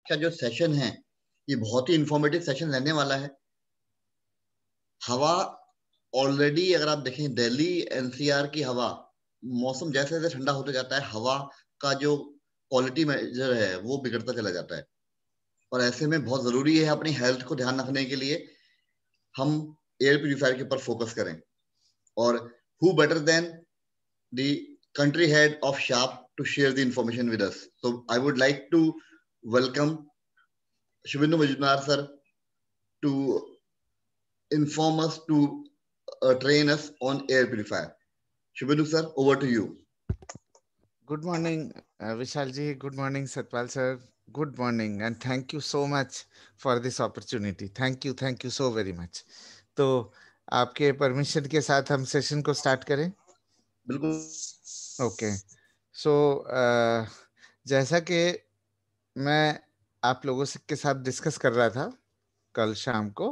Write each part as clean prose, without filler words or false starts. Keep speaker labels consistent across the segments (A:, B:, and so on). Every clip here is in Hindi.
A: का जो सेशन है ये बहुत ही इंफॉर्मेटिव सेशन रहने वाला है। हवा ऑलरेडी अगर आप देखें दिल्ली एनसीआर की हवा, मौसम जैसे जैसे ठंडा होते जाता है हवा का जो क्वालिटी मेजर है वो बिगड़ता चला जाता है। और ऐसे में बहुत जरूरी है अपनी हेल्थ को ध्यान रखने के लिए हम एयर प्यूरिफायर के ऊपर फोकस करें। और who better than the country head of Sharp to share the information with us. So I would like to welcome Shubhendu Majumdar sir to inform us, to train us on air purifier. Shubhendu sir, over to you.
B: Good morning, Vishal ji. Good morning, Satpal sir. Good morning, and thank you so much for this opportunity. Thank you so very much. तो आपके परमिशन के साथ हम सेशन को स्टार्ट करें।
A: बिल्कुल।
B: ओके, सो जैसा कि मैं आप लोगों से के साथ डिस्कस कर रहा था कल शाम को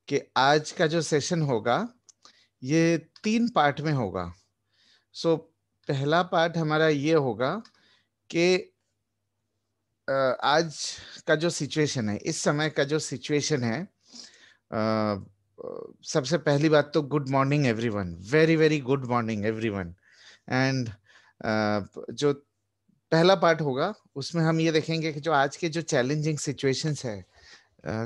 B: कि आज का जो सेशन होगा ये 3 पार्ट में होगा। सो पहला पार्ट हमारा ये होगा कि आज का जो सिचुएशन है, इस समय का जो सिचुएशन है, सबसे पहली बात तो good morning everyone, very very good morning everyone. And जो पहला पार्ट होगा उसमें हम ये देखेंगे कि जो आज के जो चैलेंजिंग सिचुएशंस है,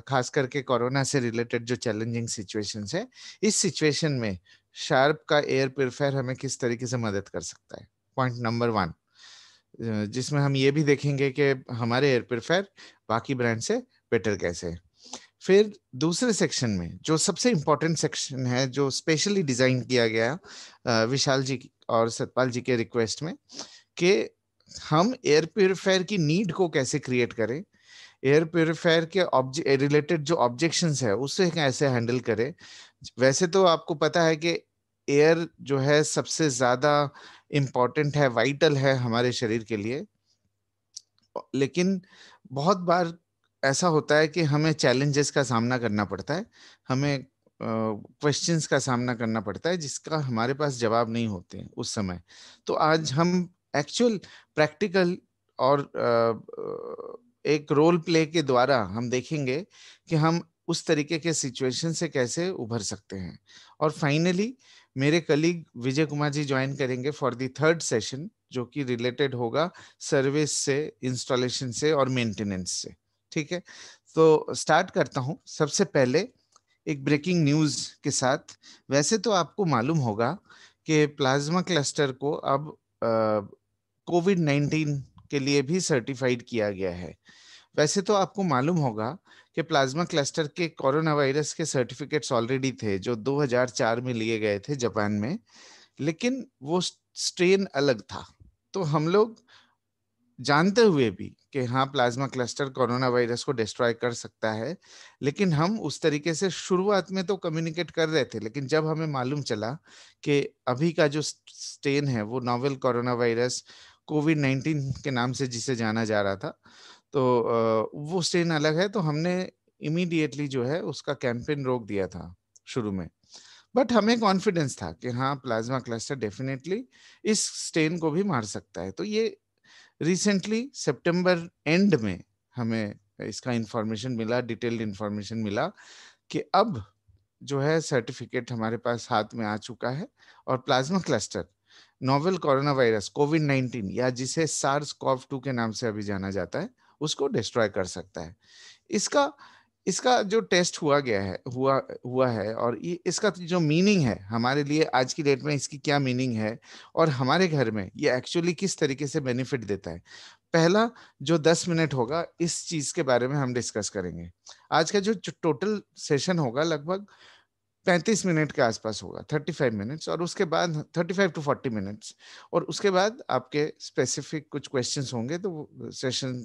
B: खास करके कोरोना से रिलेटेड जो चैलेंजिंग सिचुएशंस है, इस सिचुएशन में शार्प का एयर प्यूरिफायर हमें किस तरीके से मदद कर सकता है, पॉइंट नंबर 1। जिसमें हम ये भी देखेंगे कि हमारे एयर प्यूरिफायर बाकी ब्रांड से बेटर कैसे है। फिर दूसरे सेक्शन में जो सबसे इम्पोर्टेंट सेक्शन है, जो स्पेशली डिजाइन किया गया विशाल जी और सतपाल जी के रिक्वेस्ट में, कि हम एयर प्यूरिफायर की नीड को कैसे क्रिएट करें, एयर प्यूरिफायर के रिलेटेड जो ऑब्जेक्शंस है उसे कैसे हैंडल करें। वैसे तो आपको पता है कि एयर जो है सबसे ज्यादा इम्पोर्टेंट है, वाइटल है हमारे शरीर के लिए, लेकिन बहुत बार ऐसा होता है कि हमें चैलेंजेस का सामना करना पड़ता है, हमें क्वेश्चंस का सामना करना पड़ता है जिसका हमारे पास जवाब नहीं होते हैं उस समय। तो आज हम एक्चुअल प्रैक्टिकल और एक रोल प्ले के द्वारा हम देखेंगे कि हम उस तरीके के सिचुएशन से कैसे उभर सकते हैं। और फाइनली मेरे कलीग विजय कुमार जी ज्वाइन करेंगे फॉर द थर्ड सेशन, जो कि रिलेटेड होगा सर्विस से, इंस्टॉलेशन से और मेंटेनेंस से। ठीक है, तो स्टार्ट करता हूं सबसे पहले एक ब्रेकिंग न्यूज के साथ। वैसे तो आपको मालूम होगा कि प्लाज्मा क्लस्टर को अब कोविड-19 के लिए भी सर्टिफाइड किया गया है। वैसे तो आपको मालूम होगा कि प्लाज्मा क्लस्टर के कोरोना वायरस के सर्टिफिकेट्स ऑलरेडी थे जो 2004 में लिए गए थे जापान में, लेकिन वो स्ट्रेन अलग था। तो हम लोग जानते हुए भी कि हाँ प्लाज्मा क्लस्टर कोरोना वायरस को डिस्ट्रॉय कर सकता है, लेकिन हम उस तरीके से शुरुआत में तो कम्युनिकेट कर रहे थे, लेकिन जब हमें मालूम चला कि अभी का जो स्ट्रेन है वो नोवेल कोरोना वायरस कोविड-19 के नाम से जिसे जाना जा रहा था, तो वो स्ट्रेन अलग है, तो हमने इमीडिएटली जो है उसका कैंपेन रोक दिया था शुरू में। बट हमें कॉन्फिडेंस था कि हाँ प्लाज्मा क्लस्टर डेफिनेटली इस स्ट्रेन को भी मार सकता है। तो ये रिसेंटली सितंबर एंड में हमें इसका इंफॉर्मेशन मिला, डिटेल्ड इंफॉर्मेशन मिला कि अब जो है सर्टिफिकेट हमारे पास हाथ में आ चुका है और plasma cluster novel corona virus कोविड-19 या जिसे सार्स कॉव 2 के नाम से अभी जाना जाता है उसको डिस्ट्रॉय कर सकता है। इसका इसका जो टेस्ट हुआ है और ये इसका जो मीनिंग है हमारे लिए आज की डेट में, इसकी क्या मीनिंग है और हमारे घर में ये एक्चुअली किस तरीके से बेनिफिट देता है, पहला जो 10 मिनट होगा इस चीज के बारे में हम डिस्कस करेंगे। आज का जो टोटल सेशन होगा लगभग 35 मिनट के आसपास होगा, 35 मिनट्स, और उसके बाद 35 टू 40 मिनट्स, और उसके बाद आपके स्पेसिफिक कुछ क्वेश्चंस होंगे तो सेशन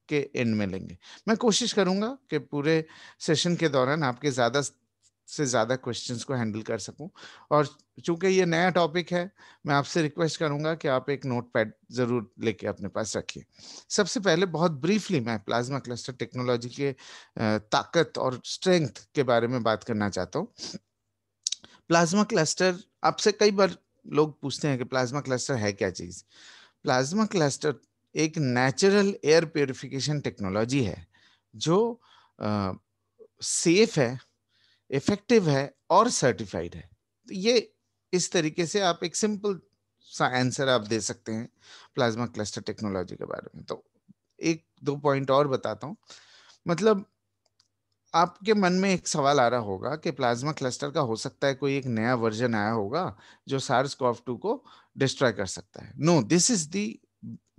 B: के एंड में लेंगे। मैं कोशिश करूंगा कि पूरे सेशन के दौरान आपके ज्यादा से ज्यादा क्वेश्चंस को हैंडल कर सकूं, और चूंकि ये नया टॉपिक है मैं आपसे रिक्वेस्ट करूंगा कि आप एक नोटपैड जरूर लेके अपने पास रखिए। सबसे पहले बहुत ब्रीफली मैं प्लाज्मा क्लस्टर टेक्नोलॉजी के ताकत और स्ट्रेंथ के बारे में बात करना चाहता हूँ। प्लाज्मा क्लस्टर, आपसे कई बार लोग पूछते हैं कि प्लाज्मा क्लस्टर है क्या चीज। प्लाज्मा क्लस्टर एक नेचुरल एयर प्योरिफिकेशन टेक्नोलॉजी है जो सेफ है, इफेक्टिव है और सर्टिफाइड है। तो ये इस तरीके से आप एक सिंपल सा आंसर आप दे सकते हैं प्लाज्मा क्लस्टर टेक्नोलॉजी के बारे में। तो एक दो पॉइंट और बताता हूँ। मतलब आपके मन में एक सवाल आ रहा होगा कि प्लाज्मा क्लस्टर का हो सकता है कोई एक नया वर्जन आया होगा जो सार्स कॉव 2 को डिस्ट्रॉय कर सकता है। No, this is the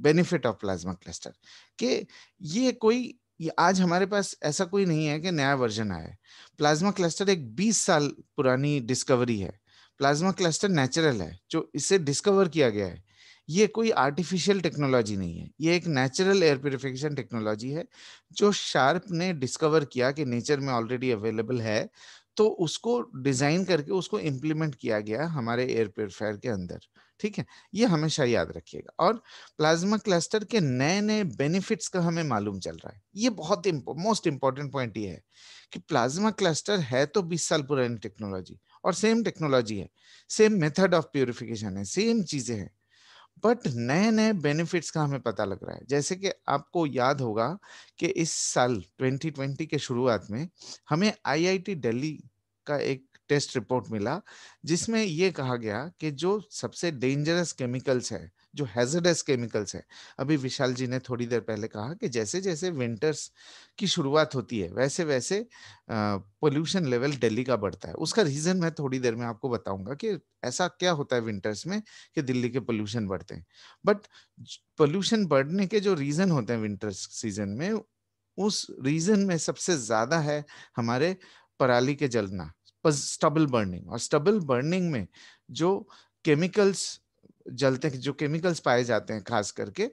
B: benefit of plasma cluster कि ये आज हमारे पास ऐसा कोई नहीं है कि नया वर्जन आया है। प्लाज्मा क्लस्टर एक 20 साल पुरानी डिस्कवरी है। प्लाज्मा क्लस्टर नेचुरल है, जो इसे डिस्कवर किया गया है। ये कोई आर्टिफिशियल टेक्नोलॉजी नहीं है, ये एक नेचुरल एयर प्योरिफिकेशन टेक्नोलॉजी है जो शार्प ने डिस्कवर किया कि नेचर में ऑलरेडी अवेलेबल है, तो उसको डिजाइन करके उसको इम्प्लीमेंट किया गया हमारे एयर प्योरीफायर के अंदर। ठीक है, ये हमेशा याद रखिएगा। और प्लाज्मा क्लस्टर के नए नए बेनिफिट्स का हमें मालूम चल रहा है। ये बहुत मोस्ट इंपॉर्टेंट पॉइंट ये है कि प्लाज्मा क्लस्टर है तो 20 साल पुरानी टेक्नोलॉजी और सेम टेक्नोलॉजी है, सेम मेथड ऑफ प्योरिफिकेशन है, सेम चीजें हैं, बट नए नए बेनिफिट्स का हमें पता लग रहा है। जैसे कि आपको याद होगा कि इस साल 2020 के शुरुआत में हमें आईआईटी दिल्ली का एक टेस्ट रिपोर्ट मिला जिसमें यह कहा गया कि जो सबसे डेंजरस केमिकल्स है, जो हैजर्डस केमिकल्स है, अभी विशाल जी ने थोड़ी देर पहले कहा कि जैसे जैसे विंटर्स की शुरुआत होती है वैसे वैसे पोल्यूशन लेवल दिल्ली का बढ़ता है। उसका रीजन मैं थोड़ी देर में आपको बताऊंगा कि ऐसा क्या होता है विंटर्स में कि दिल्ली के पोल्यूशन बढ़ते हैं। बट पोल्यूशन बढ़ने के जो रीजन होते हैं विंटर सीजन में, उस रीजन में सबसे ज्यादा है हमारे पराली के जलना, स्टबल बर्निंग। और स्टबल बर्निंग में जो केमिकल्स जलते हैं, जो केमिकल्स पाए जाते हैं खास करके,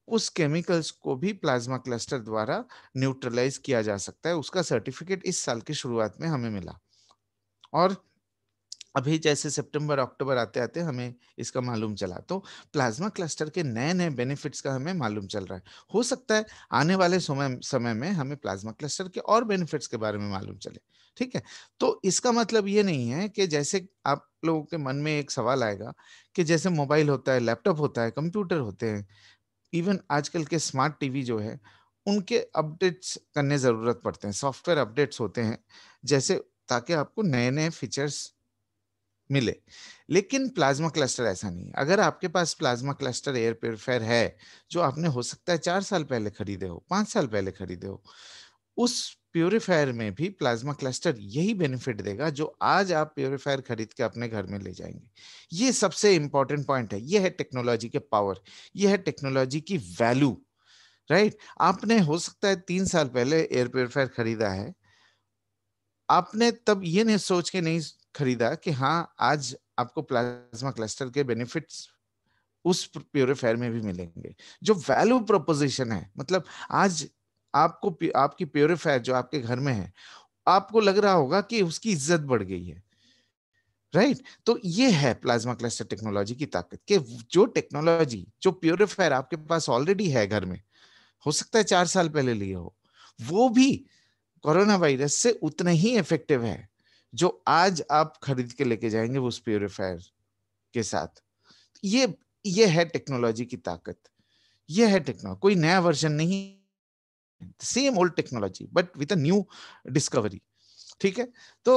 B: उस केमिकल्स को भी प्लाज्मा क्लस्टर द्वारा न्यूट्रलाइज किया जा सकता है। उसका सर्टिफिकेट इस साल की शुरुआत में हमें मिला। और अभी जैसे सितंबर अक्टूबर आते आते हमें इसका मालूम चला, तो प्लाज्मा क्लस्टर के नए नए बेनिफिट्स का हमें मालूम चल रहा है। हो सकता है आने वाले समय में हमें प्लाज्मा क्लस्टर के और बेनिफिट्स के बारे में मालूम चले। ठीक है, तो इसका मतलब ये नहीं है कि जैसे आप लोगों के मन में एक सवाल आएगा कि जैसे मोबाइल होता है, लैपटॉप होता है, कंप्यूटर होते हैं, इवन आजकल के स्मार्ट टीवी जो है, उनके अपडेट्स करने जरूरत पड़ते हैं, सॉफ्टवेयर अपडेट्स होते हैं जैसे, ताकि आपको नए नए फीचर्स मिले। लेकिन प्लाज्मा क्लस्टर ऐसा नहीं है। अगर आपके पास प्लाज्मा क्लस्टर एयर प्योरीफायर है जो आपने हो सकता है 4 साल पहले खरीदे हो, 5 साल पहले खरीदे हो, उस प्योरीफायर में भी प्लाज्मा क्लस्टर यही बेनिफिट देगा जो आज आप प्योरीफायर खरीद के अपने घर में ले जाएंगे। ये सबसे इंपॉर्टेंट पॉइंट है। ये है टेक्नोलॉजी के पावर, ये है टेक्नोलॉजी की वैल्यू। राइट, आपने हो सकता है 3 साल पहले एयर प्योरीफायर खरीदा है, आपने तब ये नहीं सोच के नहीं खरीदा कि हाँ आज आपको प्लाज्मा क्लस्टर के बेनिफिट्स उस प्योरीफायर में भी मिलेंगे। जो वैल्यू प्रोपोजिशन है, मतलब आज आपको आपकी प्योरीफायर जो आपके घर में है, आपको लग रहा होगा कि उसकी इज्जत बढ़ गई है। राइट, तो ये है प्लाज्मा क्लस्टर टेक्नोलॉजी की ताकत कि जो टेक्नोलॉजी, जो प्योरीफायर आपके पास ऑलरेडी है घर में, हो सकता है 4 साल पहले लिए हो, वो भी कोरोना वायरस से उतना ही इफेक्टिव है जो आज आप खरीद के लेके जाएंगे उस प्योरीफायर के साथ। ये ये है टेक्नोलॉजी की ताकत। ये है टेक्नोलॉजी, कोई नया वर्जन नहीं, same old technology but with a new discovery. ठीक है, तो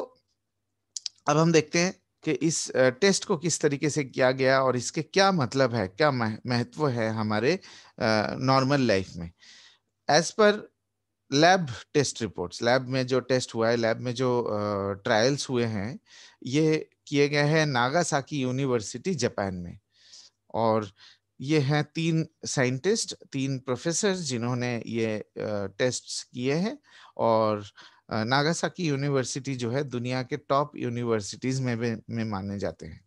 B: अब हम देखते हैं कि इस टेस्ट को किस तरीके से किया गया और इसके क्या मतलब है, क्या महत्व है हमारे नॉर्मल लाइफ में। As per lab test reports, lab में जो टेस्ट हुआ है, लैब में जो ट्रायल्स हुए हैं, ये किए गए हैं नागासाकी यूनिवर्सिटी जापान में। और ये हैं 3 साइंटिस्ट, 3 प्रोफेसर जिन्होंने ये टेस्ट्स किए हैं। और नागासाकी यूनिवर्सिटी जो है दुनिया के टॉप यूनिवर्सिटीज में माने जाते हैं।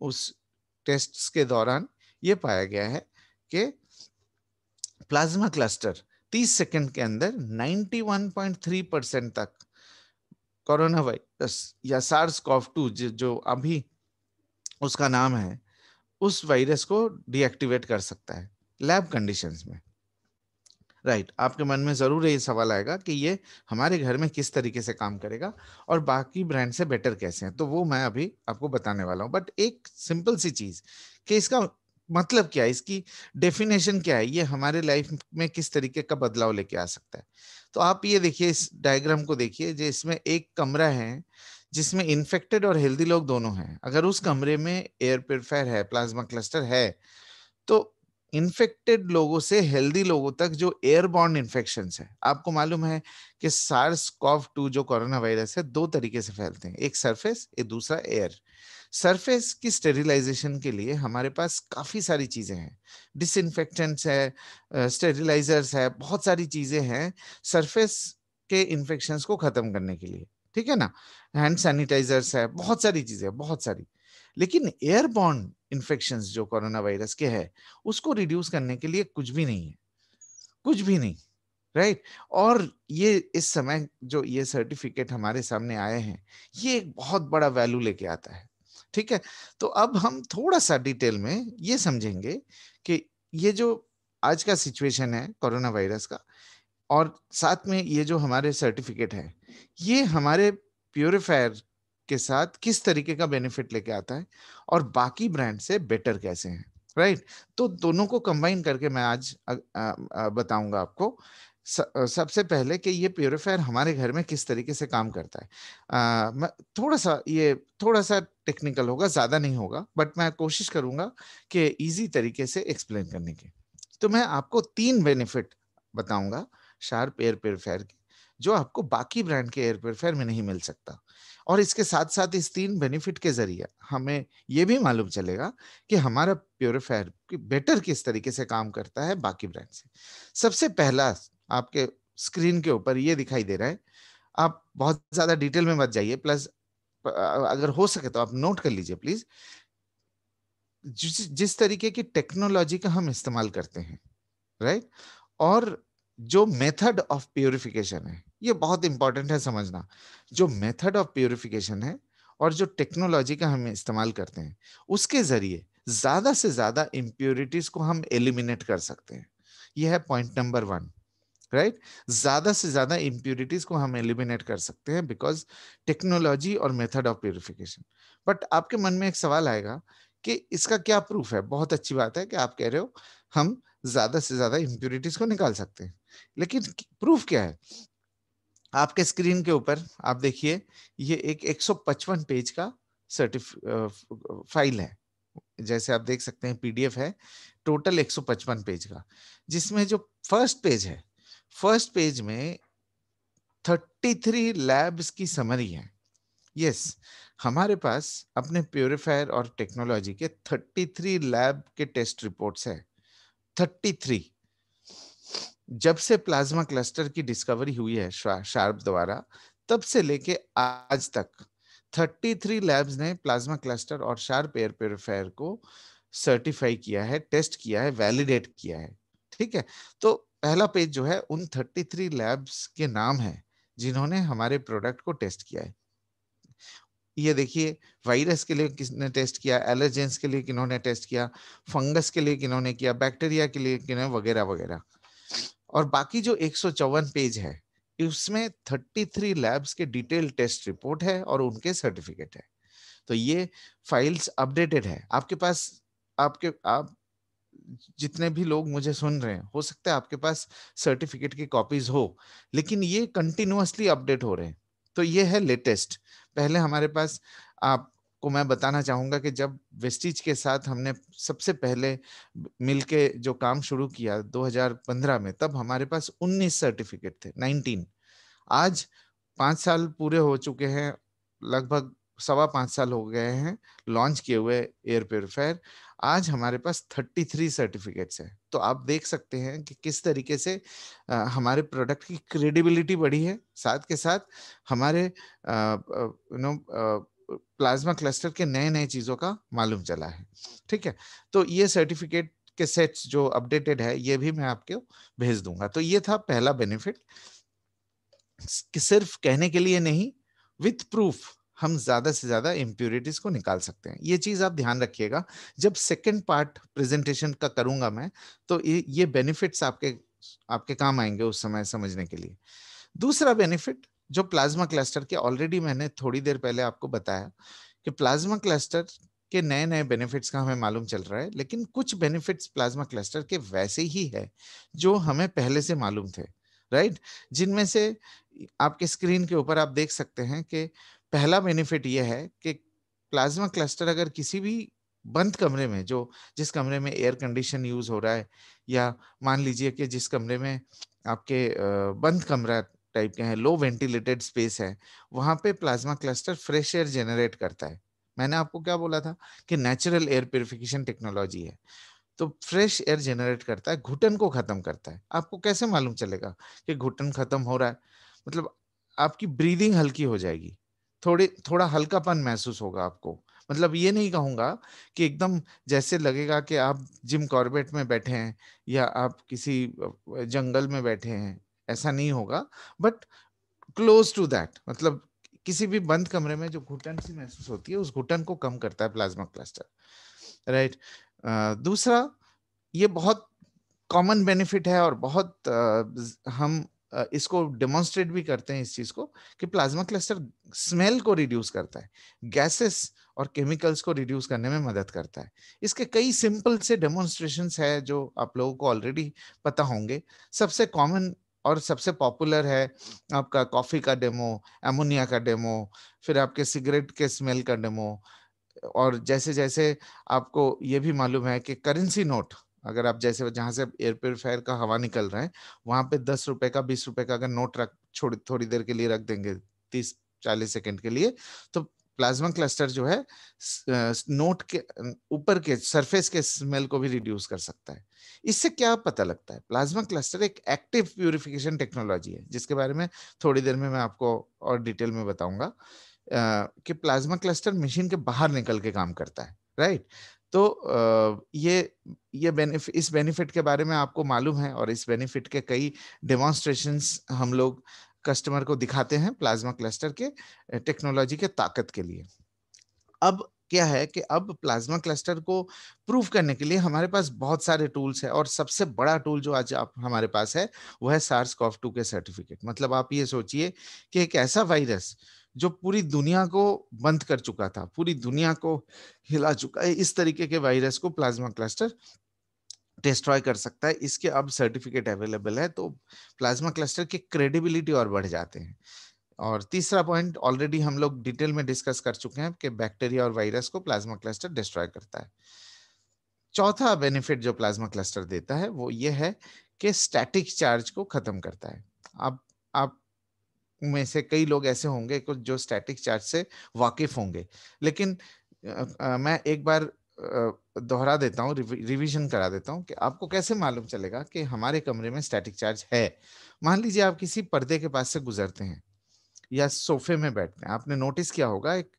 B: उस टेस्ट्स के दौरान ये पाया गया है कि प्लाज्मा क्लस्टर 30 सेकंड के अंदर 91.3% तक कोरोना वायरस या सार्स कॉव 2 जो अभी उसका नाम है, उस वायरस को डीएक्टिवेट कर सकता है लैब कंडीशंस में। राइट, आपके मन में जरूर ये सवाल आएगा कि ये हमारे घर में किस तरीके से काम करेगा और बाकी ब्रांड से बेटर कैसे हैं, तो वो मैं अभी आपको बताने वाला हूँ। बट एक सिंपल सी चीज कि इसका मतलब क्या है, इसकी डेफिनेशन क्या है, ये हमारे लाइफ में किस तरीके का बदलाव लेके आ सकता है। तो आप ये देखिए, इस डायग्राम को देखिए, जो इसमें एक कमरा है जिसमें इन्फेक्टेड और हेल्दी लोग दोनों हैं। अगर उस कमरे में एयर प्योरीफायर है, प्लाज्मा क्लस्टर है, तो इन्फेक्टेड लोगों से हेल्दी लोगों तक जो एयरबॉर्न इन्फेक्शंस है, आपको मालूम है कि सार्स कॉव 2 जो कोरोना वायरस है, दो तरीके से फैलते हैं, एक सरफेस, एक दूसरा एयर। सरफेस की स्टेरिलाइजेशन के लिए हमारे पास काफी सारी चीजें हैं, डिसइंफेक्टेंट्स है, स्टेरिलाइजर्स है, बहुत सारी चीजें हैं सरफेस के इन्फेक्शंस को खत्म करने के लिए, ठीक है ना। हैंड सैनिटाइजर्स है, बहुत सारी चीजें, बहुत सारी। लेकिन एयरबॉर्न इन्फेक्शंस जो कोरोना वायरस के है, उसको रिड्यूस करने के लिए कुछ भी नहीं है, कुछ भी नहीं, राइट। और ये इस समय जो ये सर्टिफिकेट हमारे सामने आए हैं, ये एक बहुत बड़ा वैल्यू लेके आता है, ठीक है। तो अब हम थोड़ा सा डिटेल में ये समझेंगे कि ये जो आज का सिचुएशन है कोरोना वायरस का, और साथ में ये जो हमारे सर्टिफिकेट है, ये हमारे प्यूरिफायर के साथ किस तरीके का बेनिफिट लेके आता है और बाकी ब्रांड से बेटर कैसे हैं, राइट। तो दोनों को कंबाइन करके मैं आज बताऊंगा आपको। सबसे पहले कि ये प्यूरिफायर हमारे घर में किस तरीके से काम करता है। मैं थोड़ा सा टेक्निकल होगा, ज्यादा नहीं होगा, बट मैं कोशिश करूंगा कि इजी तरीके से एक्सप्लेन करने की। तो मैं आपको 3 बेनिफिट बताऊंगा शार्प एयर प्योरीफायर की, जो आपको बाकी ब्रांड के एयर प्योरीफायर में नहीं मिल सकता। और इसके साथ साथ इस 3 बेनिफिट के जरिए हमें यह भी मालूम चलेगा कि हमारा प्योरीफायर बेटर किस तरीके से काम करता है बाकी ब्रांड से। सबसे पहला, आपके स्क्रीन के ऊपर ये दिखाई दे रहा है, आप बहुत ज्यादा डिटेल में मत जाइए, प्लस अगर हो सके तो आप नोट कर लीजिए प्लीज। जिस तरीके की टेक्नोलॉजी का हम इस्तेमाल करते हैं, राइट, और जो मेथड ऑफ प्यूरिफिकेशन है, ये बहुत इंपॉर्टेंट है समझना। जो मेथड ऑफ प्यूरिफिकेशन है और जो टेक्नोलॉजी का हम इस्तेमाल करते हैं, उसके जरिए ज्यादा से ज्यादा इंप्योरिटीज को हम एलिमिनेट कर सकते हैं। यह है पॉइंट नंबर 1, राइट। ज्यादा से ज्यादा इंप्योरिटीज को हम एलिमिनेट कर सकते हैं बिकॉज टेक्नोलॉजी और मेथड ऑफ प्यूरिफिकेशन। बट आपके मन में एक सवाल आएगा कि इसका क्या प्रूफ है। बहुत अच्छी बात है कि आप कह रहे हो हम ज्यादा से ज्यादा इंप्योरिटीज को निकाल सकते हैं, लेकिन प्रूफ क्या है। आपके स्क्रीन के ऊपर आप देखिए, ये एक 155 पेज का सर्टिफ फाइल है। जैसे आप देख सकते हैं, पीडीएफ है, टोटल 155 पेज का, जिसमें जो फर्स्ट पेज है, फर्स्ट पेज में 33 लैब्स की समरी है। यस, हमारे पास अपने प्योरीफायर और टेक्नोलॉजी के 33 लैब के टेस्ट रिपोर्ट्स है। 33। जब से प्लाज्मा क्लस्टर की डिस्कवरी हुई है शार्प द्वारा, तब से लेके आज तक 33 लैब्स ने प्लाज्मा क्लस्टर और शार्प एयर प्योरीफायर को सर्टिफाई किया है, टेस्ट किया है, वैलिडेट किया है, ठीक है। तो पहला पेज जो है, उन 33 लैब्स के नाम है जिन्होंने हमारे प्रोडक्ट को टेस्ट किया है। ये देखिए, वायरस के लिए किसने टेस्ट किया, एलर्जेंस के लिए किन्होंने टेस्ट किया, फंगस के लिए किन्होंने किया, बैक्टीरिया के लिए किन्होंने, वगैरह वगैरह। और बाकी जो 154 पेज है, उसमें 33 लैब्स के डिटेल टेस्ट रिपोर्ट है और उनके सर्टिफिकेट है। तो ये फाइल्स अपडेटेड है आपके पास। आप जितने भी लोग मुझे सुन रहे हैं, हो सकता है आपके पास सर्टिफिकेट की कॉपीज हो, लेकिन ये कंटिन्यूअसली अपडेट हो रहे हैं। तो ये है लेटेस्ट। पहले हमारे पास, आपको मैं बताना चाहूंगा कि जब वेस्टीज के साथ हमने सबसे पहले मिलके जो काम शुरू किया 2015 में, तब हमारे पास 19 सर्टिफिकेट थे, 19। आज 5 साल पूरे हो चुके हैं, लगभग 5.25 साल हो गए हैं लॉन्च किए हुए एयर प्योरीफायर। आज हमारे पास 33 सर्टिफिकेट्स हैं। तो आप देख सकते हैं कि किस तरीके से हमारे प्रोडक्ट की क्रेडिबिलिटी बढ़ी है, साथ के साथ हमारे प्लाज्मा क्लस्टर के नए नए चीजों का मालूम चला है, ठीक है। तो ये सर्टिफिकेट के सेट्स जो अपडेटेड है, ये भी मैं आपको भेज दूंगा। तो ये था पहला बेनिफिट, कि सिर्फ कहने के लिए नहीं, विथ प्रूफ हम ज्यादा से ज्यादा इंप्योरिटीज को निकाल सकते हैं। ये चीज आप ध्यान रखिएगा, जब सेकंड पार्ट प्रेजेंटेशन का करूंगा मैं, तो ये बेनिफिट्स आपके आपके काम आएंगे उस समय समझने के लिए। दूसरा बेनिफिट जो प्लाज्मा क्लस्टर के, ऑलरेडी मैंने थोड़ी देर पहले आपको बताया कि प्लाज्मा क्लस्टर के नए नए बेनिफिट्स का हमें मालूम चल रहा है, लेकिन कुछ बेनिफिट्स प्लाज्मा क्लस्टर के वैसे ही है जो हमें पहले से मालूम थे, राइट। जिनमें से आपके स्क्रीन के ऊपर आप देख सकते हैं कि पहला बेनिफिट ये है कि प्लाज्मा क्लस्टर अगर किसी भी बंद कमरे में, जो जिस कमरे में एयर कंडीशन यूज हो रहा है, या मान लीजिए कि जिस कमरे में आपके बंद कमरा टाइप के हैं, लो वेंटिलेटेड स्पेस है, वहां पे plasma cluster fresh air generate करता है। मैंने आपको क्या बोला था कि नेचुरल एयर प्यूरिफिकेशन टेक्नोलॉजी है, तो फ्रेश एयर जनरेट करता है, घुटन को खत्म करता है। आपको कैसे मालूम चलेगा कि घुटन खत्म हो रहा है? मतलब आपकी ब्रीदिंग हल्की हो जाएगी, थोड़ा हल्कापन महसूस होगा आपको। मतलब ये नहीं कहूंगा कि एकदम जैसे लगेगा कि आप जिम कॉर्बेट में बैठे हैं या आप किसी जंगल में बैठे हैं, ऐसा नहीं होगा, बट क्लोज टू दैट। मतलब किसी भी बंद कमरे में जो घुटन सी महसूस होती है, उस घुटन को कम करता है प्लाज्मा क्लस्टर, राइट। दूसरा, ये बहुत कॉमन बेनिफिट है और बहुत हम इसको डेमोन्स्ट्रेट भी करते हैं इस चीज को, कि प्लाज्मा क्लस्टर स्मेल को रिड्यूस करता है, गैसेस और केमिकल्स को रिड्यूस करने में मदद करता है। इसके कई सिंपल से डेमोन्स्ट्रेशंस है जो आप लोगों को ऑलरेडी पता होंगे। सबसे कॉमन और सबसे पॉपुलर है आपका कॉफी का डेमो, अमोनिया का डेमो, फिर आपके सिगरेट के स्मेल का डेमो। और जैसे जैसे आपको ये भी मालूम है कि करेंसी नोट, अगर आप जैसे जहां से एयर प्योरीफायर का हवा निकल रहा है, वहां पे 10 रुपए का 20 रुपए का अगर नोट रख छोड़ थोड़ी देर के लिए रख देंगे, 30-40 सेकंड के लिए, तो प्लाज्मा क्लस्टर जो है नोट के ऊपर के सरफेस के स्मेल को भी रिड्यूस कर सकता है। इससे क्या पता लगता है? प्लाज्मा क्लस्टर एक एक्टिव प्यूरिफिकेशन टेक्नोलॉजी है, जिसके बारे में थोड़ी देर में मैं आपको और डिटेल में बताऊंगा कि प्लाज्मा क्लस्टर मशीन के बाहर निकल के काम करता है, राइट। तो इस बेनिफिट के बारे में आपको मालूम है, और इस बेनिफिट के कई डेमोन्स्ट्रेशंस हम लोग कस्टमर को दिखाते हैं प्लाज्मा क्लस्टर के टेक्नोलॉजी के ताकत के लिए। अब क्या है कि अब प्लाज्मा क्लस्टर को प्रूव करने के लिए हमारे पास बहुत सारे टूल्स है, और सबसे बड़ा टूल जो आज आप हमारे पास है वो है SARS-CoV-2 के सर्टिफिकेट। मतलब आप ये सोचिए कि एक ऐसा वायरस जो पूरी दुनिया को बंद कर चुका था, पूरी दुनिया को हिला चुका है, इस तरीके के वायरस को प्लाज्मा क्लस्टर डिस्ट्रॉय कर सकता है। इसके अब सर्टिफिकेट अवेलेबल है, तो प्लाज्मा क्लस्टर की क्रेडिबिलिटी और बढ़ जाते हैं। और तीसरा पॉइंट ऑलरेडी हम लोग डिटेल में डिस्कस कर चुके हैं कि बैक्टीरिया और वायरस को प्लाज्मा क्लस्टर डिस्ट्रॉय करता है। चौथा बेनिफिट जो प्लाज्मा क्लस्टर देता है वो ये है कि स्टैटिक चार्ज को खत्म करता है। आप में से कई लोग ऐसे होंगे कुछ जो स्टैटिक चार्ज से वाकिफ होंगे, लेकिन मैं एक बार दोहरा देता हूँ, रिवीजन करा देता हूँ कि आपको कैसे मालूम चलेगा कि हमारे कमरे में स्टैटिक चार्ज है। मान लीजिए आप किसी पर्दे के पास से गुजरते हैं या सोफे में बैठते हैं, आपने नोटिस किया होगा एक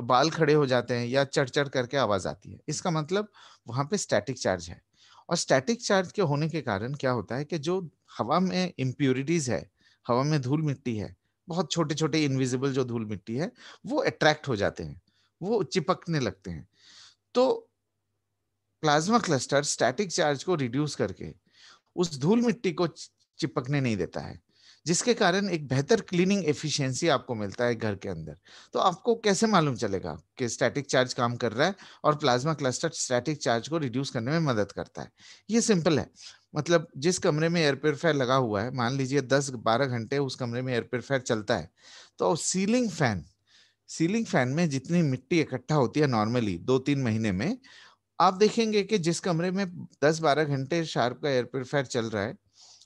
B: बाल खड़े हो जाते हैं या चढ़ चढ़ करके आवाज आती है, इसका मतलब वहां पे स्टैटिक चार्ज है। और स्टैटिक चार्ज के होने के कारण क्या होता है कि जो हवा में इम्प्यूरिटीज है, हवा में धूल मिट्टी है, बहुत छोटे छोटे इनविजिबल जो धूल मिट्टी है, वो अट्रैक्ट हो जाते हैं, वो चिपकने लगते हैं। तो प्लाज्मा क्लस्टर स्टैटिक चार्ज को रिड्यूस करके उस धूल मिट्टी को चिपकने नहीं देता है, जिसके कारण एक बेहतर क्लीनिंग एफिशिएंसी आपको मिलता है घर के अंदर। तो आपको कैसे मालूम चलेगा कि स्टैटिक चार्ज काम कर रहा है और प्लाज्मा क्लस्टर स्टैटिक चार्ज को रिड्यूस करने में मदद करता है? ये सिंपल है। मतलब जिस कमरे में एयर प्योरीफायर लगा हुआ है, मान लीजिए 10-12 घंटे उस कमरे में एयर प्योरीफायर चलता है, तो सीलिंग फैन में जितनी मिट्टी इकट्ठा होती है नॉर्मली 2-3 महीने में, आप देखेंगे कि जिस कमरे में 10-12 घंटे शार्प का एयर प्योरीफायर चल रहा है,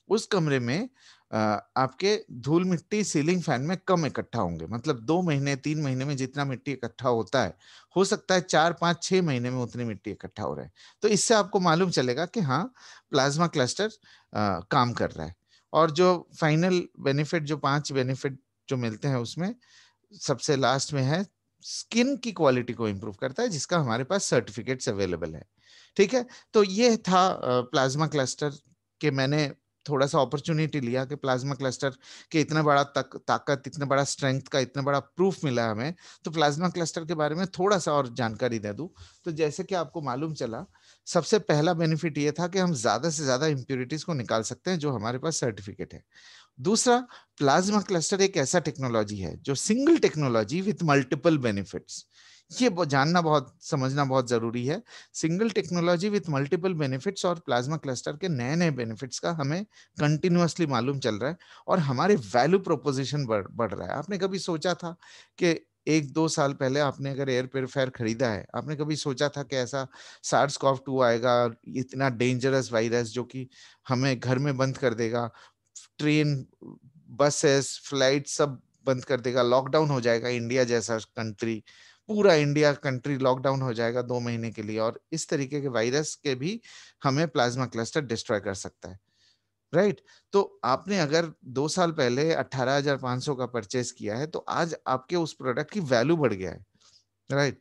B: उस कमरे में आपके धूल मिट्टी सीलिंग फैन में कम इकट्ठा होंगे। मतलब 2 महीने 3 महीने में जितना मिट्टी इकट्ठा होता है, हो सकता है 4-5-6 महीने में उतनी मिट्टी इकट्ठा हो रहा है। तो इससे आपको मालूम चलेगा कि हाँ, प्लाज्मा क्लस्टर काम कर रहा है। और जो फाइनल बेनिफिट, जो 5 बेनिफिट जो मिलते हैं उसमें सबसे लास्ट में है, स्किन की क्वालिटी को इंप्रूव करता है, जिसका हमारे पास सर्टिफिकेट्स अवेलेबल है। ठीक है, तो ये था प्लाज्मा क्लस्टर के, मैंने थोड़ा सा अपॉर्चुनिटी लिया कि प्लाज्मा क्लस्टर के इतना बड़ा ताकत, इतना बड़ा स्ट्रेंथ का इतना बड़ा प्रूफ मिला हमें, तो प्लाज्मा क्लस्टर के बारे में थोड़ा सा और जानकारी दे दूं। तो जैसे कि आपको मालूम चला, सबसे पहला बेनिफिट ये था कि हम ज्यादा से ज्यादा इंप्यूरिटीज को निकाल सकते हैं जो हमारे पास सर्टिफिकेट है। दूसरा, प्लाज्मा क्लस्टर एक ऐसा टेक्नोलॉजी है जो single technology with multiple benefits, ये जानना बहुत समझना बहुत जरूरी है। Single technology with multiple benefits और प्लाज्मा क्लस्टर के नए नए बेनिफिट्स का हमें कंटिन्यूअसली मालूम चल रहा है और हमारे वैल्यू प्रोपोजिशन बढ़ रहा है। आपने कभी सोचा था कि 1-2 साल पहले आपने अगर एयर प्योरीफायर खरीदा है, आपने कभी सोचा था कि ऐसा SARS-CoV-2 आएगा, इतना डेंजरस वायरस जो कि हमें घर में बंद कर देगा, ट्रेन, बसेस, फ्लाइट सब बंद कर देगा, लॉकडाउन हो जाएगा, इंडिया जैसा कंट्री, पूरा इंडिया कंट्री लॉकडाउन हो जाएगा 2 महीने के लिए, और इस तरीके के वायरस के भी हमें प्लाज्मा क्लस्टर डिस्ट्रॉय कर सकता है, राइट? तो आपने अगर 2 साल पहले 18,500 का परचेस किया है तो आज आपके उस प्रोडक्ट की वैल्यू बढ़ गया है, राइट?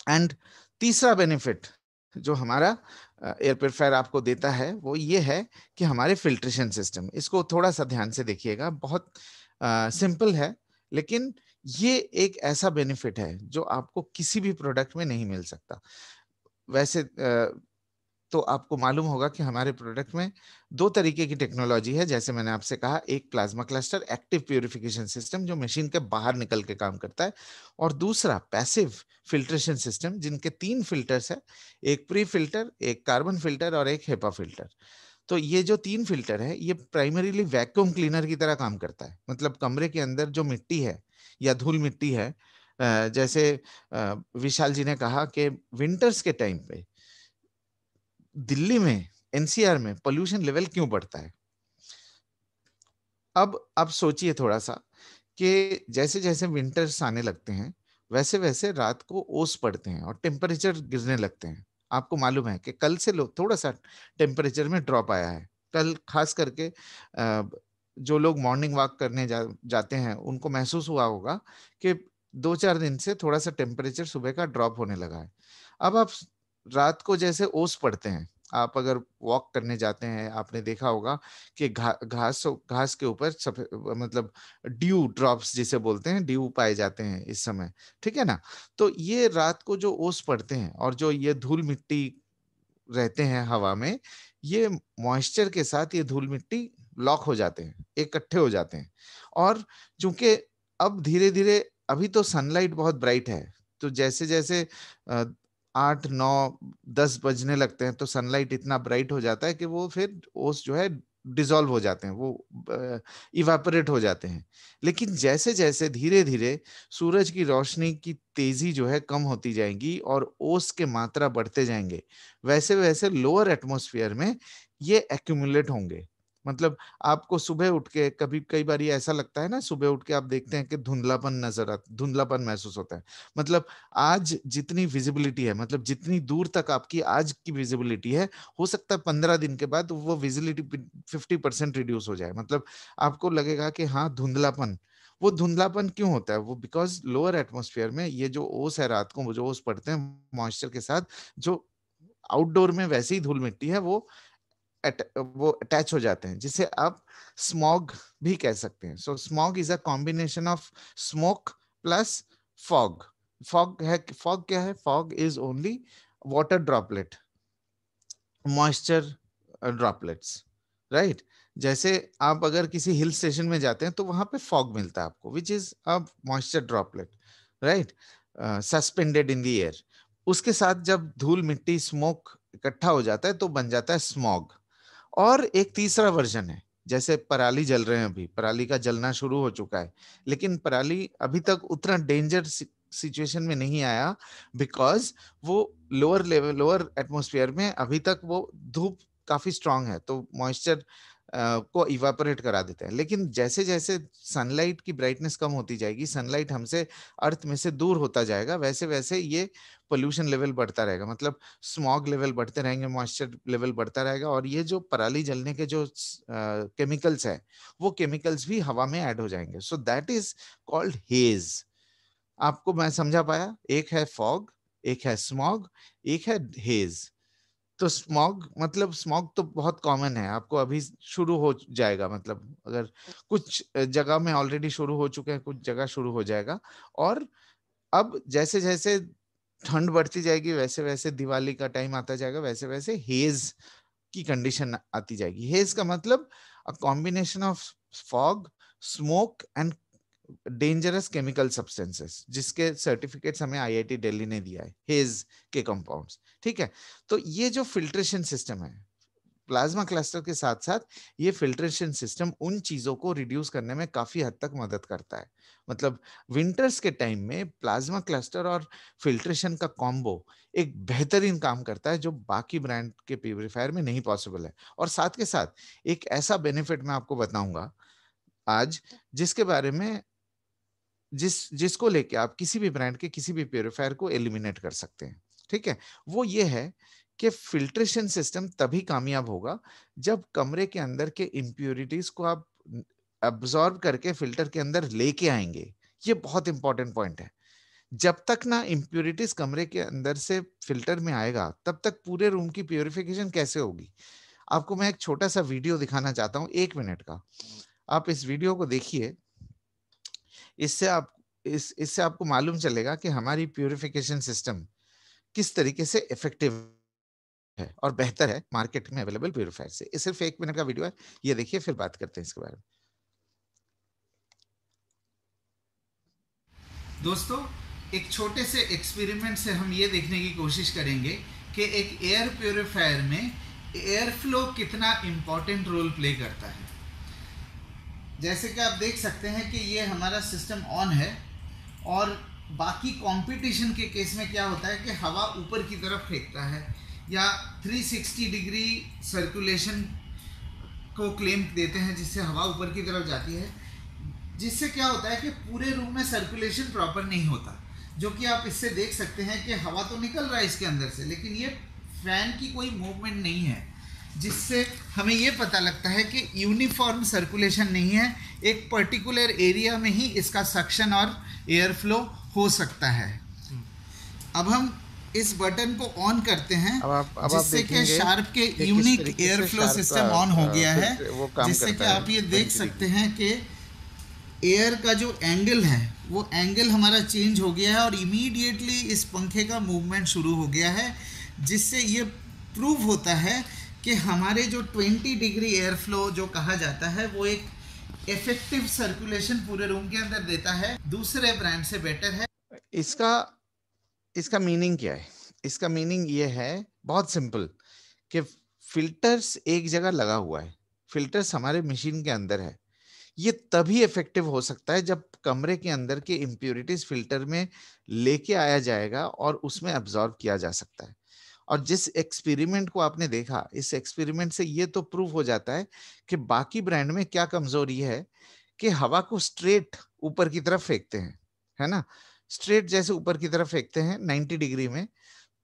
B: एंड तीसरा बेनिफिट जो हमारा एयर प्योरीफायर आपको देता है वो ये है कि हमारे फिल्ट्रेशन सिस्टम, इसको थोड़ा सा ध्यान से देखिएगा, बहुत सिंपल है, लेकिन ये एक ऐसा बेनिफिट है जो आपको किसी भी प्रोडक्ट में नहीं मिल सकता। वैसे तो आपको मालूम होगा कि हमारे प्रोडक्ट में 2 तरीके की टेक्नोलॉजी है, जैसे मैंने आपसे कहा, एक plasma cluster active purification system जो मशीन के बाहर निकल के काम करता है, और दूसरा पैसिव फिल्ट्रेशन सिस्टम जिनके 3 फिल्टर्स है, एक प्री फिल्टर, एक कार्बन फिल्टर और एक हेपा फिल्टर। तो ये जो 3 फिल्टर है ये प्राइमरीली वैक्यूम क्लीनर की तरह काम करता है, मतलब कमरे के अंदर जो मिट्टी है या धूल मिट्टी है, जैसे विशाल जी ने कहा कि विंटर्स के टाइम पे दिल्ली में, एनसीआर में पोल्यूशन लेवल क्यों बढ़ता है। अब आप सोचिए थोड़ा सा कि जैसे जैसे विंटर्स आने लगते हैं वैसे वैसे रात को ओस पड़ते हैं और टेम्परेचर गिरने लगते हैं। आपको मालूम है कि कल से थोड़ा सा टेम्परेचर में ड्रॉप आया है। कल खास करके जो लोग मॉर्निंग वॉक करने जाते हैं उनको महसूस हुआ होगा कि 2-4 दिन से थोड़ा सा टेम्परेचर सुबह का ड्रॉप होने लगा है। अब आप रात को जैसे ओस पड़ते हैं, आप अगर वॉक करने जाते हैं आपने देखा होगा कि घास के ऊपर मतलब ड्यू ड्रॉप्स जिसे बोलते हैं, ड्यू पाए जाते हैं इस समय, ठीक है ना। तो ये रात को जो ओस पड़ते हैं और जो ये धूल मिट्टी रहते हैं हवा में, ये मॉइस्चर के साथ ये धूल मिट्टी लॉक हो जाते हैं, इकट्ठे हो जाते हैं। और चूंकि अब धीरे धीरे, अभी तो सनलाइट बहुत ब्राइट है, तो जैसे जैसे 8, 9, 10 बजने लगते हैं तो सनलाइट इतना ब्राइट हो जाता है कि वो फिर ओस जो है डिसॉल्व हो जाते हैं, वो इवापोरेट हो जाते हैं। लेकिन जैसे जैसे धीरे धीरे सूरज की रोशनी की तेजी जो है कम होती जाएगी और ओस के मात्रा बढ़ते जाएंगे, वैसे वैसे लोअर एटमॉस्फेयर में ये एक्यूमुलेट होंगे। मतलब आपको सुबह उठ के कभी कई बार ऐसा लगता है ना, सुबह उठ के आप देखते हैं कि धुंधलापन महसूस होता है। मतलब आज जितनी विजिबिलिटी है, मतलब जितनी दूर तक आपकी आज की विजिबिलिटी है, हो सकता है 15 दिन के बाद वो विजिबिलिटी 50% रिड्यूस हो जाए। मतलब आपको लगेगा कि हाँ धुंधलापन, वो धुंधलापन क्यों होता है? वो बिकॉज लोअर एटमॉस्फेयर में ये जो ओस है, रात को वो जो ओस पड़ते हैं मॉइस्चर के साथ, जो आउटडोर में वैसे ही धूल मिट्टी है वो अटैच हो जाते हैं, जिसे आप स्मॉग भी कह सकते हैं। So smog is a combination of smoke plus fog. Fog क्या है? Fog is only water droplet, moisture droplets, right? जैसे आप अगर किसी हिल स्टेशन में जाते हैं तो वहां पे फॉग मिलता है आपको, which is a moisture droplet, right, suspended in the air. उसके साथ जब धूल मिट्टी स्मोक इकट्ठा हो जाता है तो बन जाता है स्मॉग। और एक तीसरा वर्जन है, जैसे पराली जल रहे हैं, अभी पराली का जलना शुरू हो चुका है, लेकिन पराली अभी तक उतना डेंजर सिचुएशन में नहीं आया, बिकॉज वो लोअर एटमॉस्फेयर में अभी तक वो धूप काफी स्ट्रांग है तो मॉइस्चर को इवापोरेट करा देता है। लेकिन जैसे जैसे सनलाइट की ब्राइटनेस कम होती जाएगी, सनलाइट हमसे, अर्थ में से दूर होता जाएगा, वैसे वैसे ये पोल्यूशन लेवल बढ़ता रहेगा, मतलब स्मॉग लेवल बढ़ते रहेंगे, मॉइस्चर लेवल बढ़ता रहेगा, और ये जो पराली जलने के जो केमिकल्स है वो केमिकल्स भी हवा में ऐड हो जाएंगे। So that is called hedge. आपको मैं समझा पाया? एक है फॉग, एक है स्मॉग, एक है हेज। तो स्मॉग, मतलब स्मॉग तो बहुत कॉमन है, आपको अभी शुरू हो जाएगा, मतलब अगर कुछ जगह में ऑलरेडी शुरू हो चुके हैं, कुछ जगह शुरू हो जाएगा। और अब जैसे जैसे ठंड बढ़ती जाएगी वैसे वैसे दिवाली का टाइम आता जाएगा, वैसे वैसे हेज की कंडीशन आती जाएगी। हेज का मतलब अ combination of fog, smoke and dangerous chemical substances, जिसके सर्टिफिकेट्स हमें आईआईटी दिल्ली ने दिया है, हेज के कंपाउंड्स, ठीक है। तो ये जो फिल्ट्रेशन सिस्टम है प्लाज्मा क्लस्टर के साथ साथ, ये फिल्ट्रेशन सिस्टम उन चीजों को रिड्यूस करने में काफी हद तक मदद करता है। मतलब विंटर्स के टाइम में प्लाज्मा क्लस्टर और फिल्ट्रेशन का कॉम्बो एक बेहतरीन काम करता है, जो बाकी ब्रांड के प्यूरिफायर में नहीं पॉसिबल है। और साथ के साथ एक ऐसा बेनिफिट मैं आपको बताऊंगा आज, जिसके बारे में जिसको लेके आप किसी भी ब्रांड के किसी भी प्यूरिफायर को एलिमिनेट कर सकते हैं, ठीक है। वो ये है कि फिल्ट्रेशन सिस्टम तभी कामयाब होगा जब कमरे के अंदर के इम्प्यूरिटीज को आप अब्सॉर्ब करके फिल्टर के अंदर लेके आएंगे। ये बहुत इंपॉर्टेंट पॉइंट है। जब तक ना इम्प्यूरिटीज कमरे के अंदर से फिल्टर में आएगा, तब तक पूरे रूम की प्यूरिफिकेशन कैसे होगी। आपको मैं एक छोटा सा वीडियो दिखाना चाहता हूँ, 1 मिनट का। आप इस वीडियो को देखिए। इससे आप इससे आपको मालूम चलेगा कि हमारी प्यूरिफिकेशन सिस्टम किस तरीके से इफेक्टिव है और बेहतर है मार्केट में अवेलेबल प्यूरिफायर से। ये सिर्फ 1 मिनट का वीडियो है, ये देखिए, फिर बात करते हैं इसके बारे में। दोस्तों, एक छोटे से एक्सपेरिमेंट से हम ये देखने की कोशिश करेंगे कि एक एयर प्यूरिफायर में एयर फ्लो कितना इंपॉर्टेंट रोल प्ले करता है। जैसे कि आप देख सकते हैं कि ये हमारा सिस्टम ऑन है, और बाकी कंपटीशन के केस में क्या होता है कि हवा ऊपर की तरफ फेंकता है, या 360 डिग्री सर्कुलेशन को क्लेम देते हैं, जिससे हवा ऊपर की तरफ जाती है, जिससे क्या होता है कि पूरे रूम में सर्कुलेशन प्रॉपर नहीं होता। जो कि आप इससे देख सकते हैं कि हवा तो निकल रहा है इसके अंदर से, लेकिन ये फैन की कोई मूवमेंट नहीं है, जिससे हमें ये पता लगता है कि यूनिफॉर्म सर्कुलेशन नहीं है। एक पर्टिकुलर एरिया में ही इसका सक्शन और एयर फ्लो हो सकता है। अब हम इस बटन को ऑन करते हैं, जिससे कि शार्प के unique air flow system on हो गया है, जिससे कि आप ये देख सकते हैं कि एयर का जो एंगल है वो एंगल हमारा चेंज हो गया है, और इमीडिएटली इस पंखे का मूवमेंट शुरू हो गया है, जिससे ये प्रूव होता है कि हमारे जो 20 डिग्री एयर फ्लो जो कहा जाता है, वो एक इफेक्टिव सर्कुलेशन पूरे रूम के अंदर देता है, दूसरे ब्रांड से बेटर है। इसका मीनिंग क्या है? इसका मीनिंग ये है, बहुत सिंपल, कि फिल्टर्स एक जगह लगा हुआ है, फिल्टर्स हमारे मशीन के अंदर है। ये तभी इफेक्टिव हो सकता है जब कमरे के अंदर के इम्प्यूरिटीज फिल्टर में लेके आया जाएगा और उसमें अब्सॉर्ब किया जा सकता है। और जिस एक्सपेरिमेंट को आपने देखा, इस एक्सपेरिमेंट से ये तो प्रूव हो जाता है कि बाकी ब्रांड में क्या कमजोरी है, कि हवा को स्ट्रेट ऊपर की तरफ फेंकते हैं, है ना। स्ट्रेट जैसे ऊपर की तरफ फेंकते हैं 90 डिग्री में,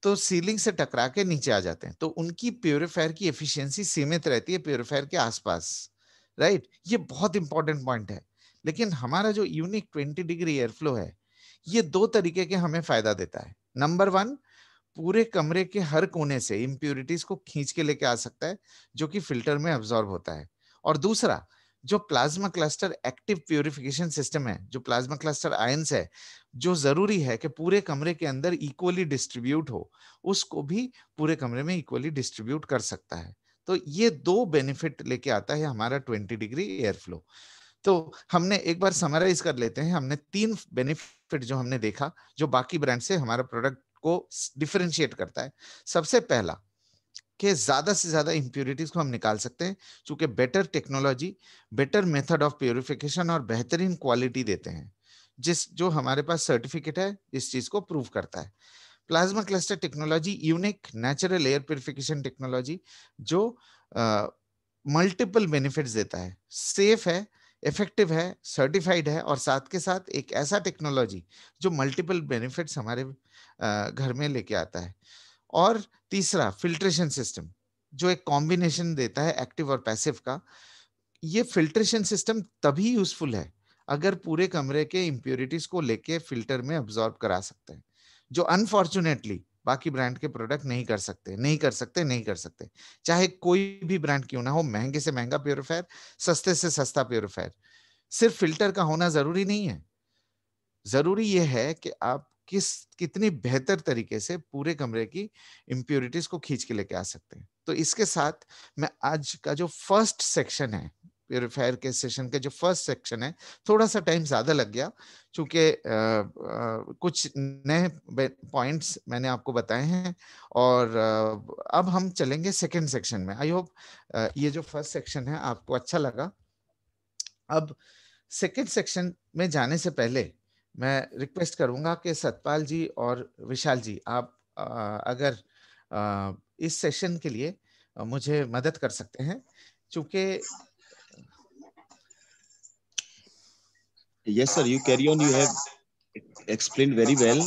B: तो सीलिंग से टकरा के नीचे आ जाते हैं। तो उनकी प्यूरिफायर की एफिशिएंसी सीमित रहती है प्यूरिफायर के आसपास, राइट। ये बहुत इंपॉर्टेंट पॉइंट है। लेकिन हमारा जो यूनिक 20 डिग्री एयर फ्लो है, ये 2 तरीके के हमें फायदा देता है। नंबर 1, पूरे कमरे के हर कोने से इम्प्यूरिटीज को खींच के लेके आ सकता है, जो कि फिल्टर में अब्सॉर्ब होता है। और दूसरा, जो plasma cluster active purification system है, जो प्लाज्मा क्लस्टर आयंस है, जो जरूरी है कि पूरे कमरे के अंदर इक्वली डिस्ट्रीब्यूट हो, उसको भी पूरे कमरे में इक्वली डिस्ट्रीब्यूट कर सकता है। तो ये 2 बेनिफिट लेके आता है हमारा 20 डिग्री एयर फ्लो। तो हमने एक बार समराइज कर लेते हैं। हमने 3 बेनिफिट जो हमने देखा, जो बाकी ब्रांड से हमारा प्रोडक्ट को डिफरेंशिएट करता है। सबसे पहला, कि ज्यादा से ज्यादा इंप्यूरिटीज को हम निकाल सकते हैं, क्योंकि better technology, better method of purification और बेहतरीन क्वालिटी देते हैं, जो हमारे पास सर्टिफिकेट है इस चीज को प्रूव करता है। Plasma cluster technology unique natural air purification technology, जो मल्टीपल बेनिफिट्स देता है, सेफ है, इफेक्टिव है, सर्टिफाइड है, और साथ के साथ एक ऐसा टेक्नोलॉजी जो मल्टीपल बेनिफिट्स हमारे घर में लेके आता है। और तीसरा, फिल्ट्रेशन सिस्टम, जो एक कॉम्बिनेशन देता है एक्टिव और पैसिव का। ये फिल्ट्रेशन सिस्टम तभी यूजफुल है अगर पूरे कमरे के इम्प्यूरिटीज को लेके फिल्टर में अब्सॉर्ब करा सकते हैं, जो अनफॉर्चुनेटली बाकी ब्रांड के प्रोडक्ट नहीं कर सकते। चाहे कोई भी ब्रांड क्यों ना हो, महंगे से महंगा प्यूरिफायर, सस्ते से सस्ता प्यूरिफायर, सिर्फ फिल्टर का होना जरूरी नहीं है। जरूरी यह है कि आप कितनी बेहतर तरीके से पूरे कमरे की इम्प्यूरिटीज को खींच के लेके आ सकते हैं। तो इसके साथ मैं आज का जो फर्स्ट सेक्शन है प्योरीफायर के सेशन के जो फर्स्ट सेक्शन है, थोड़ा सा टाइम ज्यादा लग गया क्योंकि कुछ नए पॉइंट्स मैंने आपको बताए हैं। और अब हम चलेंगे सेकंड सेक्शन में। आई होप ये जो फर्स्ट सेक्शन है आपको अच्छा लगा। अब सेकंड सेक्शन में जाने से पहले मैं रिक्वेस्ट करूंगा कि सतपाल जी और विशाल जी, आप अगर इस सेशन के लिए मुझे मदद कर सकते हैं, क्योंकि
C: Yes, sir. You carry on. You have explained very well.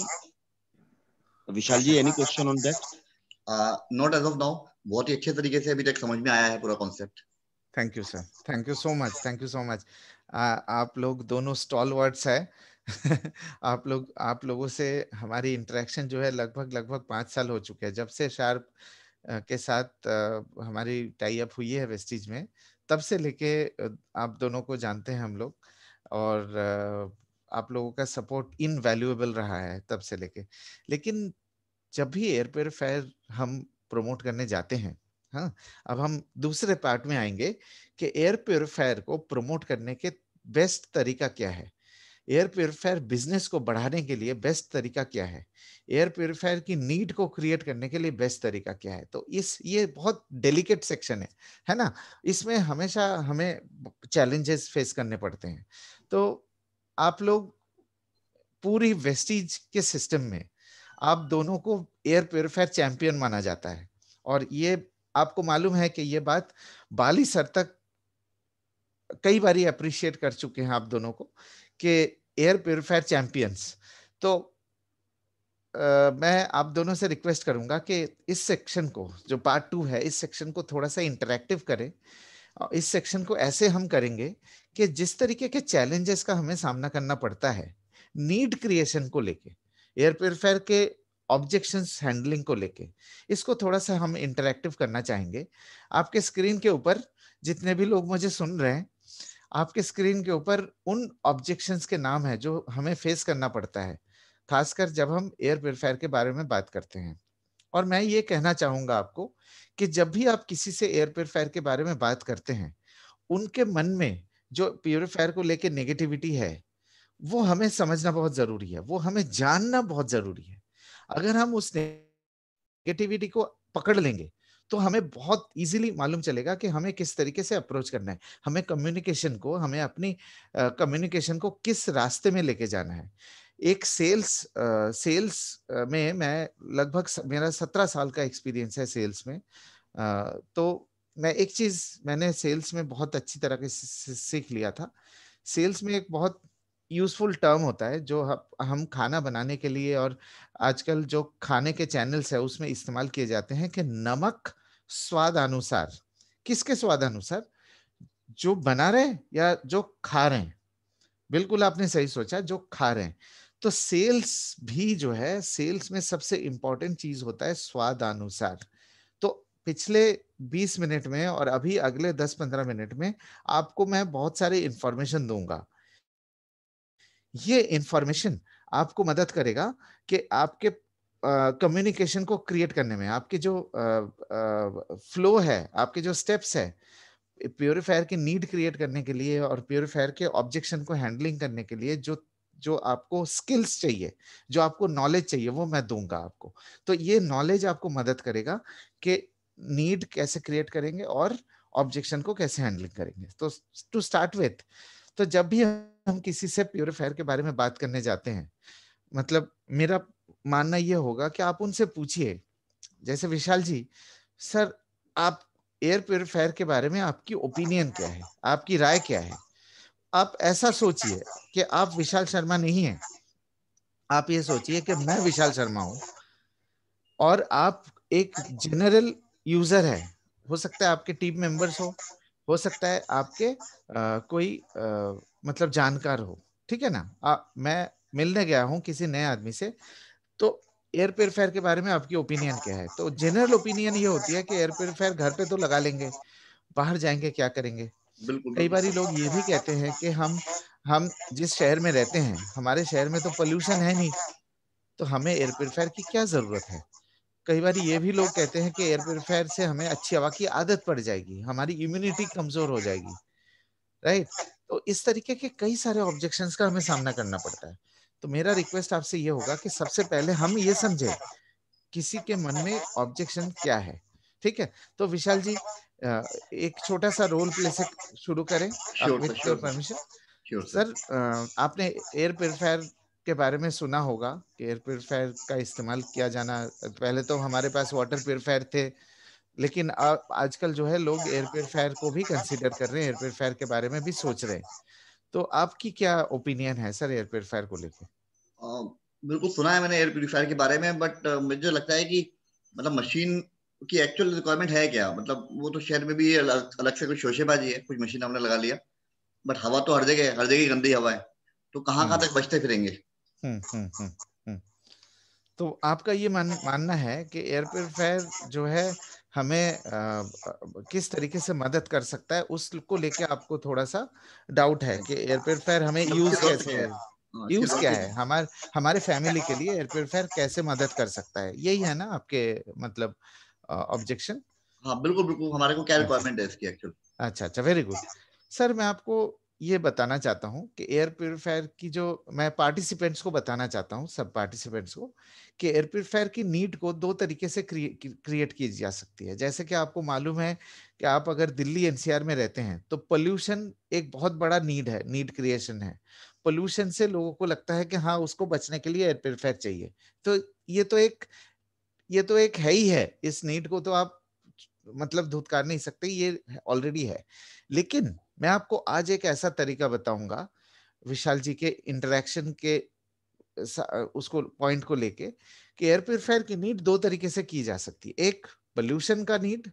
C: Vishal ji, any question on that?
A: Not as of now. बहुत ही अच्छे तरीके से अभी तक समझ में आया है पूरा concept.
B: Thank you sir, thank you so much, thank you so much. आप लोग दोनों स्टॉल वर्ड्स है। आप लोगों से हमारी इंटरेक्शन जो है लगभग 5 साल हो चुके हैं, जब से शार्प के साथ हमारी टाई अप हुई है वेस्टीज में, तब से लेके आप दोनों को जानते हैं हम लोग। और आप लोगों का सपोर्ट इनवैल्यूएबल रहा है तब से लेके। लेकिन जब भी एयर प्योरीफायर हम प्रमोट करने जाते हैं, हाँ, अब हम दूसरे पार्ट में आएंगे कि एयर प्योरीफायर को प्रमोट करने के बेस्ट तरीका क्या है, एयर प्योरीफायर बिजनेस को बढ़ाने के लिए बेस्ट तरीका क्या है, एयर प्योरीफायर की नीड को क्रिएट करने के लिए बेस्ट तरीका क्या है। तो ये बहुत डेलिकेट सेक्शन है ना। इसमें हमेशा हमें चैलेंजेस फेस करने पड़ते हैं। तो आप लोग पूरी वेस्टीज के सिस्टम में आप दोनों को एयर प्योरीफायर चैंपियन माना जाता है। और ये आपको मालूम है कि ये बात बाली सर तक कई बार अप्रिशिएट कर चुके हैं आप दोनों को कि एयर प्योरीफायर चैंपियंस। तो मैं आप दोनों से रिक्वेस्ट करूंगा कि इस सेक्शन को, जो पार्ट 2 है, इस सेक्शन को थोड़ा सा इंटरैक्टिव करें। इस सेक्शन को ऐसे हम करेंगे कि जिस तरीके के चैलेंजेस का हमें सामना करना पड़ता है नीड क्रिएशन को लेके, एयर प्योरीफायर के ऑब्जेक्शंस हैंडलिंग को लेके, इसको थोड़ा सा हम इंटरैक्टिव करना चाहेंगे। आपके स्क्रीन के ऊपर जितने भी लोग मुझे सुन रहे हैं, आपके स्क्रीन के ऊपर उन ऑब्जेक्शंस के नाम है जो हमें फेस करना पड़ता है, खासकर जब हम एयर प्योरीफायर के बारे में बात करते हैं। और मैं ये कहना चाहूंगा आपको कि जब भी आप किसी से एयर प्योरीफायर के बारे में बात करते हैं, उनके मन में जो प्योरीफायर को लेके नेगेटिविटी है, वो हमें समझना बहुत जरूरी है, वो हमें जानना बहुत जरूरी है। अगर हम उस नेगेटिविटी को पकड़ लेंगे तो हमें बहुत इजीली मालूम चलेगा कि हमें किस तरीके से अप्रोच करना है, हमें कम्युनिकेशन को, हमें अपनी कम्युनिकेशन को किस रास्ते में लेके जाना है। एक सेल्स में मैं लगभग मेरा 17 साल का एक्सपीरियंस है सेल्स में। तो मैं एक चीज मैंने सेल्स में बहुत अच्छी तरह से सीख लिया था। सेल्स में एक बहुत यूजफुल टर्म होता है जो हम खाना बनाने के लिए और आजकल जो खाने के चैनल्स है उसमें इस्तेमाल किए जाते हैं कि नमक स्वाद अनुसार। किसके स्वाद अनुसार? जो बना रहे हैं या जो खा रहे हैं? बिल्कुल आपने सही सोचा, जो खा रहे हैं। तो सेल्स भी जो है, सेल्स में सबसे इंपॉर्टेंट चीज होता है स्वादानुसार। तो पिछले 20 मिनट में और अभी अगले 10-15 मिनट में आपको मैं बहुत सारे इंफॉर्मेशन दूंगा। ये इंफॉर्मेशन आपको मदद करेगा कि आपके कम्युनिकेशन को क्रिएट करने में, आपके जो फ्लो है, आपके जो स्टेप्स है प्योरीफायर की नीड क्रिएट करने के लिए और प्योरीफायर के ऑब्जेक्शन को हैंडलिंग करने के लिए जो जो आपको स्किल्स चाहिए, जो आपको नॉलेज चाहिए, वो मैं दूंगा आपको। तो ये नॉलेज आपको मदद करेगा कि नीड कैसे क्रिएट करेंगे और ऑब्जेक्शन को कैसे हैंडलिंग करेंगे। तो टू स्टार्ट विथ, तो जब भी हम किसी से प्योरीफायर के बारे में बात करने जाते हैं, मतलब मेरा मानना ये होगा कि आप उनसे पूछिए, जैसे विशाल जी, सर आप एयर प्योरीफायर के बारे में आपकी ओपिनियन क्या है, आपकी राय क्या है? आप ऐसा सोचिए कि आप विशाल शर्मा नहीं हैं, आप ये सोचिए कि मैं विशाल शर्मा हूं और आप एक जनरल यूजर है। हो सकता है आपके टीम मेंबर्स हो सकता है आपके कोई मतलब जानकार हो, ठीक है ना। मैं मिलने गया हूं किसी नए आदमी से, तो एयर प्योरीफायर के बारे में आपकी ओपिनियन क्या है? तो जनरल ओपिनियन ये होती है कि एयर प्योरीफायर घर पे तो लगा लेंगे, बाहर जाएंगे क्या करेंगे?
A: बिल्कुल
B: कई बार
A: बिल्कुल।
B: लोग ये भी कहते हैं कि हम जिस शहर में रहते हैं, हमारे शहर में तो पोल्यूशन है नहीं, तो हमें एयर प्योरीफायर की क्या जरूरत है? कई बार ये भी लोग कहते हैं कि एयर प्योरीफायर से हमें अच्छी हवा की आदत पड़ जाएगी, हमारी इम्यूनिटी कमजोर हो जाएगी। राइट। तो इस तरीके के कई सारे ऑब्जेक्शंस का हमें सामना करना पड़ता है। तो मेरा रिक्वेस्ट आपसे ये होगा कि सबसे पहले हम ये समझे किसी के मन में ऑब्जेक्शन क्या है। ठीक है, तो विशाल जी एक छोटा सा रोल प्ले से शुरू करें, आप
A: sure sir,
B: with your
A: sure sir,
B: permission.
A: Sure sir.
B: Sir आपने एयर प्योरीफायर के बारे में सुना होगा कि एयर प्योरीफायर का इस्तेमाल किया जाना, पहले तो हमारे पास वाटर प्योरीफायर थे, लेकिन आजकल जो है लोग एयर प्योरीफायर को भी कंसीडर कर रहे हैं, एयर प्योरीफायर के बारे में भी सोच रहे हैं। तो आपकी क्या ओपिनियन है सर एयर प्योरीफायर को लेके?
A: बिल्कुल सुना है मैंने एयर प्यूरिफायर के बारे में, बट मुझे लगता है कि मतलब मशीन की एक्चुअल रिक्वायरमेंट है क्या? मतलब वो तो शहर में भी अलग, अलग से कुछ शोशेबाजी है, कुछ मशीन हमने लगा लिया, बट हवा तो हर जगह है, हर जगह गंदी हवा है, तो कहाँ कहाँ
B: हम्म
A: तक बचते फिरेंगे?
B: हम्म हम्म हम्म हम्म। तो आपका ये मानना है कि एयर प्योरीफायर जो है हमें किस तरीके से मदद कर सकता है, उसको लेके आपको थोड़ा सा डाउट है कि एयर प्योरीफायर हमें
A: मतलब इसकी
B: यूज
A: जरूरत
B: कैसे,
A: क्या है? इसकी
B: यूज
A: जरूरत
B: क्या
A: क्या
B: है
A: है?
B: हमारे हमारे फैमिली के लिए एयर प्योरीफायर कैसे मदद कर सकता है, यही है ना आपके मतलब ऑब्जेक्शन?
A: हाँ बिल्कुल बिल्कुल, हमारे को क्या
B: अच्छा
A: रिक्वायरमेंट है इसकी एक्चुअल?
B: अच्छा अच्छा, वेरी गुड। सर मैं आपको ये बताना चाहता हूँ कि एयर प्योरीफायर की जो, मैं पार्टिसिपेंट्स को बताना चाहता हूँ, सब पार्टिसिपेंट्स को, कि एयर प्योरीफायर की नीड को दो तरीके से क्रिएट की जा सकती है। जैसे कि आपको मालूम है कि आप अगर दिल्ली एनसीआर में रहते हैं तो पोल्यूशन एक बहुत बड़ा नीड है, नीड क्रिएशन है। पोल्यूशन से लोगों को लगता है कि हाँ उसको बचने के लिए एयर प्योरीफायर चाहिए। तो ये तो एक ये तो एक है ही है, इस नीड को तो आप मतलब धुतकार नहीं सकते, ये ऑलरेडी है। लेकिन मैं आपको आज एक ऐसा तरीका बताऊंगा विशाल जी के इंटरेक्शन के उसको पॉइंट को लेके, कि एयर प्योरीफायर की नीड दो तरीके से की जा सकती है। एक पोल्यूशन का नीड,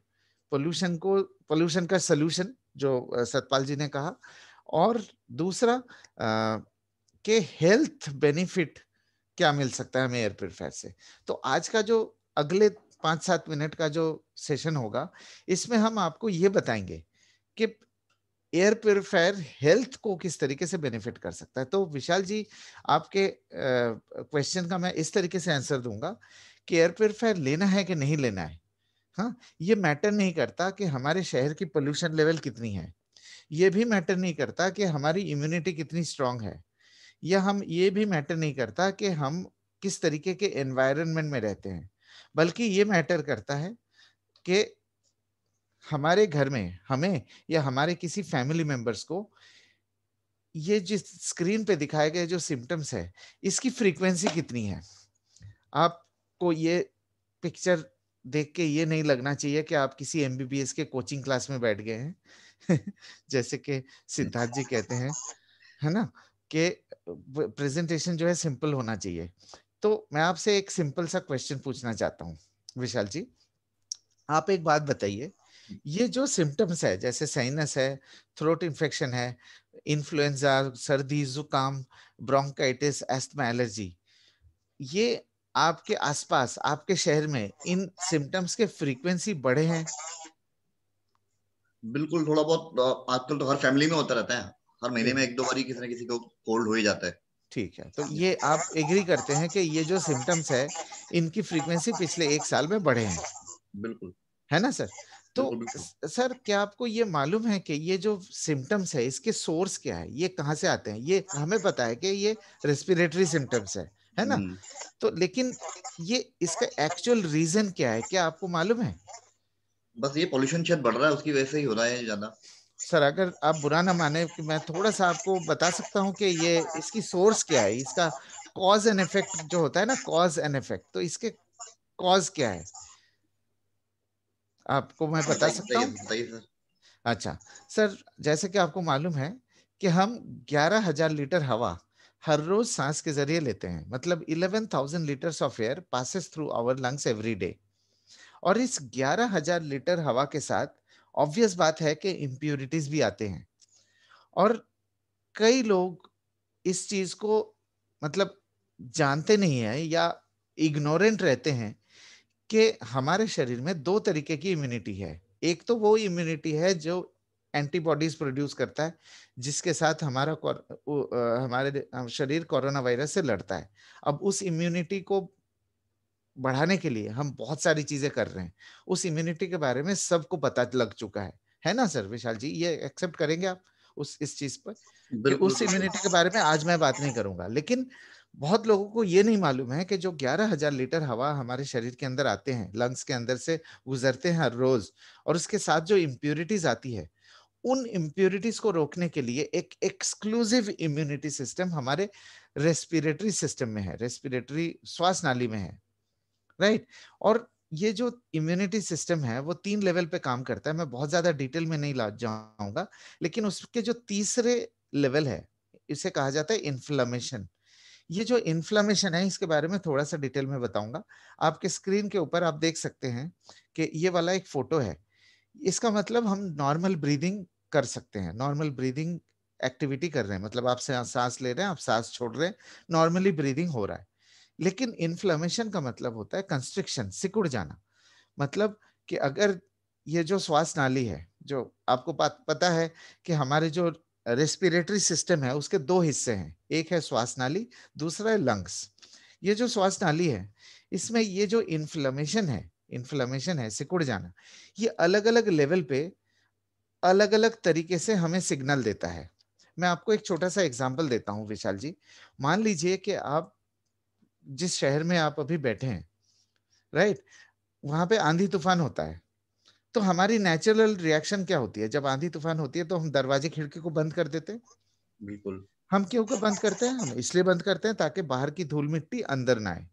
B: पोल्यूशन का सोल्यूशन जो सतपाल जी ने कहा, और दूसरा के हेल्थ बेनिफिट क्या मिल सकता है हमें एयर प्योरीफायर से। तो आज का जो अगले 5-7 मिनट का जो सेशन होगा, इसमें हम आपको ये बताएंगे कि एयर प्योरीफायर हेल्थ को किस तरीके से बेनिफिट कर सकता है। तो विशाल जी, आपके क्वेश्चन का मैं इस तरीके से आंसर दूंगा कि एयर प्योरीफायर लेना है कि नहीं लेना है, हाँ, ये मैटर नहीं करता कि हमारे शहर की पोल्यूशन लेवल कितनी है, ये भी मैटर नहीं करता कि हमारी इम्यूनिटी कितनी स्ट्रांग है, या हम ये भी मैटर नहीं करता कि हम किस तरीके के एनवायरनमेंट में रहते हैं, बल्कि ये मैटर करता है कि हमारे घर में हमें या हमारे किसी फैमिली मेंबर्स को ये जिस स्क्रीन पे दिखाए गए जो सिम्टम्स है, इसकी फ्रीक्वेंसी कितनी है। आपको ये पिक्चर देख के ये नहीं लगना चाहिए कि आप किसी एमबीबीएस के कोचिंग क्लास में बैठ गए हैं जैसे कि सिद्धार्थ जी कहते हैं, है ना, कि प्रेजेंटेशन जो है सिंपल होना चाहिए। तो मैं आपसे एक सिंपल सा क्वेश्चन पूछना चाहता हूँ विशाल जी, आप एक बात बताइए, ये जो सिम्टम्स है जैसे साइनस है, थ्रोट इन्फेक्शन है, इन्फ्लुएंजा, सर्दी जुकाम, ब्रोंकाइटिस, अस्थमा, एलर्जी, ये आपके आसपास आपके शहर में इन सिम्टम्स के फ्रीक्वेंसी बढ़े हैं?
A: बिल्कुल, थोड़ा बहुत आजकल तो हर फैमिली में होता रहता है, हर महीने में
B: वेरी,
A: एक दो बारी किसी न किसी को कोल्ड हो ही जाता है।
B: ठीक है, तो ये आप एग्री करते हैं कि ये जो सिम्टम्स है इनकी फ्रीक्वेंसी पिछले 1 साल में बढ़े हैं,
A: बिल्कुल
B: है ना सर? तो
A: बिल्कुल बिल्कुल।
B: सर क्या आपको ये मालूम है कि ये जो सिम्टम्स है इसके सोर्स क्या है, ये कहाँ से आते हैं? ये हमें पता है कि ये रेस्पिरेटरी सिम्टम्स है ना?
A: हम्म।
B: तो लेकिन ये इसका एक्चुअल रीजन क्या है, क्या आपको मालूम है?
A: बस ये पोल्यूशन शायद बढ़ रहा है, उसकी वजह से ही हो रहा है ज्यादा।
B: सर अगर आप बुरा ना माने कि मैं थोड़ा सा आपको बता सकता हूँ कि ये इसकी सोर्स क्या है, इसका कॉज एंड इफेक्ट जो होता है ना, कॉज एंड इफेक्ट, तो इसके कॉज क्या है आपको मैं बता
A: बताइए
B: सकता
A: बताइए
B: हूँ।
A: बताइए सर।
B: अच्छा सर, जैसे कि आपको मालूम है कि हम 11,000 लीटर हवा हर रोज सांस के जरिए लेते हैं, मतलब 11,000 litres of air passes through our lungs every day. और इस 11,000 लीटर हवा के साथ ऑब्वियस बात है कि इम्प्यूरिटीज भी आते हैं। और कई लोग इस चीज को मतलब जानते नहीं है या इग्नोरेंट रहते हैं कि हमारे शरीर में दो तरीके की इम्यूनिटी है। एक तो वो इम्यूनिटी है जो एंटीबॉडीज प्रोड्यूस करता है, जिसके साथ हमारे शरीर कोरोना वायरस से लड़ता है। अब उस इम्यूनिटी को बढ़ाने के लिए हम बहुत सारी चीजें कर रहे हैं, उस इम्यूनिटी के बारे में सबको पता लग चुका है ना सर? विशाल जी, ये एक्सेप्ट करेंगे आप? उस इस चीज पर कि
A: बिल्कुल
B: उस इम्यूनिटी के बारे में आज मैं बात नहीं करूंगा। लेकिन बहुत लोगों को ये नहीं मालूम है कि जो 11,000 लीटर हवा हमारे शरीर के अंदर आते हैं, लंग्स के अंदर से गुजरते हैं हर रोज, और उसके साथ जो इम्प्यूरिटीज आती है, उन इम्प्यूरिटीज को रोकने के लिए एक एक्सक्लूसिव इम्यूनिटी सिस्टम हमारे रेस्पिरेटरी सिस्टम में है, रेस्पिरेटरी श्वास नाली में है, राइट। और ये जो इम्यूनिटी सिस्टम है वो 3 लेवल पे काम करता है। मैं बहुत ज्यादा डिटेल में नहीं ला जाऊंगा, लेकिन उसके जो तीसरे लेवल है, इसे कहा जाता है इन्फ्लेमेशन। ये जो इन्फ्लेमेशन है, इसके बारे में थोड़ा सा डिटेल में बताऊंगा। आपके स्क्रीन के ऊपर आप देख सकते हैं कि ये वाला एक फोटो है। इसका मतलब हम नॉर्मल ब्रीदिंग कर सकते हैं, नॉर्मल ब्रीदिंग एक्टिविटी कर रहे हैं, मतलब आप सांस ले रहे हैं, आप सांस छोड़ रहे हैं, नॉर्मली ब्रीदिंग हो रहा है। लेकिन इन्फ्लेमेशन का मतलब होता है कंस्ट्रिक्शन, सिकुड़ जाना। मतलब कि अगर ये जो श्वास नाली है, जो आपको पता है कि हमारे जो रेस्पिरेटरी सिस्टम है उसके 2 हिस्से हैं, एक है श्वास नाली, दूसरा है लंग्स। ये जो श्वास नाली है, इसमें ये जो इन्फ्लेमेशन है, सिकुड़ जाना, ये अलग अलग लेवल पे अलग अलग तरीके से हमें सिग्नल देता है। मैं आपको एक छोटा सा एग्जांपल देता हूं विशाल जी। मान लीजिए कि आप जिस शहर में आप अभी बैठे हैं, राइट, वहां पे आंधी तूफान होता है। तो हमारी नेचुरल रिएक्शन क्या होती है? जब आंधी तूफान होती है तो हम दरवाजे खिड़की को बंद कर देते हैं।
A: बिल्कुल
B: हम क्यों को बंद करते हैं? हम इसलिए बंद करते हैं ताकि बाहर की धूल मिट्टी अंदर ना आए,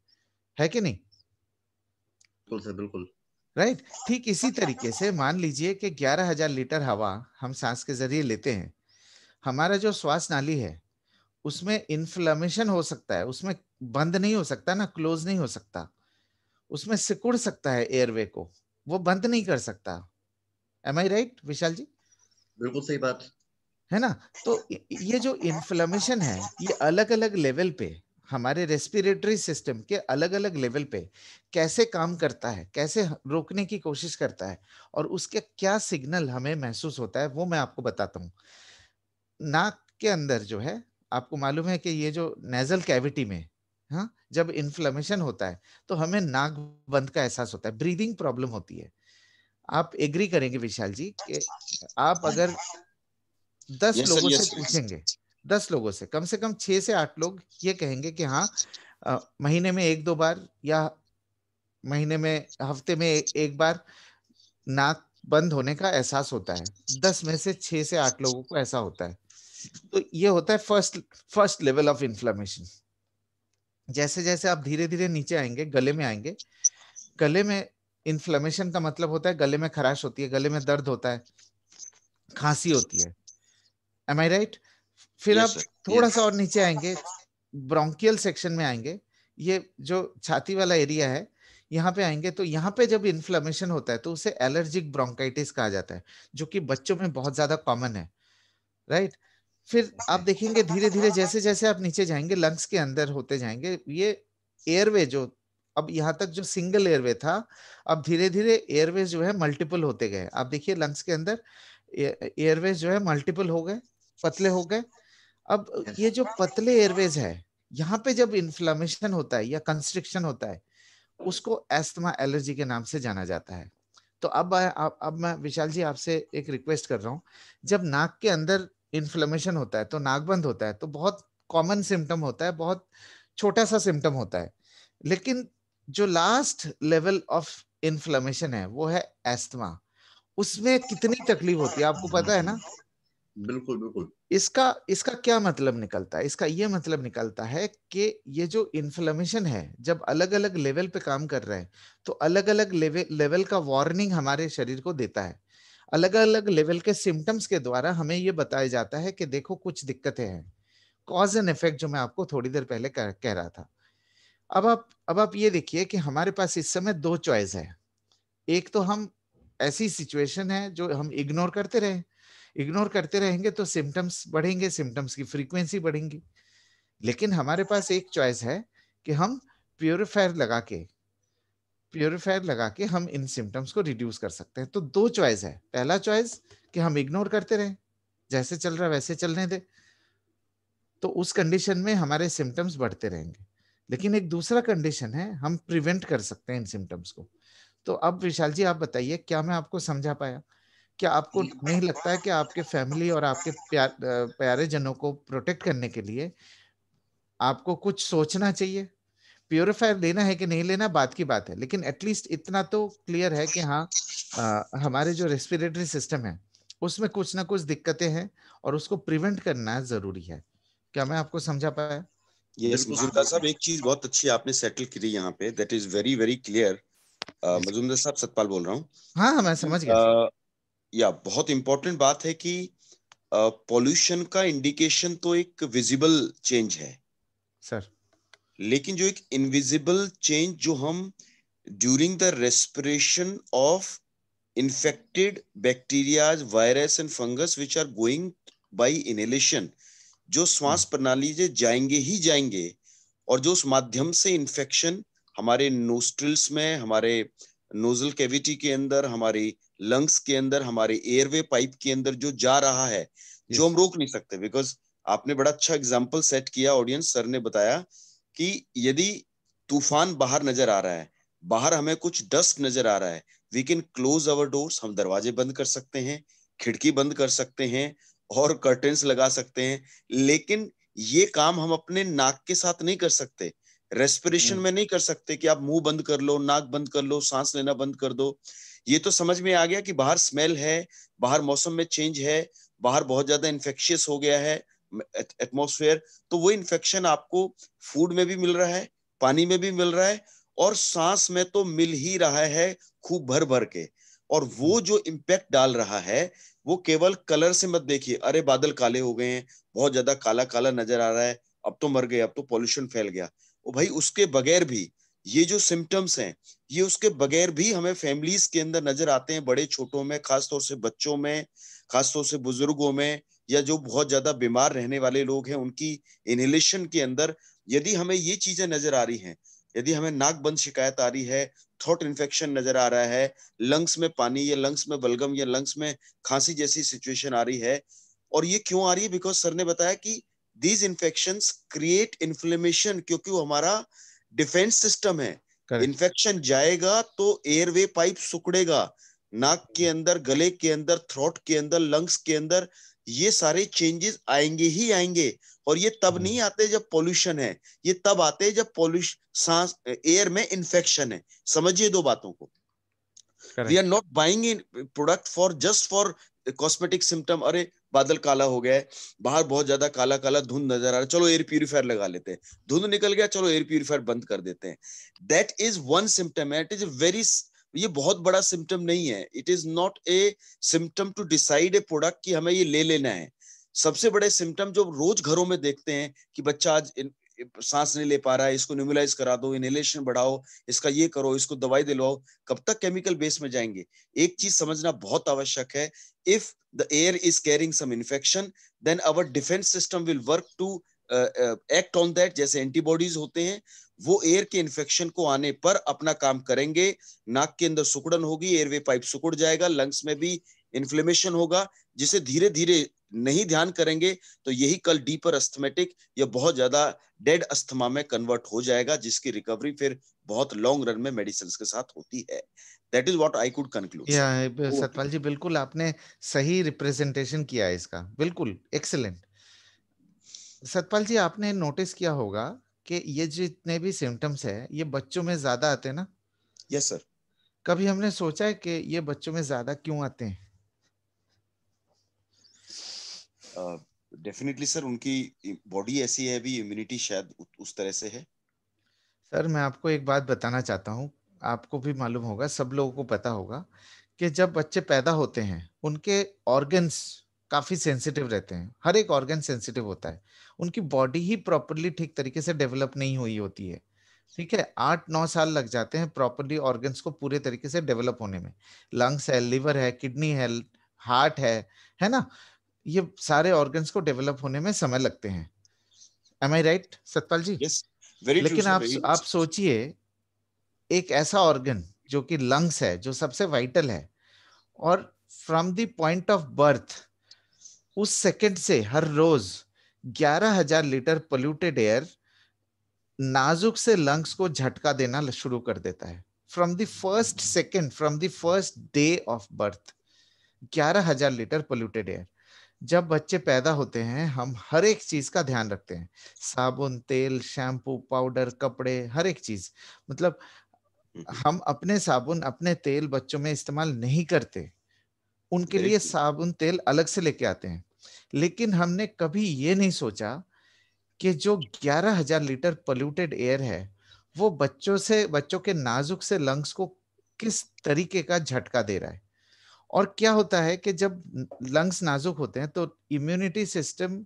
B: है कि नहीं?
A: बिल्कुल सर, बिल्कुल।
B: राइट। ठीक इसी तरीके से मान लीजिए कि 11,000 लीटर हवा हम सांस के जरिए लेते हैं। हमारा जो श्वास नाली है उसमें इन्फ्लेमेशन हो सकता है, उसमें बंद नहीं हो सकता ना, क्लोज नहीं हो सकता, उसमें सिकुड़ सकता है एयरवे को, वो बंद नहीं कर सकता। एम आई राइट विशाल जी?
A: बिल्कुल सही बात।
B: है ना? तो ये जो इन्फ्लेमेशन है, ये अलग अलग लेवल पे हमारे रेस्पिरेटरी सिस्टम के अलग अलग लेवल पे कैसे काम करता है, कैसे रोकने की कोशिश करता है, और उसके क्या सिग्नल हमें महसूस होता है, वो मैं आपको बताता हूँ। नाक के अंदर जो है, आपको मालूम है कि ये जो नेजल कैविटी में, हाँ, जब इन्फ्लेमेशन होता है तो हमें नाक बंद का एहसास होता है, ब्रीदिंग प्रॉब्लम होती है। आप एग्री करेंगे विशाल जी कि आप अगर 10
C: Yes, sir.
B: लोगों से
C: Yes, sir.
B: पूछेंगे, 10 लोगों से कम 6 से 8 लोग ये कहेंगे कि हाँ, महीने में 1-2 बार या महीने में हफ्ते में एक बार नाक बंद होने का एहसास होता है। 10 में से 6 से 8 लोगों को ऐसा होता है। तो ये होता है फर्स्ट लेवल ऑफ इन्फ्लेमेशन। जैसे जैसे आप धीरे धीरे नीचे आएंगे, गले में आएंगे, गले में इन्फ्लेमेशन का मतलब होता है गले में खराश होती है, गले में दर्द होता है, खांसी होती है। एम आई राइट? फिर
C: Yes,
B: आप
C: sir.
B: थोड़ा सा
C: Yes.
B: और नीचे आएंगे, ब्रोंकियल सेक्शन में आएंगे, ये जो छाती वाला एरिया है, यहाँ पे आएंगे तो यहाँ पे जब इन्फ्लेमेशन होता है तो उसे एलर्जिक ब्रोंकाइटिस कहा जाता है, जो कि बच्चों में बहुत ज्यादा कॉमन है, राइट। फिर आप देखेंगे धीरे धीरे जैसे जैसे आप नीचे जाएंगे, लंग्स के अंदर होते जाएंगे, ये एयरवे जो अब यहाँ तक जो सिंगल एयरवे था, अब धीरे धीरे एयरवेज जो है मल्टीपल होते गए। आप देखिए लंग्स के अंदर एयरवेज जो है मल्टीपल हो गए, पतले हो गए। अब ये जो पतले एयरवेज है, यहाँ पे जब इन्फ्लेमेशन होता है या कंस्ट्रिक्शन होता है, उसको एस्थमा एलर्जी के नाम से जाना जाता है। तो अब मैं विशाल जी आपसे एक रिक्वेस्ट कर रहा हूँ, जब नाक के अंदर इन्फ्लेमेशन होता है तो नाक बंद होता है, तो बहुत कॉमन सिम्टम होता है, बहुत छोटा सा सिम्टम होता है। लेकिन जो लास्ट लेवल ऑफ इन्फ्लेमेशन है वो है एस्थमा। उसमें कितनी तकलीफ होती है आपको पता है ना?
A: बिल्कुल बिल्कुल।
B: इसका इसका क्या मतलब निकलता है? इसका ये मतलब निकलता है कि ये जो इन्फ्लेमेशन है जब अलग अलग लेवल पे काम कर रहा है, तो अलग अलग लेवल का वार्निंग हमारे शरीर को देता है। अलग अलग लेवल के सिम्टम्स के द्वारा हमें ये बताया जाता है कि देखो कुछ दिक्कतें हैं। कॉज एंड इफेक्ट जो मैं आपको थोड़ी देर पहले कह रहा था। अब आप ये देखिए कि हमारे पास इस समय 2 चॉइस है। एक तो हम ऐसी सिचुएशन है जो हम इग्नोर करते रहे, इग्नोर करते रहेंगे तो सिम्टम्स बढ़ेंगे, सिम्टम्स की फ्रीक्वेंसी बढ़ेंगी। लेकिन हमारे पास एक चॉइस है कि हम प्योरीफायर लगा के प्योरीफायर लगा के हम इन सिम्टम्स को रिड्यूस कर सकते हैं। तो 2 चॉइस है। पहला चॉइस कि हम इग्नोर करते रहें, जैसे चल रहा है वैसे चलने दे, तो उस कंडीशन में हमारे सिम्टम्स बढ़ते रहेंगे। लेकिन एक दूसरा कंडीशन है, हम प्रिवेंट कर सकते हैं इन सिम्टम्स को। तो अब विशाल जी आप बताइए, क्या मैं आपको समझा पाया क्या आपको नहीं लगता है कि आपके फैमिली और आपके प्यारे जनों को प्रोटेक्ट करने के लिए आपको कुछ सोचना चाहिए? प्योरीफायर लेना है कि नहीं लेना बात की बात है, लेकिन एटलीस्ट इतना तो क्लियर है कि हाँ, हमारे जो रेस्पिरेटरी सिस्टम है उसमें कुछ ना कुछ दिक्कतें हैं और उसको प्रिवेंट करना जरूरी है। क्या मैं आपको समझा पाया?
C: यस मजूमदार साहब, एक चीज बहुत अच्छी आपने सेटल करी यहाँ पे, that is very very clear. Majumdar साहब, सतपाल बोल रहा हूँ।
B: हाँ मैं समझ गया।
C: या बहुत इंपॉर्टेंट बात है कि पॉल्यूशन का इंडिकेशन तो एक विजिबल चेंज है
B: सर,
C: लेकिन जो एक इनविजिबल चेंज जो हम during the respiration of infected bacteria, virus and fungus which are going by inhalation, जो श्वास प्रणाली से जाएंगे ही जाएंगे और जो उस माध्यम से इन्फेक्शन हमारे नोस्ट्रिल्स में, हमारे नोजल कैविटी के अंदर, हमारी लंग्स के अंदर, हमारे एयरवे पाइप के अंदर जो जा रहा है, जो हम रोक नहीं सकते। बिकॉज आपने बड़ा अच्छा एग्जांपल सेट किया, ऑडियंस सर ने बताया कि यदि तूफान बाहर नजर आ रहा है, बाहर हमें कुछ डस्ट नजर आ रहा है, we can close our doors, हम दरवाजे बंद कर सकते हैं, खिड़की बंद कर सकते हैं और कर्टेन्स लगा सकते हैं, लेकिन ये काम हम अपने नाक के साथ नहीं कर सकते, रेस्पिरेशन में नहीं कर सकते कि आप मुंह बंद कर लो, नाक बंद कर लो, सांस लेना बंद कर दो। ये तो समझ में आ गया कि बाहर स्मेल है, बाहर मौसम में चेंज है, बाहर बहुत ज्यादा इन्फेक्शियस हो गया है एटमॉस्फेयर, तो वो इन्फेक्शन आपको फूड में भी मिल रहा है, पानी में भी मिल रहा है और सांस में तो मिल ही रहा है खूब भर भर के। और वो जो इम्पैक्ट डाल रहा है वो केवल कलर से मत देखिए, अरे बादल काले हो गए हैं, बहुत ज्यादा काला काला नजर आ रहा है, अब तो मर गए, अब तो पॉल्यूशन फैल गया। ओ भाई, उसके बगैर भी ये जो सिम्टम्स हैं, ये उसके बगैर भी हमें फैमिलीज के अंदर नजर आते हैं, बड़े छोटों में, खासतौर से बच्चों में, खासतौर से बुजुर्गों में, या जो बहुत ज्यादा बीमार रहने वाले लोग हैं उनकी इनहेलेशन के अंदर यदि हमें ये चीजें नजर आ रही हैं, यदि हमें नाक बंद शिकायत आ रही है, थ्रोट इन्फेक्शन नजर आ रहा है, लंग्स में पानी या लंग्स में बलगम या लंग्स में खांसी जैसी सिचुएशन आ रही है, और ये क्यों आ रही है? बिकॉज सर ने बताया कि दीज इन्फेक्शंस क्रिएट इन्फ्लेमेशन, क्योंकि वो हमारा डिफेंस सिस्टम है। इन्फेक्शन जाएगा तो एयरवे पाइप सिकुड़ेगा, नाक के अंदर, गले के अंदर, थ्रोट के अंदर, लंग्स के अंदर ये सारे चेंजेस आएंगे ही आएंगे। और ये तब नहीं आते जब पॉल्यूशन है, ये तब आते हैं जब पॉल्यूशन, सांस, एयर में इन्फेक्शन है। समझिए दो बातों को। We are not buying in product for just for cosmetic symptom. अरे बादल काला हो गया है, बाहर बहुत ज्यादा काला काला धुंध नजर आ रहा है, चलो एयर प्यूरिफायर लगा लेते हैं, धुंध निकल गया, चलो एयर प्यूरिफायर बंद कर देते हैं। That is one symptom, it is very, ये बहुत बड़ा सिम्टम नहीं है, it is not a symptom to decide a product कि हमें ये ले लेना है। सबसे बड़े सिम्टम जो रोज घरों में देखते हैं कि बच्चा आज सांस नहीं ले पा रहा है, इसको न्यूमलाइज करा दो, इनहेलेशन बढ़ाओ, इसका ये करो, इसको दवाई दिलवाओ, कब तक केमिकल बेस में जाएंगे? एक चीज समझना बहुत आवश्यक है, if the air is carrying some infection then our defence system will work to act on that. जैसे एंटीबॉडीज होते हैं, वो एयर के इन्फेक्शन को आने पर अपना काम करेंगे, नाक के अंदर सुकुड़न होगी, एयरवे पाइप सुकुड़ जाएगा, लंग्स में भी इन्फ्लेमेशन होगा, जिसे धीरे धीरे नहीं ध्यान करेंगे तो यही कल डीपर अस्थमेटिक या बहुत ज्यादा डेड अस्थमा में कन्वर्ट हो जाएगा, जिसकी रिकवरी फिर बहुत लॉन्ग रन में मेडिसिन के साथ होती है। That is what I could conclude.
B: Satpal ji, बिल्कुल आपने सही रिप्रेजेंटेशन किया है इसका, बिल्कुल एक्सीलेंट। सतपाल जी, आपने नोटिस किया होगा कि ये जितने भी सिम्टम्स है ये बच्चों में ज्यादा आते हैं ना?
C: Yes sir.
B: कभी हमने सोचा है कि ये बच्चों में ज्यादा क्यों आते हैं?
C: डेफिनेटली सर, उनकी बॉडी ऐसी है, भी इम्यूनिटी शायद उस तरह से है।
B: सर, मैं आपको एक बात बताना चाहता हूँ, आपको भी मालूम होगा, सब लोगों को पता होगा कि जब बच्चे पैदा होते हैं उनके ऑर्गन्स काफी सेंसिटिव रहते हैं, हर एक ऑर्गन सेंसिटिव होता है, उनकी बॉडी ही प्रॉपरली ठीक तरीके से डेवलप नहीं हुई होती है। ठीक है, 8-9 साल लग जाते हैं प्रॉपरली ऑर्गन्स को पूरे तरीके से डेवलप होने में। लंग्स है, लिवर है, किडनी है, हार्ट है ना? ये सारे ऑर्गन्स को डेवलप होने में समय लगते हैं। एम आई राइट सतपाल जी?
C: यस, वेरी ट्रू
B: लेकिन
C: सर,
B: आप सोचिए, एक ऐसा ऑर्गन जो कि लंग्स है, जो सबसे वाइटल है, और from the point of birth, उस सेकंड से हर रोज 11,000 लीटर पोल्यूटेड एयर नाजुक से लंग्स को झटका देना शुरू कर देता है। From the first second, from the first day of birth, 11,000 litre polluted air. जब बच्चे पैदा होते हैं हम हर एक चीज का ध्यान रखते हैं, साबुन, तेल, शैम्पू, पाउडर, कपड़े, हर एक चीज। मतलब हम अपने साबुन, अपने तेल बच्चों में इस्तेमाल नहीं करते, उनके
C: Very
B: लिए
C: true.
B: साबुन तेल अलग से लेके आते हैं। लेकिन हमने कभी ये नहीं सोचा कि जो 11,000 लीटर पोल्यूटेड एयर है वो बच्चों के नाजुक से लंग्स को किस तरीके का झटका दे रहा है। और क्या होता है कि जब लंग्स नाजुक होते हैं तो इम्यूनिटी सिस्टम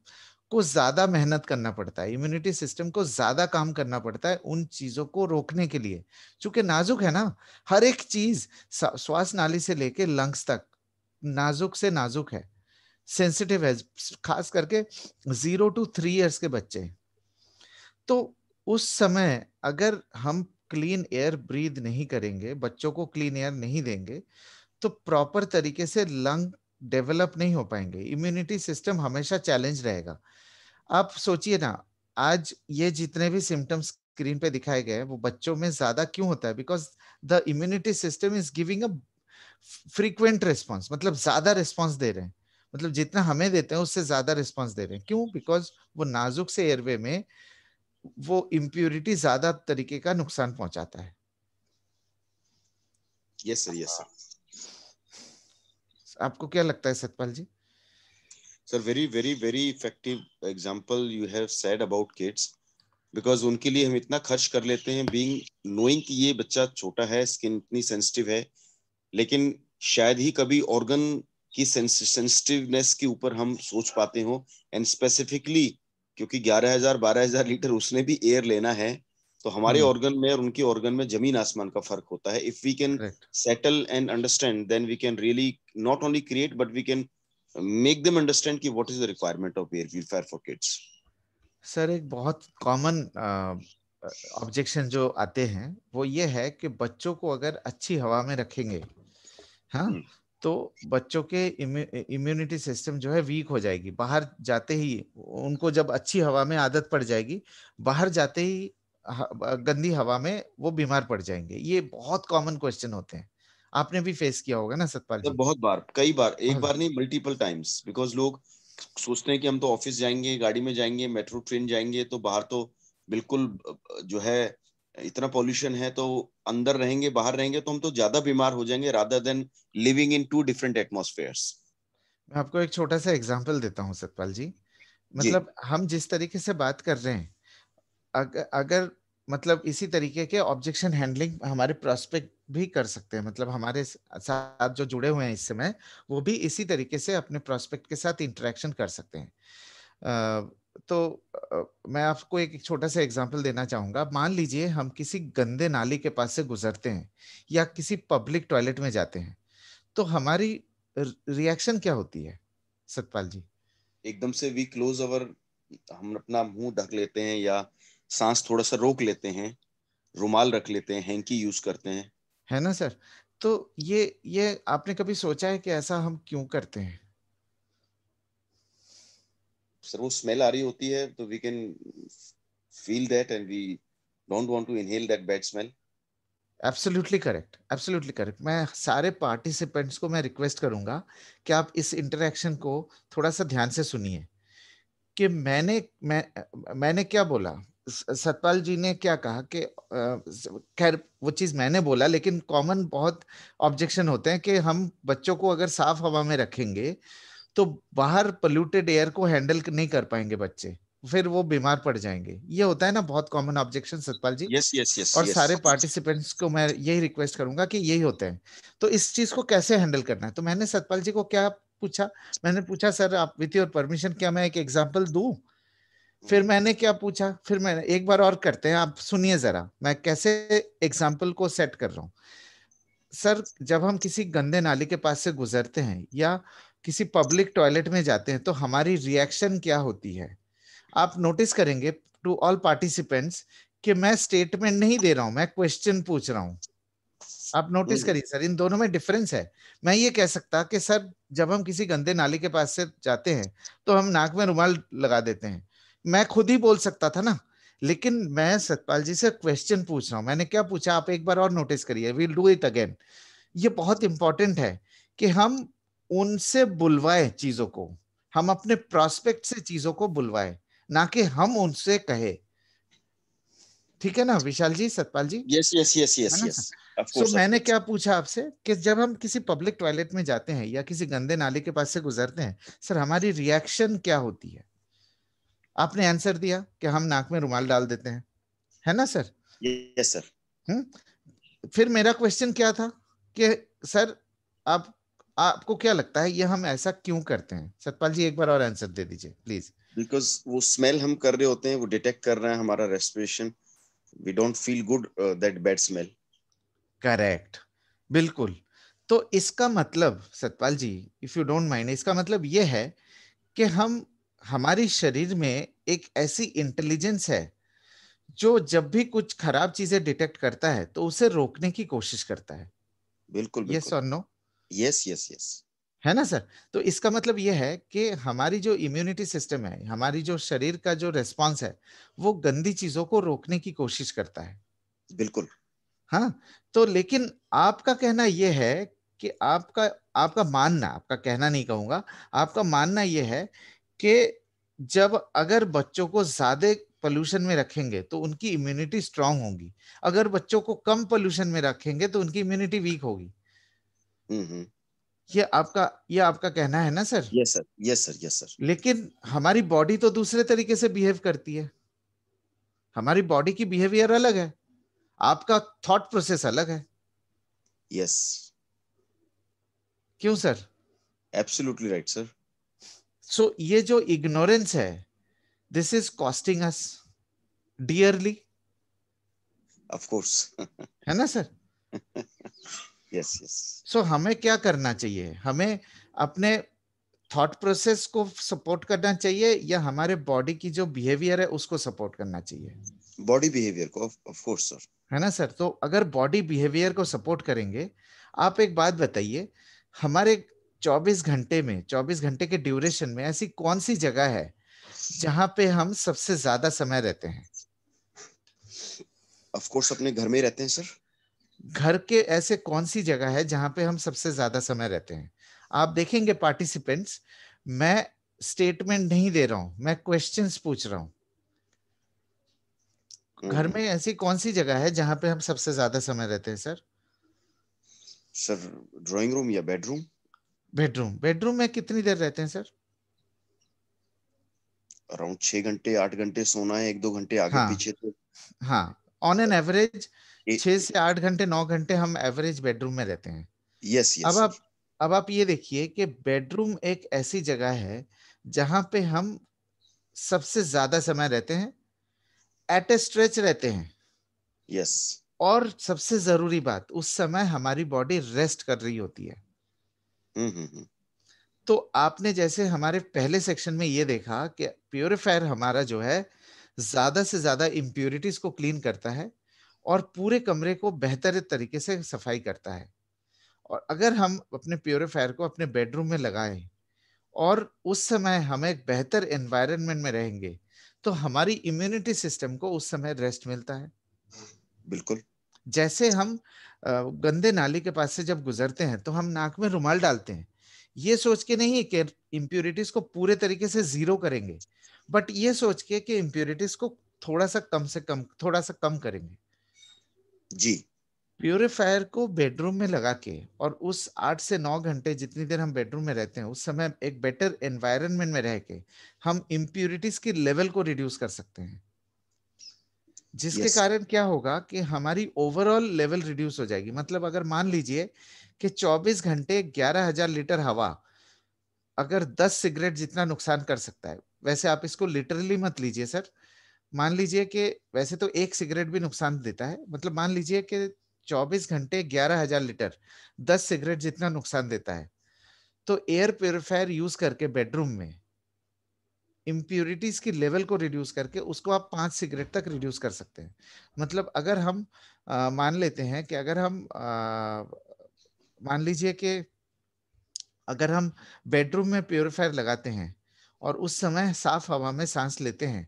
B: को ज्यादा मेहनत करना पड़ता है, इम्यूनिटी सिस्टम को ज्यादा काम करना पड़ता है उन चीजों को रोकने के लिए। चूंकि नाजुक है ना, हर एक चीज श्वास नाली से लेके लंग्स तक नाजुक से नाजुक है, सेंसिटिव है, खास करके 0 to 3 years के बच्चे। तो उस समय अगर हम क्लीन एयर ब्रीद नहीं करेंगे, बच्चों को क्लीन एयर नहीं देंगे, तो प्रॉपर तरीके से लंग डेवलप नहीं हो पाएंगे, इम्यूनिटी सिस्टम हमेशा चैलेंज रहेगा। आप सोचिए ना, आज ये जितने भी सिम्टम्स स्क्रीन पे दिखाए गए हैं वो बच्चों में ज्यादा क्यों होता है? Because the immunity system is giving a frequent response, मतलब ज्यादा रिस्पॉन्स दे रहे हैं, मतलब जितना हमें देते हैं उससे ज्यादा रिस्पॉन्स दे रहे हैं। क्यों? बिकॉज वो नाजुक से एयरवे में वो इम्प्योरिटी ज्यादा तरीके का नुकसान पहुंचाता है।
C: Yes sir, yes sir.
B: आपको क्या लगता है सतपाल जी?
C: Sir, very effective example you have said about kids. Because उनके लिए हम इतना खर्च कर लेते हैं, बीइंग नोइंग कि ये बच्चा छोटा है, स्किन इतनी सेंसिटिव है, लेकिन शायद ही कभी ऑर्गन की सेंसिटिवनेस के ऊपर हम सोच पाते हो। एंड स्पेसिफिकली क्योंकि 11,000-12,000 लीटर उसने भी एयर लेना है, तो हमारे ऑर्गन में और उनके ऑर्गन में जमीन आसमान का फर्क होता है। If we can settle and understand, then we can really not only create but we can make them understand कि what is the requirement of air purifier for kids.
B: Sir एक बहुत कॉमन ऑब्जेक्शन जो आते हैं वो ये है कि बच्चों को अगर अच्छी हवा में रखेंगे, हाँ, तो बच्चों के इम्यूनिटी सिस्टम जो है वीक हो जाएगी। बाहर जाते ही उनको जब अच्छी हवा में आदत पड़ जाएगी, बाहर जाते ही गंदी हवा में वो बीमार पड़ जाएंगे। ये बहुत कॉमन क्वेश्चन होते हैं, आपने भी फेस किया होगा ना सतपाल
C: सर
B: जी?
C: बहुत बार, कई बार, एक बार नहीं, मल्टीपल टाइम्स। बिकॉज लोग सोचते हैं कि हम तो ऑफिस जाएंगे, गाड़ी में जाएंगे, मेट्रो ट्रेन जाएंगे, तो बाहर तो बिल्कुल जो है इतना पॉल्यूशन है, तो अंदर रहेंगे बाहर रहेंगे तो हम तो ज्यादा बीमार हो जाएंगे rather than living in two different atmospheres.
B: मैं आपको एक छोटा सा एग्जांपल देता हूँ सतपाल जी।
C: जी
B: मतलब हम जिस तरीके से बात कर रहे हैं, अगर मतलब इसी तरीके के ऑब्जेक्शन हैंडलिंग हमारे प्रोस्पेक्ट भी कर सकते हैं, मतलब हमारे साथ जो जुड़े हुए हैं इस समय वो भी इसी तरीके से अपने प्रोस्पेक्ट के साथ इंटरेक्शन कर सकते हैं। मैं आपको एक छोटा सा एग्जांपल देना चाहूंगा। मान लीजिए हम किसी गंदे नाली के पास से गुजरते हैं या किसी पब्लिक टॉयलेट में जाते हैं, तो हमारी रिएक्शन क्या होती है सतपाल जी?
C: एकदम से वी क्लोज अवर, हम अपना मुंह ढक लेते हैं या सांस थोड़ा सा रोक लेते हैं, रुमाल रख लेते हैं, हैंकी यूज करते हैं।
B: है ना सर? तो ये आपने कभी सोचा है कि ऐसा हम क्यों करते हैं?
C: सर वो स्मेल आ रही होती है तो we can feel that and we don't want to inhale that bad smell.
B: Absolutely correct, absolutely correct. मैं सारे पार्टिसिपेंट्स को मैं रिक्वेस्ट करूंगा कि आप इस इंटरेक्शन को थोड़ा सा ध्यान से सुनिए कि मैंने क्या बोला, सतपाल जी ने क्या कहा कि खैर वो चीज मैंने बोला, लेकिन कॉमन बहुत ऑब्जेक्शन होते हैं कि हम बच्चों को अगर साफ हवा में रखेंगे तो बाहर पोल्यूटेड एयर को हैंडल नहीं कर पाएंगे बच्चे, फिर वो बीमार पड़ जाएंगे। ये होता है ना बहुत कॉमन ऑब्जेक्शन सतपाल जी।
C: यस यस यस
B: और
C: यस।
B: सारे पार्टिसिपेंट्स को मैं यही रिक्वेस्ट करूंगा कि यही होते हैं। तो इस चीज को कैसे हैंडल करना है, तो मैंने सतपाल जी को क्या पूछा, मैंने पूछा सर आप विथ योर परमिशन क्या मैं एक एग्जांपल दूं? फिर मैंने क्या पूछा, फिर मैंने एक बार और करते हैं, आप सुनिए जरा मैं कैसे एग्जाम्पल को सेट कर रहा हूँ। सर जब हम किसी गंदे नाली के पास से गुजरते हैं या किसी पब्लिक टॉयलेट में जाते हैं तो हमारी रिएक्शन क्या होती है? आप नोटिस करेंगे टू ऑल पार्टिसिपेंट्स कि मैं स्टेटमेंट नहीं दे रहा हूं, मैं क्वेश्चन पूछ रहा हूं। आप नोटिस करिए सर, इन दोनों में डिफरेंस है। मैं ये कह सकता कि सर जब हम किसी गंदे नाली के पास से जाते हैं तो हम नाक में रुमाल लगा देते हैं, मैं खुद ही बोल सकता था ना। लेकिन मैं सतपाल जी से क्वेश्चन पूछ रहा हूं। मैंने क्या पूछा आप एक बार और नोटिस करिए, वील डू इट अगेन। ये बहुत इंपॉर्टेंट है कि हम उनसे बुलवाए चीजों को, हम अपने प्रोस्पेक्ट से चीजों को बुलवाए, ना कि हम उनसे कहे। ठीक है ना विशाल जी, सतपाल जी?
C: यस यस यस
B: है
C: यस
B: ना
C: yes,
B: sir?
C: Of
B: so
C: course of
B: मैंने
C: कोर्स।
B: क्या पूछा आपसे कि जब हम किसी पब्लिक टॉयलेट में जाते हैं या किसी गंदे नाले के पास से गुजरते हैं, सर हमारी रिएक्शन क्या होती है? आपने आंसर दिया कि हम नाक में रुमाल डाल देते हैं, है ना सर?
C: Yes sir.
B: फिर मेरा क्वेश्चन क्या था कि सर आप आपको क्या लगता है ये हम ऐसा क्यों करते हैं? सतपाल जी एक बार और आंसर दे दीजिए प्लीज।
C: बिकॉज वो स्मेल हम कर रहे होते हैं, वो डिटेक्ट कर रहे हैं हमारा respiration, we don't feel good that bad smell.
B: Correct, बिल्कुल। तो इसका मतलब Satpal ji, if you don't mind, इसका मतलब ये है कि हम, हमारी शरीर में एक ऐसी इंटेलिजेंस है जो जब भी कुछ खराब चीजें डिटेक्ट करता है तो उसे रोकने की कोशिश करता है।
C: बिल्कुल
B: यस
C: बिल्कुल।
B: और नो?
C: Yes yes yes.
B: है ना सर? तो इसका मतलब यह है कि हमारी जो इम्यूनिटी सिस्टम है, हमारी जो शरीर का जो रेस्पॉन्स है, वो गंदी चीजों को रोकने की कोशिश करता है।
C: बिल्कुल।
B: हाँ। तो लेकिन आपका कहना यह है कि आपका आपका मानना, आपका कहना नहीं कहूंगा, आपका मानना यह है कि जब अगर बच्चों को ज्यादा पोल्यूशन में रखेंगे तो उनकी इम्यूनिटी स्ट्रांग होगी, अगर बच्चों को कम पोल्यूशन में रखेंगे तो उनकी इम्यूनिटी वीक होगी।
C: हम्म।
B: ये आपका कहना है ना sir?
C: Yes sir yes sir yes sir.
B: लेकिन हमारी बॉडी तो दूसरे तरीके से बिहेव करती है। हमारी बॉडी की बिहेवियर अलग है, आपका थॉट प्रोसेस अलग है।
C: यस,
B: क्यों sir?
C: Absolutely right sir.
B: So ये जो इग्नोरेंस है, this is costing us dearly.
C: Of course.
B: है ना सर?
C: Yes yes.
B: सो हमें क्या करना चाहिए? हमें अपने थॉट प्रोसेस को सपोर्ट करना चाहिए या हमारे बॉडी की जो बिहेवियर है उसको सपोर्ट करना चाहिए?
C: बॉडी बिहेवियर को, ऑफ कोर्स सर।
B: है ना सर? तो अगर बॉडी बिहेवियर को सपोर्ट करेंगे, आप एक बात बताइए, हमारे 24 घंटे के ड्यूरेशन में ऐसी कौन सी जगह है जहां पे हम सबसे ज्यादा समय रहते हैं?
C: ऑफ कोर्स अपने घर में ही रहते हैं सर।
B: घर के ऐसे कौन सी जगह है जहां पे हम सबसे ज्यादा समय रहते हैं? आप देखेंगे पार्टिसिपेंट्स, मैं स्टेटमेंट नहीं दे रहा हूं, मैं क्वेश्चंस पूछ रहा हूं। घर में ऐसी कौन सी जगह है जहां पे हम सबसे ज्यादा समय रहते हैं सर?
C: सर ड्राइंग रूम या बेडरूम।
B: बेडरूम। बेडरूम में कितनी देर रहते हैं सर?
C: अराउंड 6 घंटे 8 घंटे सोना है, 1-2 घंटे आगे
B: हाँ।
C: पीछे तो।
B: हाँ, ऑन एन एवरेज
C: ए,
B: 6 से 8 घंटे, 9 घंटे हम एवरेज बेडरूम में रहते हैं।
C: यस
B: अब
C: यस सर।
B: आप अब आप ये देखिए कि बेडरूम एक ऐसी जगह है जहां पे हम सबसे ज्यादा समय रहते हैं, एट ए स्ट्रेच रहते हैं।
C: यस।
B: और सबसे जरूरी बात, उस समय हमारी बॉडी रेस्ट कर रही होती है।
C: हम्म।
B: तो आपने जैसे हमारे पहले सेक्शन में ये देखा कि प्योरीफायर हमारा जो है ज्यादा से ज्यादा इम्प्योरिटीज को क्लीन करता है और पूरे कमरे को बेहतर तरीके से सफाई करता है। और अगर हम अपने प्योरीफायर को अपने बेडरूम में लगाएं और उस समय हम एक बेहतर एनवायरनमेंट में रहेंगे तो हमारी इम्यूनिटी सिस्टम को उस समय रेस्ट मिलता है।
C: बिल्कुल।
B: जैसे हम गंदे नाली के पास से जब गुजरते हैं तो हम नाक में रुमाल डालते हैं, ये सोच के नहीं कि इम्प्यूरिटीज को पूरे तरीके से जीरो करेंगे, बट ये सोच के कि इम्प्यूरिटीज को थोड़ा सा कम से कम, थोड़ा सा कम करेंगे।
C: जी।
B: प्यूरिफायर को बेडरूम में लगा के और उस 8 से 9 घंटे जितनी देर हम बेडरूम में रहते हैं उस समय एक बेटर एनवायरनमेंट में रह के हम इम्प्यूरिटीज की लेवल को रिड्यूस कर सकते हैं, जिसके
C: यस।
B: कारण क्या होगा कि हमारी ओवरऑल लेवल रिड्यूस हो जाएगी। मतलब अगर मान लीजिए कि 24 घंटे 11,000 लीटर हवा अगर 10 सिगरेट जितना नुकसान कर सकता है, वैसे आप इसको लिटरली मत लीजिए सर, मान लीजिए कि वैसे तो एक सिगरेट भी नुकसान देता है, मतलब मान लीजिए कि 24 घंटे 11,000 लीटर 10 सिगरेट जितना नुकसान देता है, तो एयर प्योरीफायर यूज करके बेडरूम में इम्प्यूरिटीज की लेवल को रिड्यूस करके उसको आप 5 सिगरेट तक रिड्यूस कर सकते हैं। मतलब अगर हम मान लेते हैं कि अगर हम मान लीजिए कि अगर हम बेडरूम में प्योरीफायर लगाते हैं और उस समय साफ हवा में सांस लेते हैं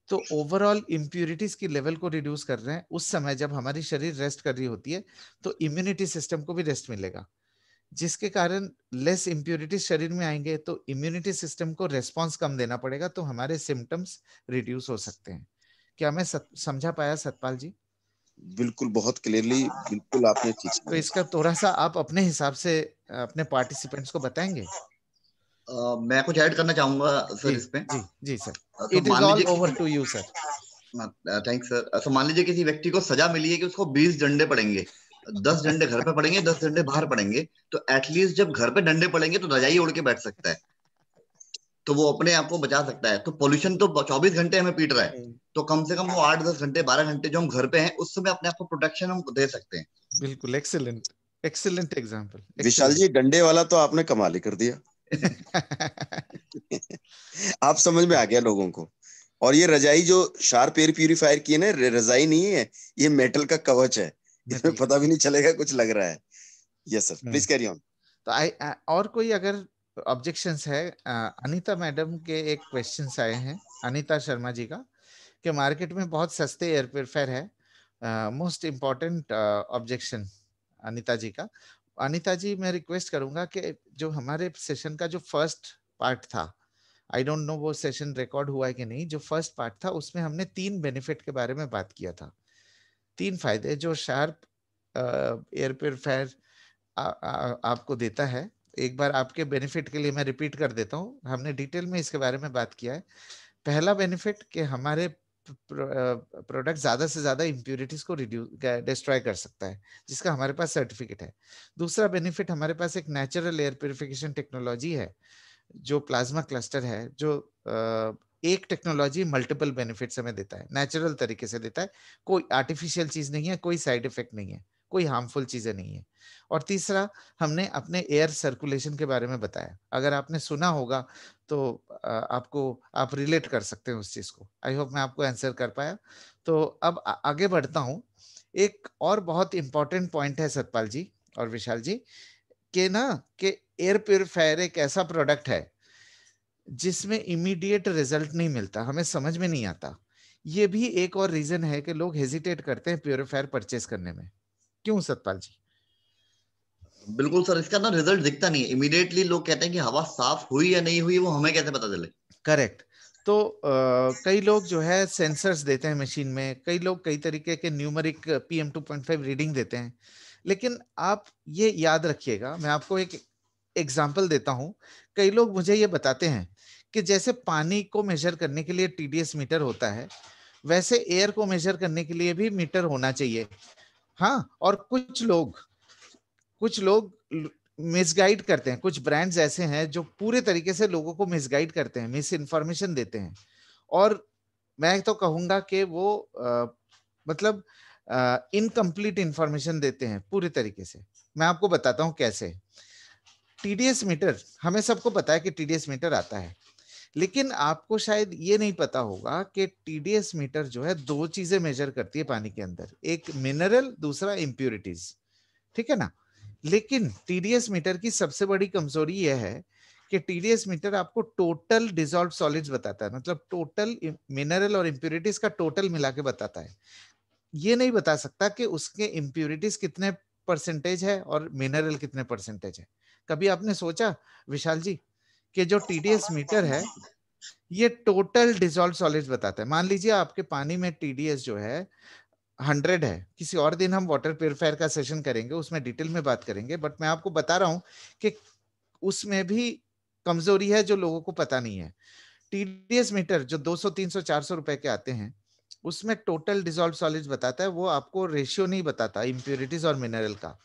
B: तो ओवरऑल इम्प्यूरिटीज की लेवल को रिड्यूस कर रहे हैं। उस समय जब हमारी शरीर रेस्ट कर रही होती है तो इम्यूनिटी सिस्टम को भी रेस्ट मिलेगा, जिसके कारण लेस इम्प्योरिटीज शरीर में आएंगे तो इम्यूनिटी सिस्टम को रेस्पॉन्स कम देना पड़ेगा, तो हमारे सिम्टम्स रिड्यूस हो सकते हैं। क्या मैं समझा पाया सतपाल जी?
C: बिल्कुल, बहुत क्लियरली, बिल्कुल आपने ठीक
B: तो
C: समझा।
B: इसका थोड़ा सा आप अपने हिसाब से अपने पार्टिसिपेंट्स को बताएंगे?
A: मैं कुछ ऐड करना चाहूंगा
B: जी
A: सर इस पे।
B: जी जी सर,
A: तो
B: इट इज
A: मान
B: ऑल
A: लीजिए
B: over to you sir.
A: Thanks sir. तो मान लीजिए किसी व्यक्ति को सजा मिली है कि उसको 20 डंडे पड़ेंगे, 10 डंडे घर पे पड़ेंगे, 10 डंडे बाहर पड़ेंगे। तो एटलीस्ट जब घर पे डंडे पड़ेंगे तो रजाई ओढ़ के बैठ सकता है, तो वो अपने आप को बचा सकता है। तो पोल्यूशन तो 24 घंटे हमें पीट रहा है, तो कम से कम वो 8-10 घंटे 12 घंटे जो हम घर पे हैं उस समय अपने आप को प्रोटेक्शन हम दे सकते हैं।
B: बिल्कुल, एक्सीलेंट, एक्सीलेंट एग्जांपल,
C: विशाल जी,
B: एक्सीलेंट।
C: डंडे वाला तो आपने कमाल ही कर दिया। आप समझ में आ गया लोगों को। और ये रजाई जो शार्प एयर प्यूरिफायर की है ना, रजाई नहीं है, ये मेटल का कवच है, इसमें
B: मेटल का।
C: पता भी नहीं चलेगा कुछ लग रहा है। Yes sir, please carry on.
B: तो और कोई अगर ऑब्जेक्शंस है? अनीता मैडम के एक क्वेश्चंस आए हैं, अनीता शर्मा जी का, कि मार्केट में बहुत सस्ते एयर प्योरीफायर है। मोस्ट इम्पोर्टेंट ऑब्जेक्शन अनीता जी का। अनीता जी, मैं रिक्वेस्ट करूंगा कि जो हमारे सेशन का जो फर्स्ट पार्ट था, आई डोंट नो वो सेशन रिकॉर्ड हुआ है कि नहीं, जो फर्स्ट पार्ट था उसमें हमने 3 बेनिफिट के बारे में बात किया था। 3 फायदे जो शार्प एयर प्योरीफायर आपको देता है। एक बार आपके बेनिफिट के लिए मैं रिपीट कर देता हूँ, हमने डिटेल में इसके बारे में बात किया है। पहला बेनिफिट कि हमारे प्रोडक्ट ज्यादा से ज्यादा इंप्यूरिटीज को रिड्यूस डिस्ट्रॉय कर सकता है, जिसका हमारे पास सर्टिफिकेट है। दूसरा बेनिफिट, हमारे पास एक नेचुरल एयर प्योरिफिकेशन टेक्नोलॉजी है जो प्लाज्मा क्लस्टर है, जो एक टेक्नोलॉजी मल्टीपल बेनिफिट्स हमें देता है, नेचुरल तरीके से देता है। कोई आर्टिफिशियल चीज नहीं है, कोई साइड इफेक्ट नहीं है, कोई हार्मफुल चीजें नहीं है। और तीसरा, हमने अपने एयर सर्कुलेशन के बारे में बताया। अगर आपने सुना होगा तो आप रिलेट कर सकते हैं उस चीज को। आई होप मैं आपको आंसर कर पाया। तो अब आगे बढ़ता हूं। एक और बहुत इंपॉर्टेंट पॉइंट है सतपाल जी और विशाल जी, कि ना कि एयर प्योरीफायर एक ऐसा प्रोडक्ट है जिसमें इमीडिएट रिजल्ट नहीं मिलता, हमें समझ में नहीं आता। ये भी एक और रीजन है कि लोग हेजिटेट करते हैं प्योरीफायर परचेस करने में। क्यों सतपाल जी?
A: बिल्कुल सर, इसका ना रिजल्ट दिखता नहीं है इमीडिएटली। लोग कहते हैं कि हवा साफ हुई या नहीं हुई, वो हमें कैसे पता चले?
B: करेक्ट। तो कई लोग जो है सेंसर्स देते हैं मशीन में, कई लोग कई तरीके के न्यूमेरिक PM2.5 रीडिंग देते हैं। लेकिन आप ये याद रखिएगा, मैं आपको एक एग्जांपल देता हूं। कई लोग मुझे ये बताते हैं कि जैसे पानी को मेजर करने के लिए TDS मीटर होता है, वैसे एयर को मेजर करने के लिए भी मीटर होना चाहिए। हाँ, और कुछ लोग मिसगाइड करते हैं। कुछ ब्रांड्स ऐसे हैं जो पूरे तरीके से लोगों को मिसगाइड करते हैं, मिस इन्फॉर्मेशन देते हैं। और मैं तो कहूंगा कि वो मतलब इनकम्प्लीट इंफॉर्मेशन देते हैं पूरे तरीके से। मैं आपको बताता हूं कैसे। TDS मीटर, हमें सबको पता है कि TDS मीटर आता है, लेकिन आपको शायद ये नहीं पता होगा कि TDS मीटर जो है 2 चीजें मेजर करती है पानी के अंदर, एक मिनरल, दूसरा इंप्यूरिटीज। ठीक है ना? लेकिन TDS मीटर की सबसे बड़ी कमजोरी यह है कि TDS मीटर आपको टोटल डिसॉल्व सॉलिड्स बताता है, मतलब टोटल मिनरल और इंप्यूरिटीज का टोटल मिला के बताता है। ये नहीं बता सकता कि उसके इंप्यूरिटीज कितने परसेंटेज है और मिनरल कितने परसेंटेज है। कभी आपने सोचा विशाल जी कि जो TDS मीटर है ये टोटल डिसॉल्व सॉलिड्स बताता है? मान लीजिए आपके पानी में TDS जो है 100 है। किसी और दिन हम वाटर प्योरीफायर का सेशन करेंगे, उसमें डिटेल में बात करेंगे, बट मैं आपको बता रहा हूं कि उसमें भी कमजोरी है जो लोगों को पता नहीं है। TDS मीटर जो 200 300 400 रुपए के आते हैं, उसमें टोटल डिसॉल्व सॉलिड्स बताता है, वो आपको रेशियो नहीं बताता इंप्योरिटीज और मिनरल का।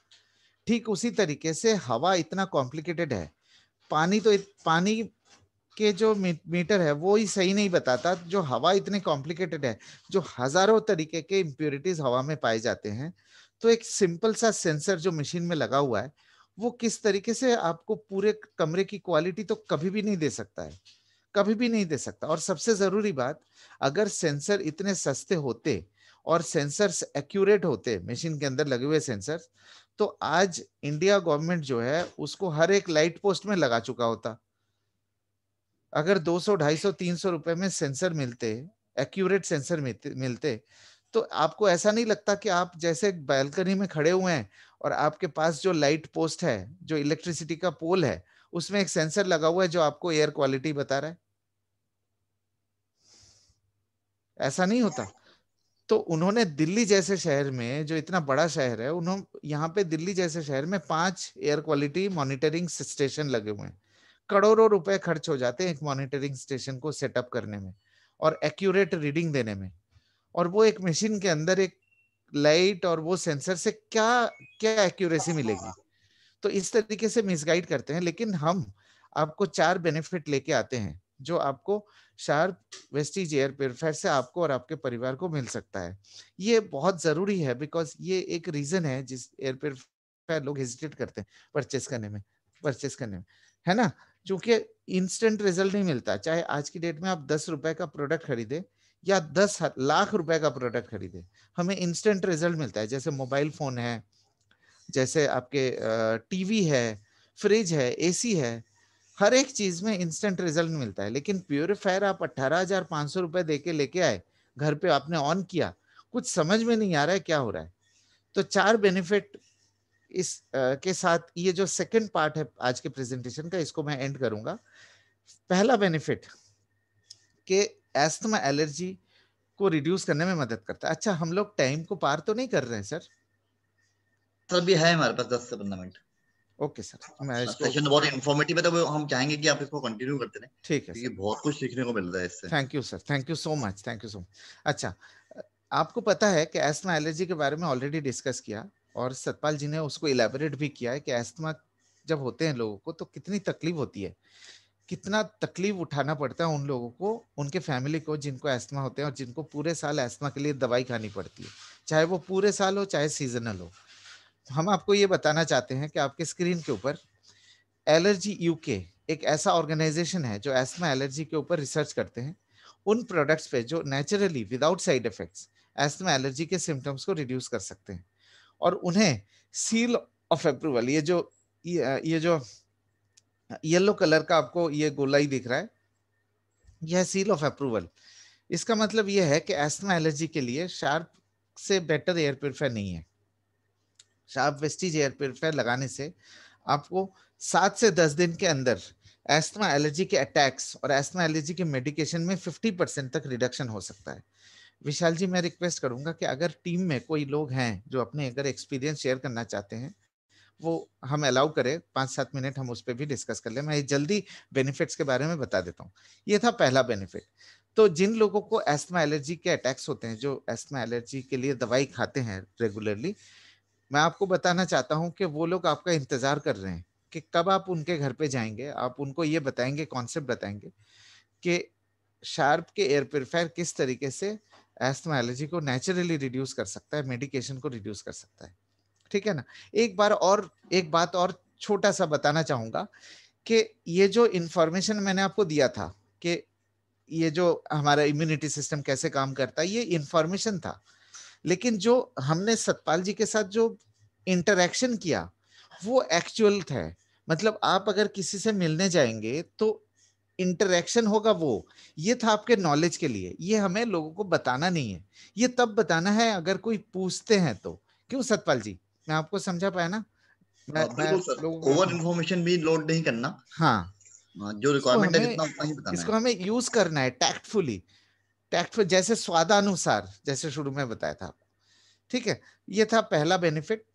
B: ठीक उसी तरीके से हवा इतना कॉम्प्लिकेटेड है। पानी के जो मीटर है वो ही सही नहीं बताता, जो हवा इतने कॉम्प्लिकेटेड है, जो हजारों तरीके के इंप्योरिटीज हवा में पाए जाते हैं। तो एक सिंपल सा सेंसर जो मशीन में लगा हुआ है, वो किस तरीके से आपको पूरे कमरे की क्वालिटी तो कभी भी नहीं दे सकता है, कभी भी नहीं दे सकता। और सबसे जरूरी बात, अगर सेंसर इतने सस्ते होते और सेंसर्स एक्यूरेट होते, मशीन के अंदर लगे हुए सेंसर, तो आज इंडिया गवर्नमेंट जो है उसको हर एक लाइट पोस्ट में लगा चुका होता। अगर 200 250 300 रुपए में सेंसर मिलते, एक्यूरेट सेंसर मिलते, तो आपको ऐसा नहीं लगता कि आप जैसे बैल्कनी में खड़े हुए हैं और आपके पास जो लाइट पोस्ट है, जो इलेक्ट्रिसिटी का पोल है, उसमें एक सेंसर लगा हुआ है जो आपको एयर क्वालिटी बता रहा है? ऐसा नहीं होता। तो उन्होंने दिल्ली जैसे शहर में, जो इतना बड़ा शहर है, उन्होंने यहाँ पे दिल्ली जैसे शहर में 5 एयर क्वालिटी मॉनिटरिंग स्टेशन लगे हुए हैं। करोड़ों रुपए खर्च हो जाते हैं एक मॉनिटरिंग स्टेशन को सेटअप करने में और एक्यूरेट रीडिंग देने में। और वो एक मशीन के अंदर एक लाइट और वो सेंसर से क्या क्या एक्यूरेसी मिलेगी? तो इस तरीके से मिसगाइड करते हैं। लेकिन हम आपको 4 बेनिफिट लेके आते हैं जो आपको शार्प वेस्टीज एयर प्योरीफायर से आपको और आपके परिवार को मिल सकता है। ये बहुत जरूरी है बिकॉज ये एक रीजन है जिस एयर प्योरीफायर लोग हेजिटेट करते हैं परचेस करने में, है ना? क्योंकि इंस्टेंट रिजल्ट नहीं मिलता। चाहे आज की डेट में आप 10 रुपए का प्रोडक्ट खरीदे या 10 लाख रुपए का प्रोडक्ट खरीदे, हमें इंस्टेंट रिजल्ट मिलता है। जैसे मोबाइल फोन है, जैसे आपके टीवी है, फ्रिज है, एसी है, हर एक चीज में इंस्टेंट रिजल्ट मिलता है। लेकिन प्योरीफायर आप 18,500 रुपए दे के लेके आए, घर पे आपने ऑन किया, कुछ समझ में नहीं आ रहा है क्या हो रहा है। तो 4 बेनिफिट इस के साथ ये जो सेकंड पार्ट है आज के प्रेजेंटेशन का, इसको मैं एंड करूंगा। पहला बेनिफिट कि एस्थमा एलर्जी को रिड्यूस करने में मदद करता है। अच्छा, हम लोग टाइम को पार तो नहीं कर रहे हैं सर?
A: सर अभी है हमारे पास 10 से 15 मिनट।
B: ओके सर, मैं इसको,
A: सेशन तो बहुत इंफॉर्मेटिव है, तो हम चाहेंगे कि आप इसको कंटिन्यू करते रहें,
B: ठीक है
A: क्योंकि
B: सर।
A: बहुत कुछ सीखने को मिल रहा है इससे।
B: Thank you sir, thank you so much, thank you so much. अच्छा, आपको पता है कि एस्थमा एलर्जी के बारे में ऑलरेडी डिस्कस किया और सतपाल जी ने उसको इलेबोरेट भी किया है कि एस्थमा जब होते हैं लोगों को तो कितनी तकलीफ होती है, कितना तकलीफ उठाना पड़ता है उन लोगों को, उनके फैमिली को जिनको एस्थमा होते हैं और जिनको पूरे साल एस्थमा के लिए दवाई खानी पड़ती है, चाहे वो पूरे साल हो चाहे सीजनल हो। हम आपको ये बताना चाहते हैं कि आपके स्क्रीन के ऊपर एलर्जी यूके एक ऐसा ऑर्गेनाइजेशन है जो एस्थमा एलर्जी के ऊपर रिसर्च करते हैं, उन प्रोडक्ट्स पे जो naturally without side effects asthma allergy के सिम्टम्स को रिड्यूस कर सकते हैं। और उन्हें सील ऑफ अप्रूवल, ये जो येलो कलर का आपको ये गोलाई दिख रहा है, यह सील ऑफ अप्रूवल। इसका मतलब यह है कि एस्थमा एलर्जी के लिए शार्प से बेटर एयर प्योरीफायर नहीं है। शार्प वेस्टीज एयर प्योरीफायर लगाने से आपको 7 से 10 दिन के अंदर एस्थमा एलर्जी के अटैक्स और एस्थमा एलर्जी के मेडिकेशन में 50% तक रिडक्शन हो सकता है। विशाल जी, मैं रिक्वेस्ट करूंगा कि अगर टीम में कोई लोग हैं जो अपने अगर एक्सपीरियंस शेयर करना चाहते हैं, वो हम अलाउ करें, 5-7 मिनट हम उस पर भी डिस्कस कर लें। मैं जल्दी बेनिफिट्स के बारे में बता देता हूँ। ये था पहला बेनिफिट। तो जिन लोगों को एस्थमा एलर्जी के अटैक्स होते हैं, जो एस्थमा एलर्जी के लिए दवाई खाते हैं रेगुलरली, मैं आपको बताना चाहता हूं कि वो लोग आपका इंतजार कर रहे हैं कि कब आप उनके घर पे जाएंगे, आप उनको ये बताएंगे, कॉन्सेप्ट बताएंगे कि शार्प के एयर प्योरीफायर किस तरीके से एस्थमा एलर्जी को नेचुरली रिड्यूस कर सकता है, मेडिकेशन को रिड्यूस कर सकता है। ठीक है ना? एक बात और छोटा सा बताना चाहूंगा कि ये जो इंफॉर्मेशन मैंने आपको दिया था कि ये जो हमारा इम्यूनिटी सिस्टम कैसे काम करता है, ये इंफॉर्मेशन था। लेकिन जो हमने सतपाल जी के साथ जो इंटरेक्शन किया वो एक्चुअल था। मतलब आप अगर किसी से मिलने जाएंगे तो इंटरेक्शन होगा, वो ये था आपके नॉलेज के लिए, ये हमें लोगों को बताना नहीं है, ये तब बताना है अगर कोई पूछते हैं तो। क्यों सतपाल जी, मैं आपको समझा पाया ना? मैं
A: बिल्कुल सर,
B: लोगों
A: ओवर
B: को,
A: इन्फॉर्मेशन भी लोड नहीं करना।
B: हाँ,
A: जो
B: इसको
A: रिक्वायरमेंट है
B: हमें
A: जितना उतना ही बताना
B: इसको
A: है।
B: हमें यूज करना है टैक्टफुली, टैक्टफुल, जैसे स्वादानुसार, जैसे शुरू में बताया था। ठीक है, ये था पहला बेनिफिट,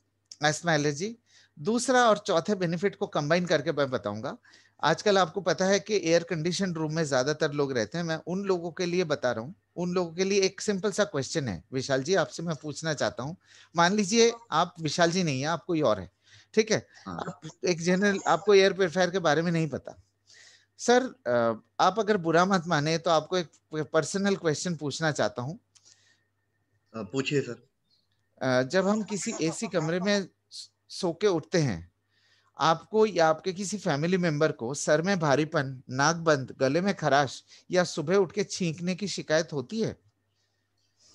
B: एस्थमा एलर्जी। दूसरा और चौथे बेनिफिट को कंबाइन करके मैं बताऊंगा। आजकल आपको पता है कि एयर कंडीशन रूम में ज्यादातर लोग रहते हैं। मैं उन लोगों के लिए बता रहा हूँ, उन लोगों के लिए एक सिंपल सा क्वेश्चन है विशाल जी, आपसे मैं पूछना चाहता हूँ। मान लीजिए आप विशाल जी नहीं है, आप कोई और है, ठीक है?
A: हाँ
B: आप एक जनरल, आपको एयर प्योरीफायर के बारे में नहीं पता सर। आप अगर बुरा मत माने तो आपको एक पर्सनल क्वेश्चन पूछना चाहता हूँ।
A: पूछिए सर।
B: जब हम किसी एसी कमरे में सो के उठते हैं, आपको या आपके किसी फैमिली मेंबर को सर में भारीपन, नाक बंद, गले में खराश या सुबह उठ के छींकने की शिकायत होती है?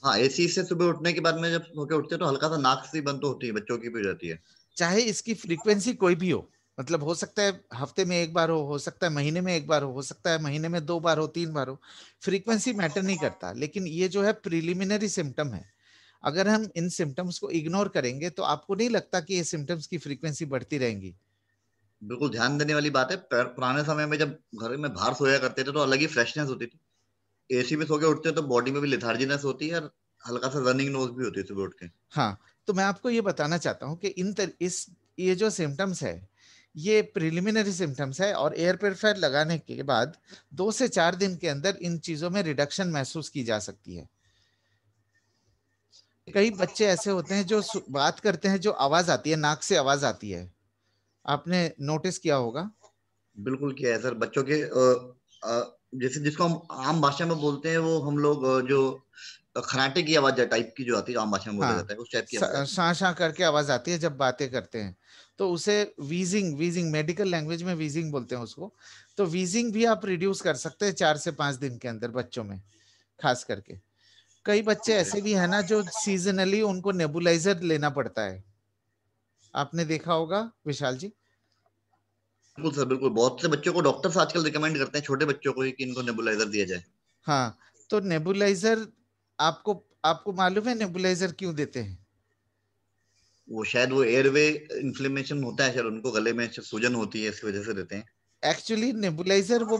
A: हाँ, एसी से सुबह उठने के बाद में जब सो के उठते हैं तो हल्का सा नाक सी बंद तो होती है, बच्चों की भी हो जाती है।
B: चाहे इसकी फ्रीक्वेंसी कोई भी हो, मतलब हो सकता है हफ्ते में एक बार हो सकता है महीने में एक बार हो सकता है महीने में 2 बार हो, 3 बार हो, फ्रीक्वेंसी मैटर नहीं करता। लेकिन ये जो है प्रिलिमिनरी सिम्टम है, अगर हम इन सिम्टम्स को इग्नोर करेंगे तो आपको नहीं लगता कि ये सिम्टम्स की फ्रीक्वेंसी बढ़ती रहेंगी?
A: बिल्कुल ध्यान देने वाली बात है। पुराने समय में जब घर में बाहर सोया करते थे तो अलग ही फ्रेशनेस होती थी। एसी में सो के उठते तो बॉडी में भी लेथार्जीनेस होती है और हल्का सा रनिंग नोज भी होती है सुबह उठ के।
B: हाँ, तो मैं आपको ये बताना चाहता हूँ कि ये जो सिम्टम्स है ये प्रिलिमिनरी सिम्टम्स है, और एयर प्योरीफायर लगाने के बाद 2 से 4 दिन के अंदर इन चीजों में रिडक्शन महसूस की जा सकती है। कई बच्चे ऐसे होते हैं जो बात करते हैं, जो आवाज आती है, नाक से आवाज आती है, आपने नोटिस किया होगा?
A: बिल्कुल किया है सर। बच्चों के जैसे जिसको हम आम भाषा में बोलते हैं वो हम लोग जो खराटे की आवाज टाइप की जो आती है, आम भाषा में बोला
B: हाँ,
A: जाता है, उस टाइप की आवाज आती
B: शां शां करके आवाज आती है जब बातें करते हैं, तो उसे वीजिंग, मेडिकल लैंग्वेज में वीजिंग बोलते हैं उसको। तो वीजिंग भी आप रिड्यूस कर सकते हैं 4 से 5 दिन के अंदर बच्चों में, खास करके। कई बच्चे
A: है।
B: ऐसे भी है ना जो सीजनली उनको नेबुलाइजर लेना पड़ता है, आपने देखा होगा विशाल जी?
A: बिल्कुल सर, बिल्कुल। बहुत से बच्चों को डॉक्टर्स आजकल रिकमेंड करते हैं, छोटे बच्चों को ही, कि इनको नेबुलाइजर दिया जाए।
B: हाँ, तो नेबुलाइजर, आपको आपको मालूम है नेबुलाइजर क्यों देते हैं?
A: वो शायद वो एयरवे इन्फ्लेमेशन होता है, शायद उनको गले में सूजन होती है, इस वजह से देते हैं।
B: एक्चुअली नेबुलाइजर वो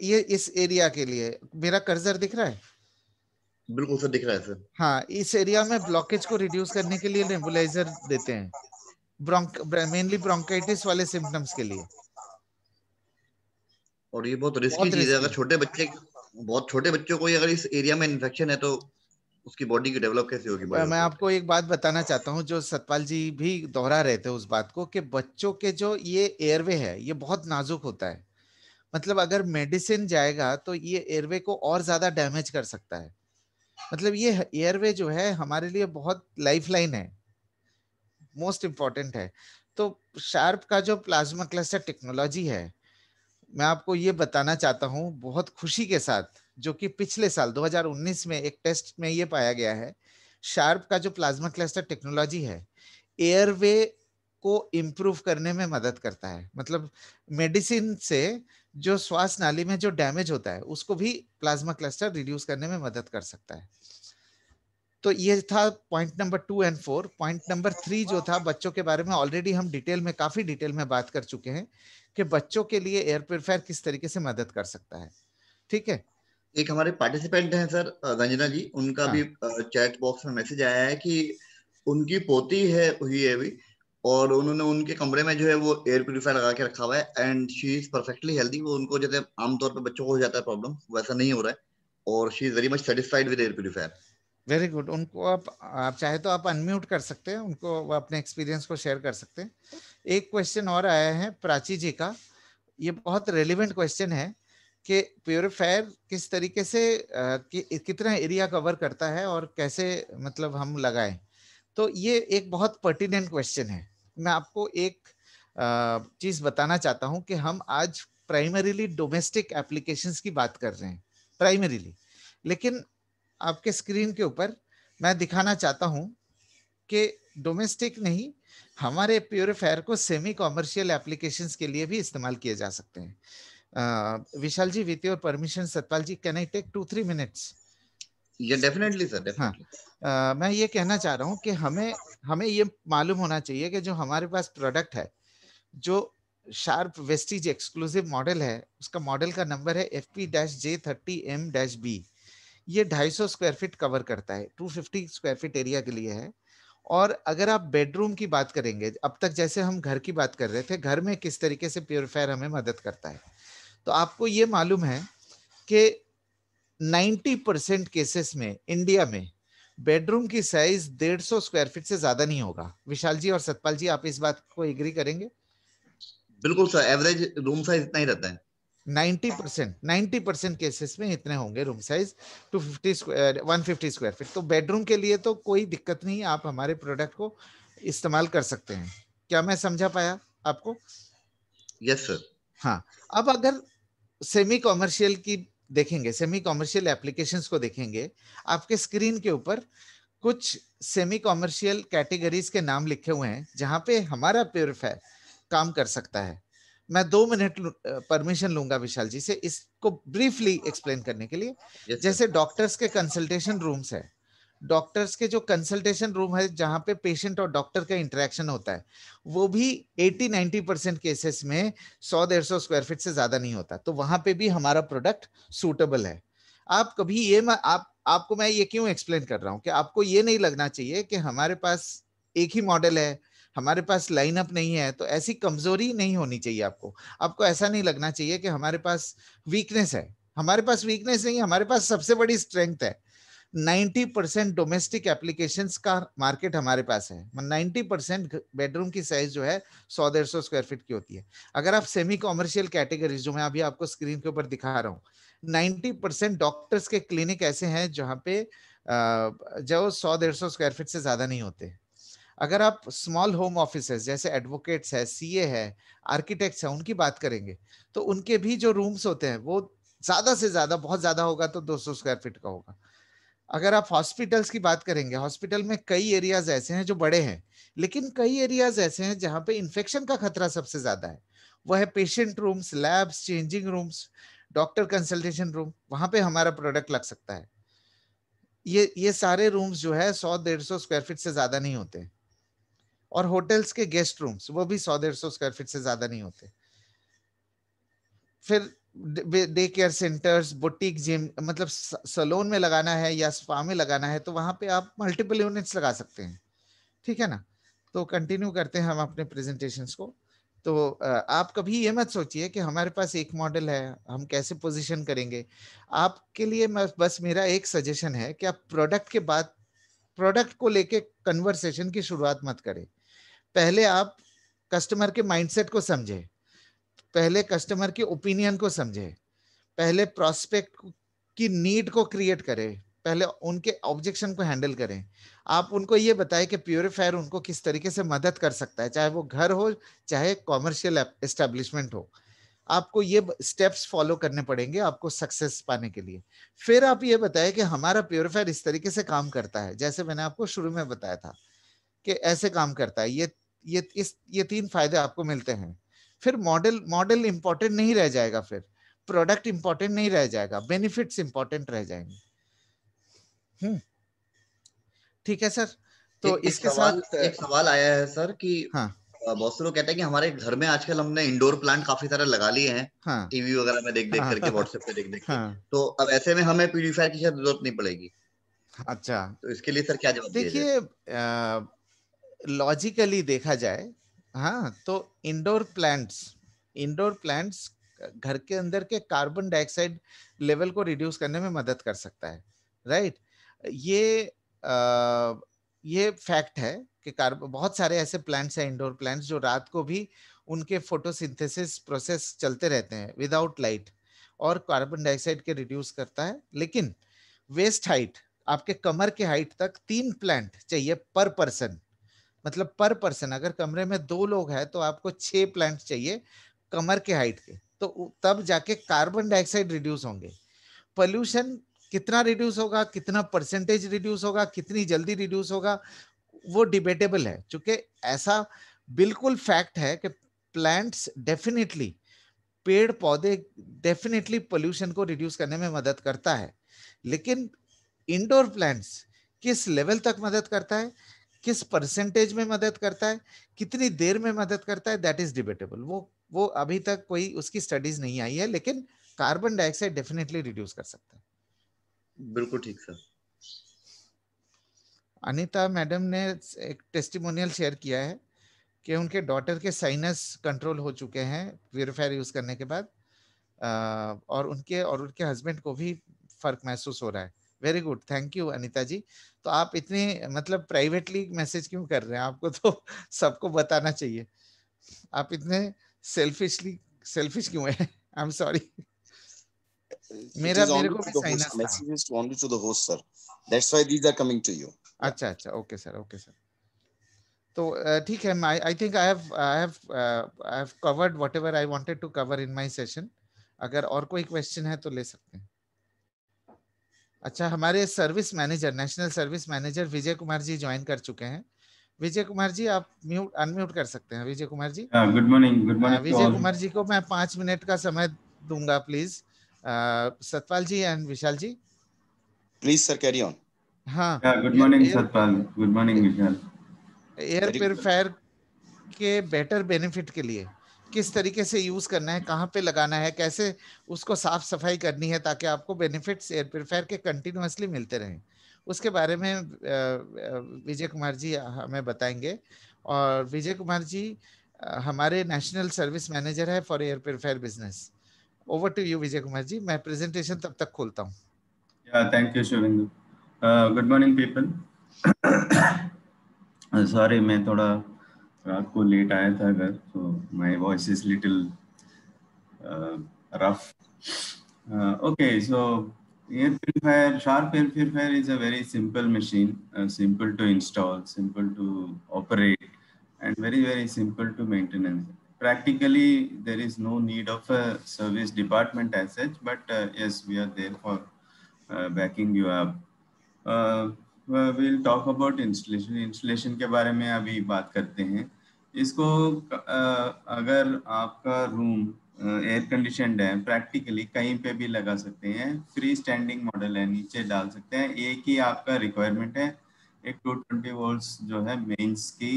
B: ये इस एरिया के लिए, मेरा कर्सर दिख रहा है?
A: बिल्कुल सर, दिख रहा है सर।
B: हाँ, इस एरिया में ब्लॉकेज को रिड्यूस करने के लिए नेबुलाइजर देते हैं, मेनली ब्रोंकाइटिस वाले सिम्टम्स के लिए।
A: और ये बहुत रिस्की
B: बहुत
A: चीज है।
B: रिस्की
A: अगर
B: है।
A: छोटे बच्चे, बहुत छोटे बच्चों को ही अगर इस एरिया में इन्फेक्शन है तो उसकी बॉडी की डेवलप कैसे होगी, बड़े
B: मैं
A: होते होते।
B: आपको एक बात बताना चाहता हूँ, जो सतपाल जी भी दोहरा रहे थे उस बात को, कि बच्चों के जो ये एयरवे है ये बहुत नाजुक होता है। मतलब अगर मेडिसिन जाएगा तो ये एयरवे को और ज्यादा डैमेज कर सकता है। मतलब ये एयरवे जो है हमारे लिए बहुत लाइफलाइन है, मोस्ट इंपॉर्टेंट है। तो शार्प का जो प्लाज्मा क्लस्टर टेक्नोलॉजी है, मैं आपको ये बताना चाहता हूँ बहुत खुशी के साथ, जो कि पिछले साल 2019 में एक टेस्ट में ये पाया गया है। शार्प का जो प्लाज्मा क्लस्टर टेक्नोलॉजी है, एयरवे को इम्प्रूव करने में मदद करता है। मतलब मेडिसिन से जो श्वास नाली में जो डैमेज होता है उसको भी प्लाज्मा क्लस्टर रिड्यूस करने में मदद कर सकता है। तो ये था पॉइंट नंबर 2 और 4। पॉइंट नंबर 3 जो था बच्चों के बारे में, ऑलरेडी हम काफी डिटेल में बात कर चुके हैं कि बच्चों के लिए एयर प्योरीफायर किस तरीके से मदद कर सकता है। ठीक है।
A: एक हमारे पार्टिसिपेंट हैं सर, रंजना जी, उनका भी
B: हाँ,
A: चैट बॉक्स में मैसेज आया है कि उनकी पोती है हुई है अभी, और उन्होंने उनके कमरे में जो है वो एयर प्यूरिफायर लगा के रखा हुआ है, and she is perfectly healthy. वो उनको जैसे आमतौर पर बच्चों को हो जाता है प्रॉब्लम, वैसा नहीं हो रहा है, और she is very much satisfied with air purifier.
B: Very good. उनको आप चाहे तो आप अनम्यूट कर सकते हैं, उनको वो अपने एक्सपीरियंस को शेयर कर सकते हैं। एक क्वेश्चन और आया है प्राची जी का, ये बहुत रेलिवेंट क्वेश्चन है कि प्योरीफायर किस तरीके से कितना एरिया कवर करता है और कैसे मतलब हम लगाएं। तो ये एक बहुत पर्टिनेंट क्वेश्चन है। मैं आपको एक चीज बताना चाहता हूं कि हम आज प्राइमरीली डोमेस्टिक एप्लीकेशंस की बात कर रहे हैं, प्राइमरीली। लेकिन आपके स्क्रीन के ऊपर मैं दिखाना चाहता हूं कि डोमेस्टिक नहीं, हमारे प्योरीफायर को सेमी कॉमर्शियल एप्लीकेशंस के लिए भी इस्तेमाल किए जा सकते हैं। Vishal ji, with your permission, Satpal ji, can I take 2-3 minutes?
A: ये डेफिनेटली सर,
B: हाँ,
A: डेफिनेटली।
B: मैं ये कहना चाह रहा हूँ कि हमें हमें ये मालूम होना चाहिए कि जो हमारे पास प्रोडक्ट है, जो शार्प वेस्टीज एक्सक्लूसिव मॉडल है, उसका मॉडल का नंबर है FP-J30M-B। ये 250 स्क्वायर फीट कवर करता है, 250 स्क्वायर फीट एरिया के लिए है। और अगर आप बेडरूम की बात करेंगे, अब तक जैसे हम घर की बात कर रहे थे, घर में किस तरीके से प्योरीफायर हमें मदद करता है, तो आपको ये मालूम है कि 90% केसेस में इंडिया में बेडरूम की साइज 150 स्क्वायर फीट से ज्यादा नहीं होगा। विशाल जी और सतपाल जी, आप इस बात को एग्री करेंगे?
A: बिल्कुल सर, एवरेज रूम साइज इतना ही रहता है।
B: 90% केसेस में इतने होंगे रूम साइज, 150 स्क्वायर फीट। तो बेडरूम के लिए तो कोई दिक्कत नहीं, आप हमारे प्रोडक्ट को इस्तेमाल कर सकते हैं। क्या मैं समझा पाया आपको?
A: Yes sir.
B: हाँ। अब अगर सेमी कॉमर्शियल की देखेंगे, सेमी कॉमर्शियल एप्लीकेशंस को देखेंगे, आपके स्क्रीन के ऊपर कुछ सेमी कॉमर्शियल कैटेगरीज के नाम लिखे हुए हैं जहां पे हमारा प्योरीफायर काम कर सकता है। मैं 2 मिनट परमिशन लूंगा विशाल जी से इसको ब्रीफली एक्सप्लेन करने के लिए।
A: Yes sir.
B: जैसे डॉक्टर्स के कंसल्टेशन रूम्स है, डॉक्टर्स के जो कंसल्टेशन रूम है जहां पे पेशेंट और डॉक्टर का इंटरेक्शन होता है, वो भी 80-90% केसेस में 100-150 स्क्वायर फीट से ज्यादा नहीं होता, तो वहां पे भी हमारा प्रोडक्ट सूटेबल है। आप कभी ये आपको मैं ये क्यों एक्सप्लेन कर रहा हूँ कि आपको ये नहीं लगना चाहिए कि हमारे पास एक ही मॉडल है, हमारे पास लाइनअप नहीं है, तो ऐसी कमजोरी नहीं होनी चाहिए आपको। आपको ऐसा नहीं लगना चाहिए कि हमारे पास वीकनेस है। हमारे पास वीकनेस नहीं है, हमारे पास सबसे बड़ी स्ट्रेंथ है। 90% डोमेस्टिक एप्लीकेशंस का मार्केट हमारे पास है। 90% बेडरूम की साइज जो है 100-150 स्क्वायर फीट की होती है। अगर आप सेमी कॉमर्शियल कैटेगरीज जो मैं अभी आपको स्क्रीन के ऊपर दिखा रहा हूँ, 90% डॉक्टर्स के क्लिनिक ऐसे हैं जहां पे जो 100-150 स्क्वायर फीट से ज्यादा नहीं होते। अगर आप स्मॉल होम ऑफिसेस जैसे एडवोकेट्स है, सीए है, आर्किटेक्ट्स है, उनकी बात करेंगे तो उनके भी जो रूम्स होते हैं वो ज्यादा से ज्यादा, बहुत ज्यादा होगा तो 200 स्क्वायर फीट का होगा। अगर आप हॉस्पिटल्स की बात करेंगे, हॉस्पिटल में कई एरियाज ऐसे हैं जो बड़े हैं, लेकिन कई एरियाज ऐसे हैं जहां पे इन्फेक्शन का खतरा सबसे ज्यादा है। वो है patient rooms, labs, changing rooms, doctor consultation room, वहां पे हमारा प्रोडक्ट लग सकता है। ये सारे रूम्स जो है 100-150 स्क्वायर फीट से ज्यादा नहीं होते। और होटल्स के गेस्ट रूम्स वो भी 100-150 स्क्वायर फीट से ज्यादा नहीं होते। फिर day care centres, boutique, gym, मतलब सलोन में लगाना है या स्पा में लगाना है तो वहां पे आप मल्टीपल यूनिट्स लगा सकते हैं। ठीक है ना। तो कंटिन्यू करते हैं हम अपने प्रेजेंटेशंस को। तो आप कभी ये मत सोचिए कि हमारे पास एक मॉडल है, हम कैसे पोजीशन करेंगे। आपके लिए बस मेरा एक सजेशन है कि आप प्रोडक्ट के बाद प्रोडक्ट को लेके कन्वर्सेशन की शुरुआत मत करें। पहले आप कस्टमर के माइंडसेट को समझे, पहले कस्टमर के ओपिनियन को समझे, पहले प्रोस्पेक्ट की नीड को क्रिएट करें, पहले उनके ऑब्जेक्शन को हैंडल करें। आप उनको ये बताएं कि प्यूरिफायर उनको किस तरीके से मदद कर सकता है, चाहे वो घर हो चाहे कॉमर्शियल एस्टेब्लिशमेंट हो। आपको ये स्टेप्स फॉलो करने पड़ेंगे आपको सक्सेस पाने के लिए। फिर आप ये बताएं कि हमारा प्यूरिफायर इस तरीके से काम करता है, जैसे मैंने आपको शुरू में बताया था कि ऐसे काम करता है, ये 3 फायदे आपको मिलते हैं। फिर मॉडल इंपॉर्टेंट नहीं रह जाएगा, फिर प्रोडक्ट इंपॉर्टेंट नहीं रह जाएगा, बेनिफिट्स इंपॉर्टेंट रह जाएंगे। ठीक है सर। तो इसके साथ
A: एक सवाल आया है सर कि
B: हाँ
A: बहुत से लोग कहते हैं कि हमारे घर में आजकल हमने इंडोर प्लांट काफी सारे लगा लिए हैं,
B: हाँ
A: टीवी वगैरह में देख देख
B: हाँ
A: करके, व्हाट्सएप पे देख देख के,
B: हाँ।
A: तो अब ऐसे में हमें प्यूरीफायर की शायद जरूरत नहीं पड़ेगी।
B: अच्छा,
A: तो इसके लिए सर क्या जवाब दिया जाए?
B: देखिए लॉजिकली देखा जाए, हाँ, तो इंडोर प्लांट्स घर के अंदर के कार्बन डाइऑक्साइड लेवल को रिड्यूस करने में मदद कर सकता है। राइट। ये ये फैक्ट है कि कार्बन, बहुत सारे ऐसे प्लांट्स हैं इंडोर प्लांट्स जो रात को भी उनके फोटोसिंथेसिस प्रोसेस चलते रहते हैं विदाउट लाइट, और कार्बन डाइऑक्साइड के रिड्यूस करता है। लेकिन वेस्ट हाइट, आपके कमर के हाइट तक 3 प्लांट चाहिए पर पर्सन। मतलब पर पर्सन, अगर कमरे में 2 लोग हैं तो आपको 6 प्लांट चाहिए कमर के हाइट के, तो तब जाके कार्बन डाइऑक्साइड रिड्यूस होंगे। पोल्यूशन कितना रिड्यूस होगा, कितना परसेंटेज रिड्यूस होगा, कितनी जल्दी रिड्यूस होगा, वो डिबेटेबल है। चूंकि ऐसा बिल्कुल फैक्ट है कि प्लांट्स डेफिनेटली, पेड़ पौधे डेफिनेटली पोल्यूशन को रिड्यूस करने में मदद करता है। लेकिन इंडोर प्लांट्स किस लेवल तक मदद करता है, किस परसेंटेज में मदद करता है, कितनी देर में मदद करता है, दैट इज डिबेटेबल। वो अभी तक कोई उसकी स्टडीज नहीं आई है, लेकिन कार्बन डाइऑक्साइड डेफिनेटली रिड्यूस कर सकता है।
A: बिल्कुल ठीक सर।
B: अनीता मैडम ने एक टेस्टिमोनियल शेयर किया है कि उनके डॉटर के साइनस कंट्रोल हो चुके हैं प्यूरिफायर यूज करने के बाद, और उनके हस्बैंड को भी फर्क महसूस हो रहा है। Very good, thank you Anita ji. तो आप इतने मतलब प्राइवेटली मैसेज क्यों कर रहे हैं, आपको तो सबको बताना चाहिए। आप इतने सेल्फिश क्यों है? I am sorry.
C: It is
B: मेरे
C: only
B: को
C: to
B: भी
C: the
B: साइनस
C: host.
B: था।
C: Message is only to the host, sir. That's why these are coming to you.
B: अच्छा अच्छा, ओके सर, ओके सर। तो ठीक है, I think I have covered whatever I wanted to cover in my session. अगर और कोई क्वेश्चन है तो ले सकते हैं। अच्छा, हमारे service manager, national service manager Vijay Kumar ji join कर चुके हैं। विजय कुमार जी, आप अनम्यूट कर सकते हैं। विजय कुमार जी,
D: गुड मॉर्निंग
B: विजय कुमार जी को मैं 5 मिनट का समय दूंगा please. Satpal ji and Vishal ji,
C: Please, sir, carry on.
B: हाँ,
D: गुड
B: यार
D: morning Satpal, good morning Vishal.
B: Air
C: very good.
B: Purifier के बेटर बेनिफिट के लिए किस तरीके से यूज करना है, कहाँ पे लगाना है, कैसे उसको साफ सफाई करनी है ताकि आपको बेनिफिट्स एयर प्योरीफायर के कंटिन्यूअसली मिलते रहें, उसके बारे में विजय कुमार जी हमें बताएंगे। और विजय कुमार जी हमारे नेशनल सर्विस मैनेजर है for air purifier business. Over to you Vijay Kumar ji, मैं प्रेजेंटेशन तब तक खोलता हूँ।
D: Thank you Shivendu. Good morning people. Sorry, मैं थोड़ा रात को लेट आया था घर, तो my voice is little rough. Okay, so air purifier, sharp air purifier is a very simple machine, simple to install, simple to operate, and very, very simple to maintenance. Practically, there is no need of a service department as such, but yes, we are there for backing you up. We'll talk about installation. Installation के बारे में अभी बात करते हैं। इसको अगर आपका रूम एयर कंडीशनड है, प्रैक्टिकली कहीं पे भी लगा सकते हैं। फ्री स्टैंडिंग मॉडल है, नीचे डाल सकते हैं। एक ही आपका रिक्वायरमेंट है, एक 220 वोल्ट्स जो है मेंस की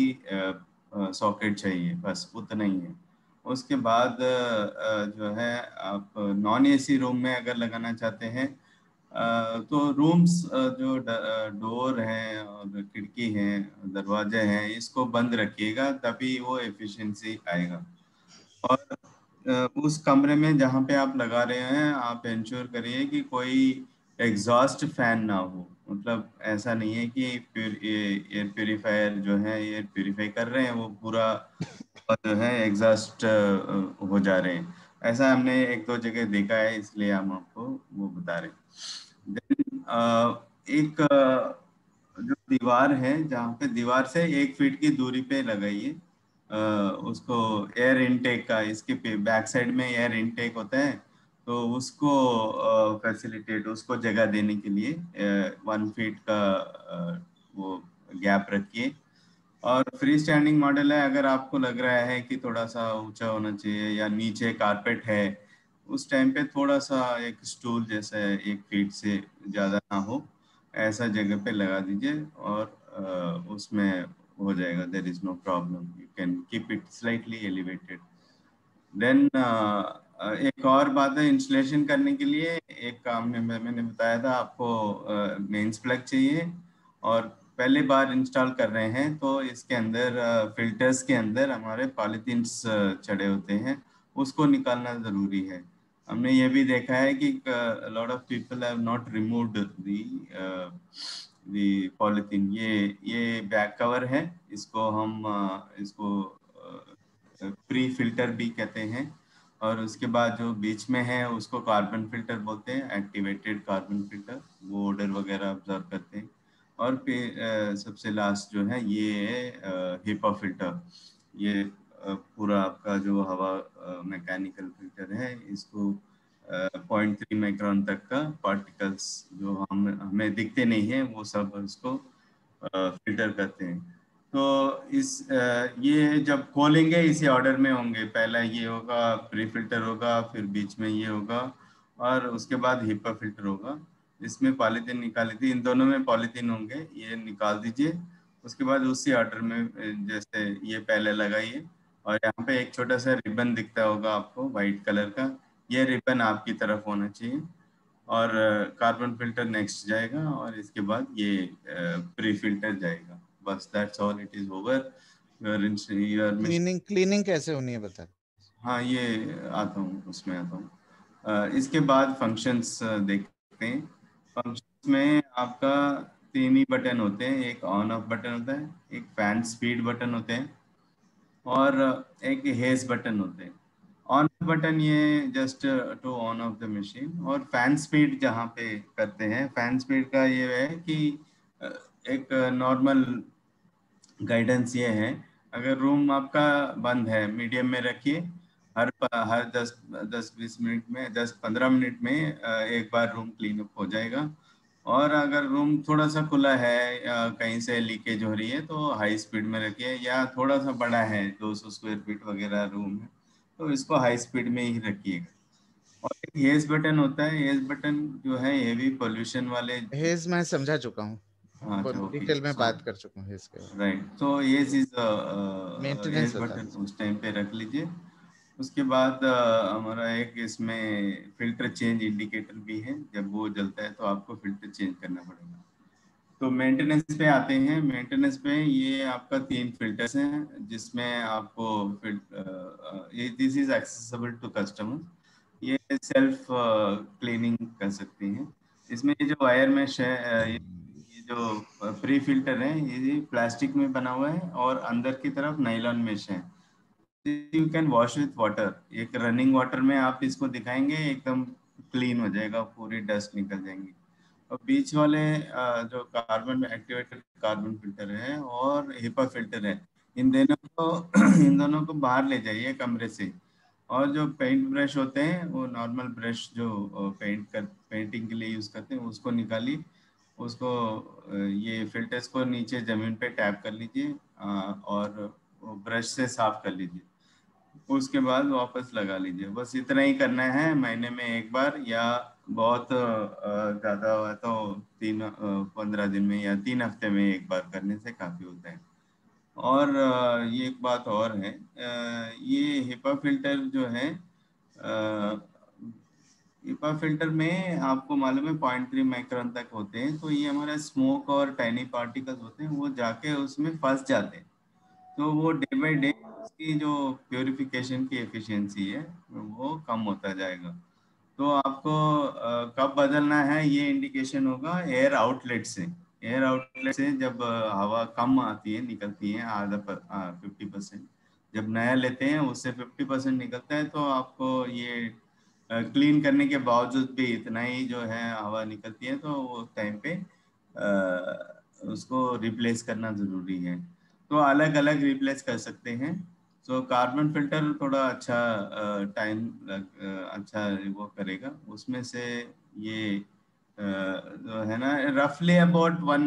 D: सॉकेट चाहिए, बस उतना ही है। उसके बाद जो है आप नॉन एसी रूम में अगर लगाना चाहते हैं तो रूम्स जो डोर है और खिड़की है, दरवाजे हैं, इसको बंद रखिएगा, तभी वो एफिशिएंसी आएगा। और उस कमरे में जहाँ पे आप लगा रहे हैं, आप इंश्योर करिए कि कोई एग्जॉस्ट फैन ना हो। मतलब ऐसा नहीं है कि एयर प्योरीफायर जो है एयर प्योरीफाई कर रहे हैं, वो पूरा जो है एग्जॉस्ट हो जा रहे हैं। ऐसा हमने एक दो जगह देखा है, इसलिए हम आपको वो बता रहे हैं। Then, एक जो दीवार है, जहाँ पे दीवार से 1 फीट की दूरी पे लगाइए उसको एयर इनटेक का। इसके बैक साइड में एयर इनटेक होता है, तो उसको फैसिलिटेट, उसको जगह देने के लिए 1 फीट का वो गैप रखिए। और फ्री स्टैंडिंग मॉडल है, अगर आपको लग रहा है कि थोड़ा सा ऊंचा होना चाहिए या नीचे कारपेट है, उस टाइम पे थोड़ा सा एक स्टूल जैसा 1 फीट से ज़्यादा ना हो, ऐसा जगह पे लगा दीजिए और उसमें हो जाएगा। There is no problem, you can keep it slightly elevated. Then एक और बात है, इंस्टॉलेशन करने के लिए एक काम में मैंने बताया था आपको, मेंस प्लग चाहिए। और पहले बार इंस्टॉल कर रहे हैं तो इसके अंदर फिल्टर्स के अंदर हमारे पॉलीथीन्स चढ़े होते हैं, उसको निकालना ज़रूरी है। हमने ये भी देखा है कि lot of people have not removed the polythene. ये बैक कवर है, इसको हम इसको प्री फिल्टर भी कहते हैं। और उसके बाद जो बीच में है उसको कार्बन फिल्टर बोलते हैं, एक्टिवेटेड कार्बन फिल्टर, वो ओडर वगैरह ऑब्जर्व करते हैं। और फिर सबसे लास्ट जो है ये है हिपा फिल्टर। ये पूरा आपका जो हवा मैकेनिकल फिल्टर है, इसको 0.3 माइक्रोन तक का पार्टिकल्स जो हमें दिखते नहीं है, वो सब इसको फिल्टर करते हैं। तो ये जब खोलेंगे इसी ऑर्डर में होंगे, पहला ये होगा, प्री फिल्टर होगा, फिर बीच में ये होगा, और उसके बाद हिपा फिल्टर होगा। इसमें पॉलीथीन निकाली थी, इन दोनों में पॉलीथीन होंगे, ये निकाल दीजिए। उसके बाद उसी ऑर्डर में जैसे ये पहले लगाइए। और यहाँ पे एक छोटा सा रिबन दिखता होगा आपको व्हाइट कलर का, ये रिबन आपकी तरफ होना चाहिए। और कार्बन फिल्टर नेक्स्ट जाएगा, और इसके बाद ये प्री फिल्टर जाएगा। बस that's all, it is over your
B: cleaning कैसे होनी है बता।
D: हाँ, ये आता हूँ, उसमें आता हूँ। इसके बाद फंक्शंस देखते हैं। फंक्शंस में आपका 3 ही बटन होते हैं, एक ऑन ऑफ बटन होता है, एक फैन स्पीड बटन होते हैं, और एक हेज बटन होते हैं। ऑन बटन ये just to on off the machine. और फैन स्पीड जहाँ पे करते हैं, फैन स्पीड का ये है कि एक नॉर्मल गाइडेंस ये है, अगर रूम आपका बंद है, मीडियम में रखिए। हर 10-20 मिनट में, 10-15 मिनट में एक बार रूम क्लीन अप हो जाएगा। और अगर रूम थोड़ा सा खुला है या कहीं से लीकेज हो रही है, तो हाई स्पीड में रखिए। या थोड़ा सा बड़ा है, 200 स्क्वायर फीट वगैरह रूम है, तो इसको हाई स्पीड में ही रखिएगा। और एक हेज बटन होता है, हेज बटन जो है हेवी पोल्यूशन वाले।
B: हेज मैं समझा चुका हूँ।
D: अच्छा
B: डिटेल में
D: ओके
B: बात कर चुका हूँ इसके बारे
D: राइट। तो ये चीज
B: मेंटेनेंस
D: ये
B: बता
D: बटन
B: दीजिए।
D: उस टाइम पे रख लीजिए। उसके बाद हमारा एक इसमें फिल्टर चेंज इंडिकेटर भी है, जब वो जलता है तो आपको फिल्टर चेंज करना पड़ेगा। तो मेंटेनेंस पे आते हैं। मेंटेनेंस पे ये आपका 3 फिल्टर्स हैं जिसमें आपको ये this is accessible to customer, ये सेल्फ क्लीनिंग कर सकते हैं। इसमें ये जो वायर मेश है ये जो प्री फिल्टर है ये प्लास्टिक में बना हुआ है और अंदर की तरफ नायलॉन मेश है। You can wash with water, एक रनिंग वाटर में आप इसको दिखाएंगे एकदम क्लीन हो जाएगा, पूरी डस्ट निकल जाएंगी। और बीच वाले जो कार्बन एक्टिवेटेड कार्बन फिल्टर है और हिपा फिल्टर है, इन दोनों को इन दोनों को बाहर ले जाइए कमरे से। और जो पेंट ब्रश होते हैं वो नॉर्मल ब्रश जो पेंटिंग के लिए यूज करते हैं उसको निकालिए। उसको ये फिल्टर्स को नीचे जमीन पे टैप कर लीजिए और ब्रश से साफ कर लीजिए। उसके बाद वापस लगा लीजिए। बस इतना ही करना है महीने में एक बार, या बहुत ज्यादा हुआ तो 15 दिन में या 3 हफ्ते में एक बार करने से काफी होता है। और ये एक बात और है, ये हिपा फिल्टर जो है हिपा फिल्टर में आपको मालूम है 0.3 माइक्रोन तक होते हैं, तो ये हमारे स्मोक और टाइनी पार्टिकल्स होते हैं वो जाके उसमें फंस जाते हैं। तो वो डे बाय डे उसकी जो प्योरिफिकेशन की एफिशिएंसी है वो कम होता जाएगा। तो आपको कब बदलना है ये इंडिकेशन होगा एयर आउटलेट से। एयर आउटलेट से जब हवा कम आती है निकलती है आधा 50%, जब नया लेते हैं उससे 50% निकलता है, तो आपको ये क्लीन करने के बावजूद भी इतना ही जो है हवा निकलती है, तो वो टाइम पे उसको रिप्लेस करना जरूरी है। तो अलग अलग रिप्लेस कर सकते हैं। तो कार्बन फिल्टर थोड़ा अच्छा टाइम अच्छा वो करेगा उसमें से। ये जो है ना रफली अबाउट 1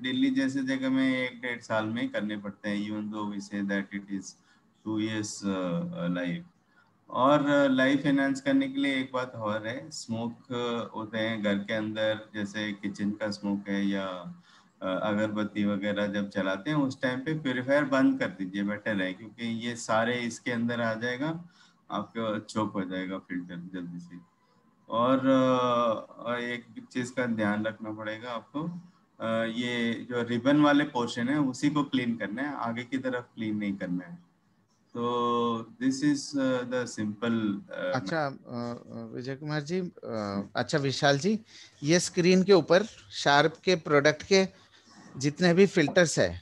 D: दिल्ली जैसे जगह में 1-1.5 साल में करने पड़ते हैं, even though we say that it is 2 years life. और लाइफ एनहांस करने के लिए एक बात और है, स्मोक होते हैं घर के अंदर, जैसे किचन का स्मोक है या अगरबत्ती वगैरह जब चलाते हैं उस टाइम पे प्योरीफायर बंद कर दीजिए, बेटर है, क्योंकि ये सारे इसके अंदर आ जाएगा, आपका चोक हो जाएगा फिल्टर जल्दी से। और एक चीज का ध्यान रखना पड़ेगा आपको, ये जो रिबन वाले पोर्शन है उसी को क्लीन करना है, आगे की तरफ क्लीन नहीं करना है। तो दिस इज द सिंपल।
B: अच्छा विजय कुमार जी, अच्छा विशाल जी, ये स्क्रीन के ऊपर शार्प के प्रोडक्ट के जितने भी फिल्टर्स है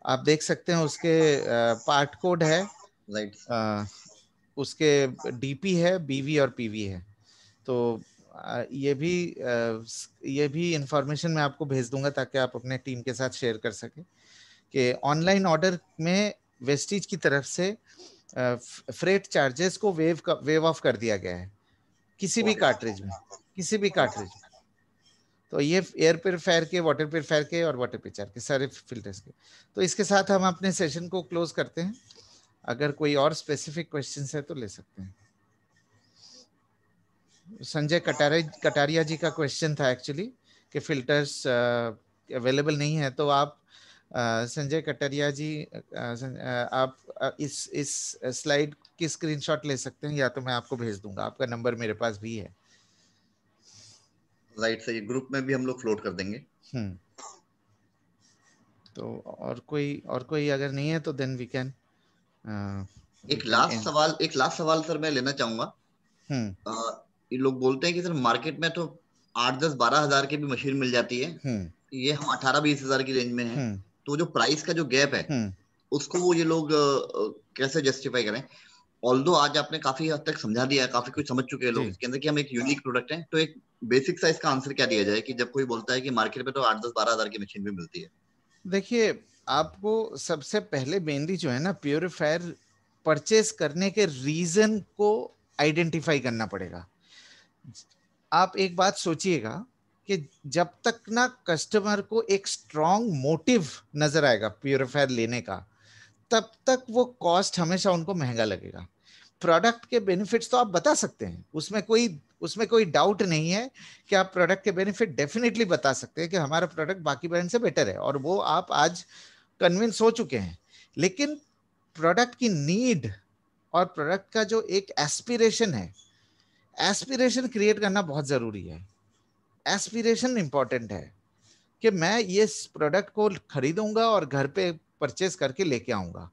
B: आप देख सकते हैं, उसके पार्ट कोड है,
A: राइट।
B: उसके डीपी है, बीवी और पीवी है। तो ये भी इंफॉर्मेशन मैं आपको भेज दूंगा ताकि आप अपने टीम के साथ शेयर कर सकें कि ऑनलाइन ऑर्डर में वेस्टीज की तरफ से फ्रेट चार्जेस को वेव ऑफ कर दिया गया है किसी भी कार्ट्रिज में, किसी भी कार्ट्रिज में। तो ये एयर प्योरीफायर के, वाटर प्योरीफायर के और वाटर पिचर के सारे फिल्टर्स के। तो इसके साथ हम अपने सेशन को क्लोज करते हैं। अगर कोई और स्पेसिफिक क्वेश्चंस है तो ले सकते हैं। संजय कटारिया जी का क्वेश्चन था एक्चुअली कि फिल्टर्स अवेलेबल नहीं है, तो आप संजय कटारिया जी आप इस स्लाइड की स्क्रीनशॉट ले सकते हैं, या तो मैं आपको भेज दूंगा, आपका नंबर मेरे पास भी है।
A: राइट, सही, ग्रुप में भी हम लोग फ्लोट कर देंगे।
B: तो और कोई अगर नहीं है तो देन वी कैन
A: एक लास्ट सवाल सर मैं लेना चाहूंगा। ये लोग बोलते हैं कि सर मार्केट में तो 8-10-12 हजार की भी मशीन मिल जाती है, ये हम 18-20 हजार की रेंज में है, तो जो प्राइस का जो गैप है उसको वो ये लोग कैसे जस्टिफाई करें? ऑल्दो आज आपने काफी हद तक समझा दिया है, काफी कुछ समझ चुके हैं लोग इसके अंदर कि हम एक यूनिक प्रोडक्ट है, तो एक बेसिक सा इसका आंसर क्या दिया जाए कि जब कोई बोलता है कि मार्केट में तो 8-10-12 हजार की मशीन भी मिलती है?
B: देखिए, आपको सबसे पहले मेनली जो है ना प्योरीफायर परचेस करने के रीजन को आइडेंटिफाई करना पड़ेगा। आप एक बात सोचिएगा कि जब तक ना कस्टमर को एक स्ट्रॉन्ग मोटिव नजर आएगा प्योरीफायर लेने का, तब तक वो कॉस्ट हमेशा उनको महंगा लगेगा। प्रोडक्ट के बेनिफिट्स तो आप बता सकते हैं, उसमें कोई डाउट नहीं है कि आप प्रोडक्ट के बेनिफिट डेफिनेटली बता सकते हैं कि हमारा प्रोडक्ट बाकी ब्रांड से बेटर है, और वो आप आज कन्विंस हो चुके हैं। लेकिन प्रोडक्ट की नीड और प्रोडक्ट का जो एक एस्पिरेशन है, एस्पिरेशन क्रिएट करना बहुत जरूरी है। एस्पिरेशन इंपॉर्टेंट है कि मैं ये प्रोडक्ट को खरीदूंगा और घर पे परचेज करके लेके आऊंगा,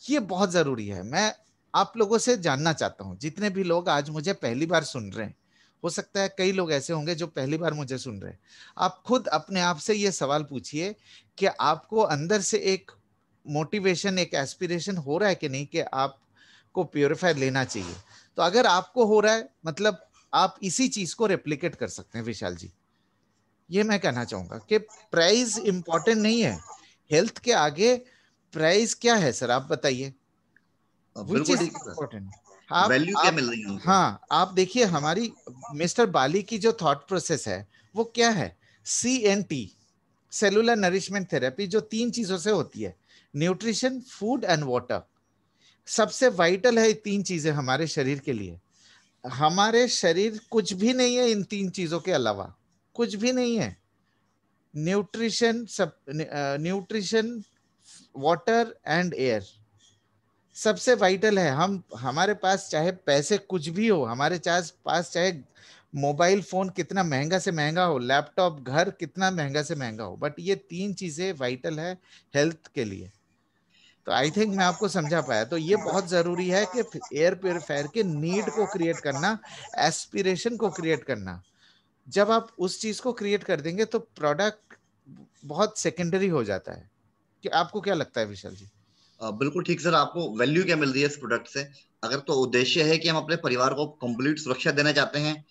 B: ये बहुत जरूरी है। मैं आप लोगों से जानना चाहता हूं, जितने भी लोग आज मुझे पहली बार सुन रहे हैं, हो सकता है कई लोग ऐसे होंगे जो पहली बार मुझे सुन रहे हैं, आप खुद अपने आप से ये सवाल पूछिए कि आपको अंदर से एक मोटिवेशन, एक एस्पिरेशन हो रहा है कि नहीं कि आपको प्योरीफायर लेना चाहिए। तो अगर आपको हो रहा है, मतलब आप इसी चीज को रेप्लिकेट कर सकते हैं। विशाल जी, ये मैं कहना चाहूंगा कि प्राइस इंपॉर्टेंट नहीं है, हेल्थ के आगे प्राइस क्या है सर, आप बताइए। विच
A: बिल्कुल
B: इज
A: ठीक है सर,
B: इम्पोर्टेंट।
A: वैल्यू क्या
B: आप
A: मिल रही है उनको।
B: हाँ, आप देखिए हमारी मिस्टर बाली की जो थॉट प्रोसेस है वो क्या है, CNT, सेलुलर नरिशमेंट थेरेपी, जो 3 चीजों से होती है, न्यूट्रिशन, फूड एंड वाटर। सबसे वाइटल है 3 चीजें हमारे शरीर के लिए। हमारे शरीर कुछ भी नहीं है इन 3 चीजों के अलावा, कुछ भी नहीं है। न्यूट्रिशन, सब न्यूट्रिशन, वाटर एंड एयर सबसे वाइटल है। हम, हमारे पास चाहे पैसे कुछ भी हो, हमारे पास चाहे मोबाइल फोन कितना महंगा से महंगा हो, लैपटॉप, घर कितना महंगा से महंगा हो, बट ये 3 चीजें वाइटल है हेल्थ के लिए। तो आई थिंक मैं आपको समझा पाया। तो ये बहुत जरूरी है कि एयर प्योरीफायर के नीड को क्रिएट करना, एस्पिरेशन को क्रिएट करना। जब आप उस चीज को क्रिएट कर देंगे तो प्रोडक्ट बहुत सेकेंडरी हो जाता है। कि आपको क्या लगता है विशाल जी?
A: बिल्कुल ठीक सर, आपको वैल्यू क्या मिल रही है इस प्रोडक्ट से। अगर तो उद्देश्य है कि हम अपने परिवार को कंप्लीट सुरक्षा देना चाहते हैं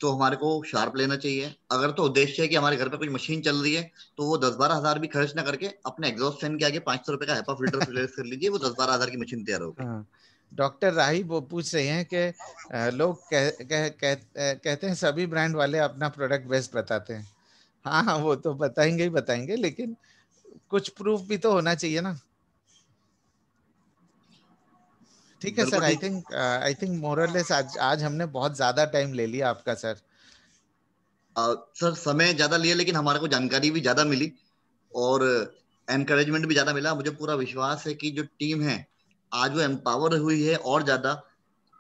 A: तो हमारे को शार्प लेना चाहिए। अगर तो उद्देश्य है कि हमारे घर पे कुछ मशीन चल रही है तो वो 10-12 हजार भी खर्च ना करके अपने एग्जॉस्ट फैन के आगे 500 रुपए का हेपा फिल्टर प्लेस कर लीजिए, वो 10-12 हजार की मशीन तैयार हो गई।
B: हाँ, डॉक्टर राही वो पूछ रहे हैं कि लोग कहते हैं सभी ब्रांड वाले अपना प्रोडक्ट बेस्ट बताते हैं। हाँ हाँ, वो तो बताएंगे ही बताएंगे, लेकिन कुछ प्रूफ भी तो होना चाहिए ना। ठीक है सर,
A: बिल्कुल ठीक।
B: आई थिंक मोरलेस आज आज हमने बहुत ज्यादा टाइम ले लिया आपका सर।
A: सर समय ज्यादा लिया लेकिन हमारे को जानकारी भी ज्यादा मिली और एनकरेजमेंट भी ज्यादा मिला। मुझे पूरा विश्वास है कि जो टीम है आज वो एम्पावर हुई है और ज्यादा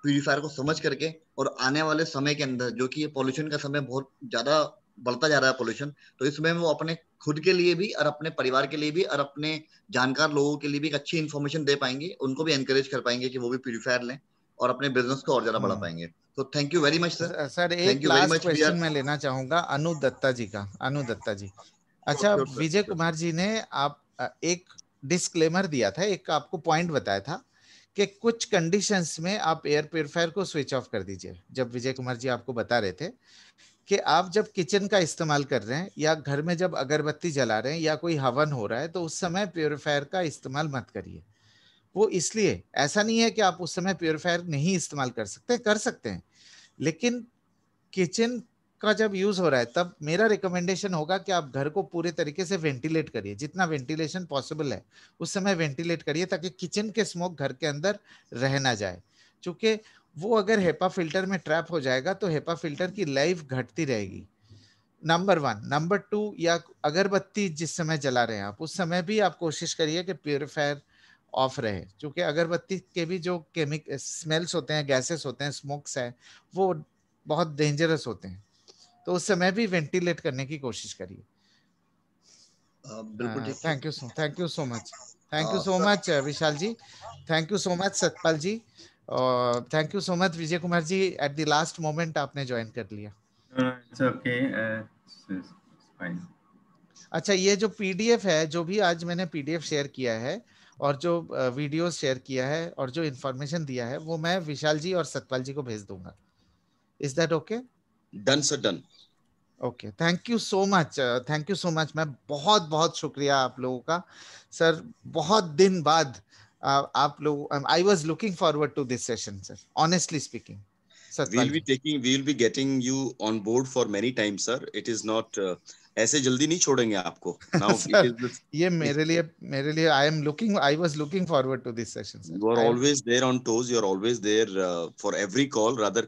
A: प्यूरीफायर को समझ करके। और आने वाले समय के अंदर जो कि ये पॉल्यूशन का समय बहुत ज्यादा बढ़ता जा रहा है पॉल्यूशन, तो इसमें वो अपने खुद के लिए भी और अपने परिवार के लिए भी और अपने जानकार लोगों के लिए भी एक अच्छी इन्फॉर्मेशन दे पाएंगे, उनको भी एनकरेज कर पाएंगे कि वो भी प्यूरीफायर लें और अपने बिजनेस को और ज्यादा बढ़ा पाएंगे। तो thank you very much sir.
B: Sir
A: thank
B: एक
A: you very
B: last
A: much we
B: question
A: are.
B: मैं लेना चाहूंगा अनु दत्ता जी का। अनु दत्ता जी, अच्छा,
A: श्योर सर,
B: विजय
A: श्योर।
B: कुमार जी ने आप एक डिस्क्लेमर दिया था, एक आपको पॉइंट बताया था कि कुछ कंडीशंस में आप एयर प्योरीफायर को स्विच ऑफ कर दीजिए। जब विजय कुमार जी आपको बता रहे थे कि आप जब किचन का इस्तेमाल कर रहे हैं या घर में जब अगरबत्ती जला रहे हैं या कोई हवन हो रहा है तो उस समय प्योरीफायर का इस्तेमाल मत करिए। वो इसलिए, ऐसा नहीं है कि आप उस समय प्योरीफायर नहीं इस्तेमाल कर सकते हैं, लेकिन किचन का जब यूज हो रहा है तब मेरा रिकमेंडेशन होगा कि आप घर को पूरे तरीके से वेंटिलेट करिए, जितना वेंटिलेशन पॉसिबल है उस समय वेंटिलेट करिए, ताकि किचन के स्मोक घर के अंदर रह ना जाए। क्योंकि वो अगर हेपा फिल्टर में ट्रैप हो जाएगा तो हेपा फिल्टर की लाइफ घटती रहेगी। नंबर 1। नंबर 2, या अगरबत्ती जिस समय जला रहे हैं आप उस समय भी आप कोशिश करिए कि प्योरीफायर ऑफ रहे, क्योंकि अगरबत्ती के भी जो स्मेल्स होते हैं, गैसेस होते हैं, स्मोक्स है, वो बहुत डेंजरस होते हैं। तो उस समय भी वेंटिलेट करने की कोशिश करिए।
A: बिल्कुल ठीक sir.
B: Thank you so much, thank you so
A: sir
B: much Vishal ji, thank you so much Satpal ji, और thank you so much Vijay Kumar ji, at the last moment आपने ज्वाइन कर लिया।
D: It's okay, fine.
B: अच्छा, ये जो पीडीएफ है, जो भी आज मैंने पीडीएफ शेयर किया है और जो वीडियोस शेयर किया है और जो इन्फॉर्मेशन दिया है, वो मैं विशाल जी और सतपाल जी को भेज दूंगा। Is that okay?
C: Done sir, done.
B: Okay, thank you so much, thank you so much. मैं बहुत बहुत शुक्रिया आप लोगों का सर। बहुत दिन बाद आप लोग, I was looking forward to this session sir, honestly speaking. Satpal ji,
C: we will be getting you on board for many times, sir. It is not ऐसे जल्दी नहीं छोड़ेंगे आपको. Now it
B: सर
C: is
B: ये मेरे लिए I was looking forward to this session sir.
C: you are always there on toes. You are always there for every call. Rather,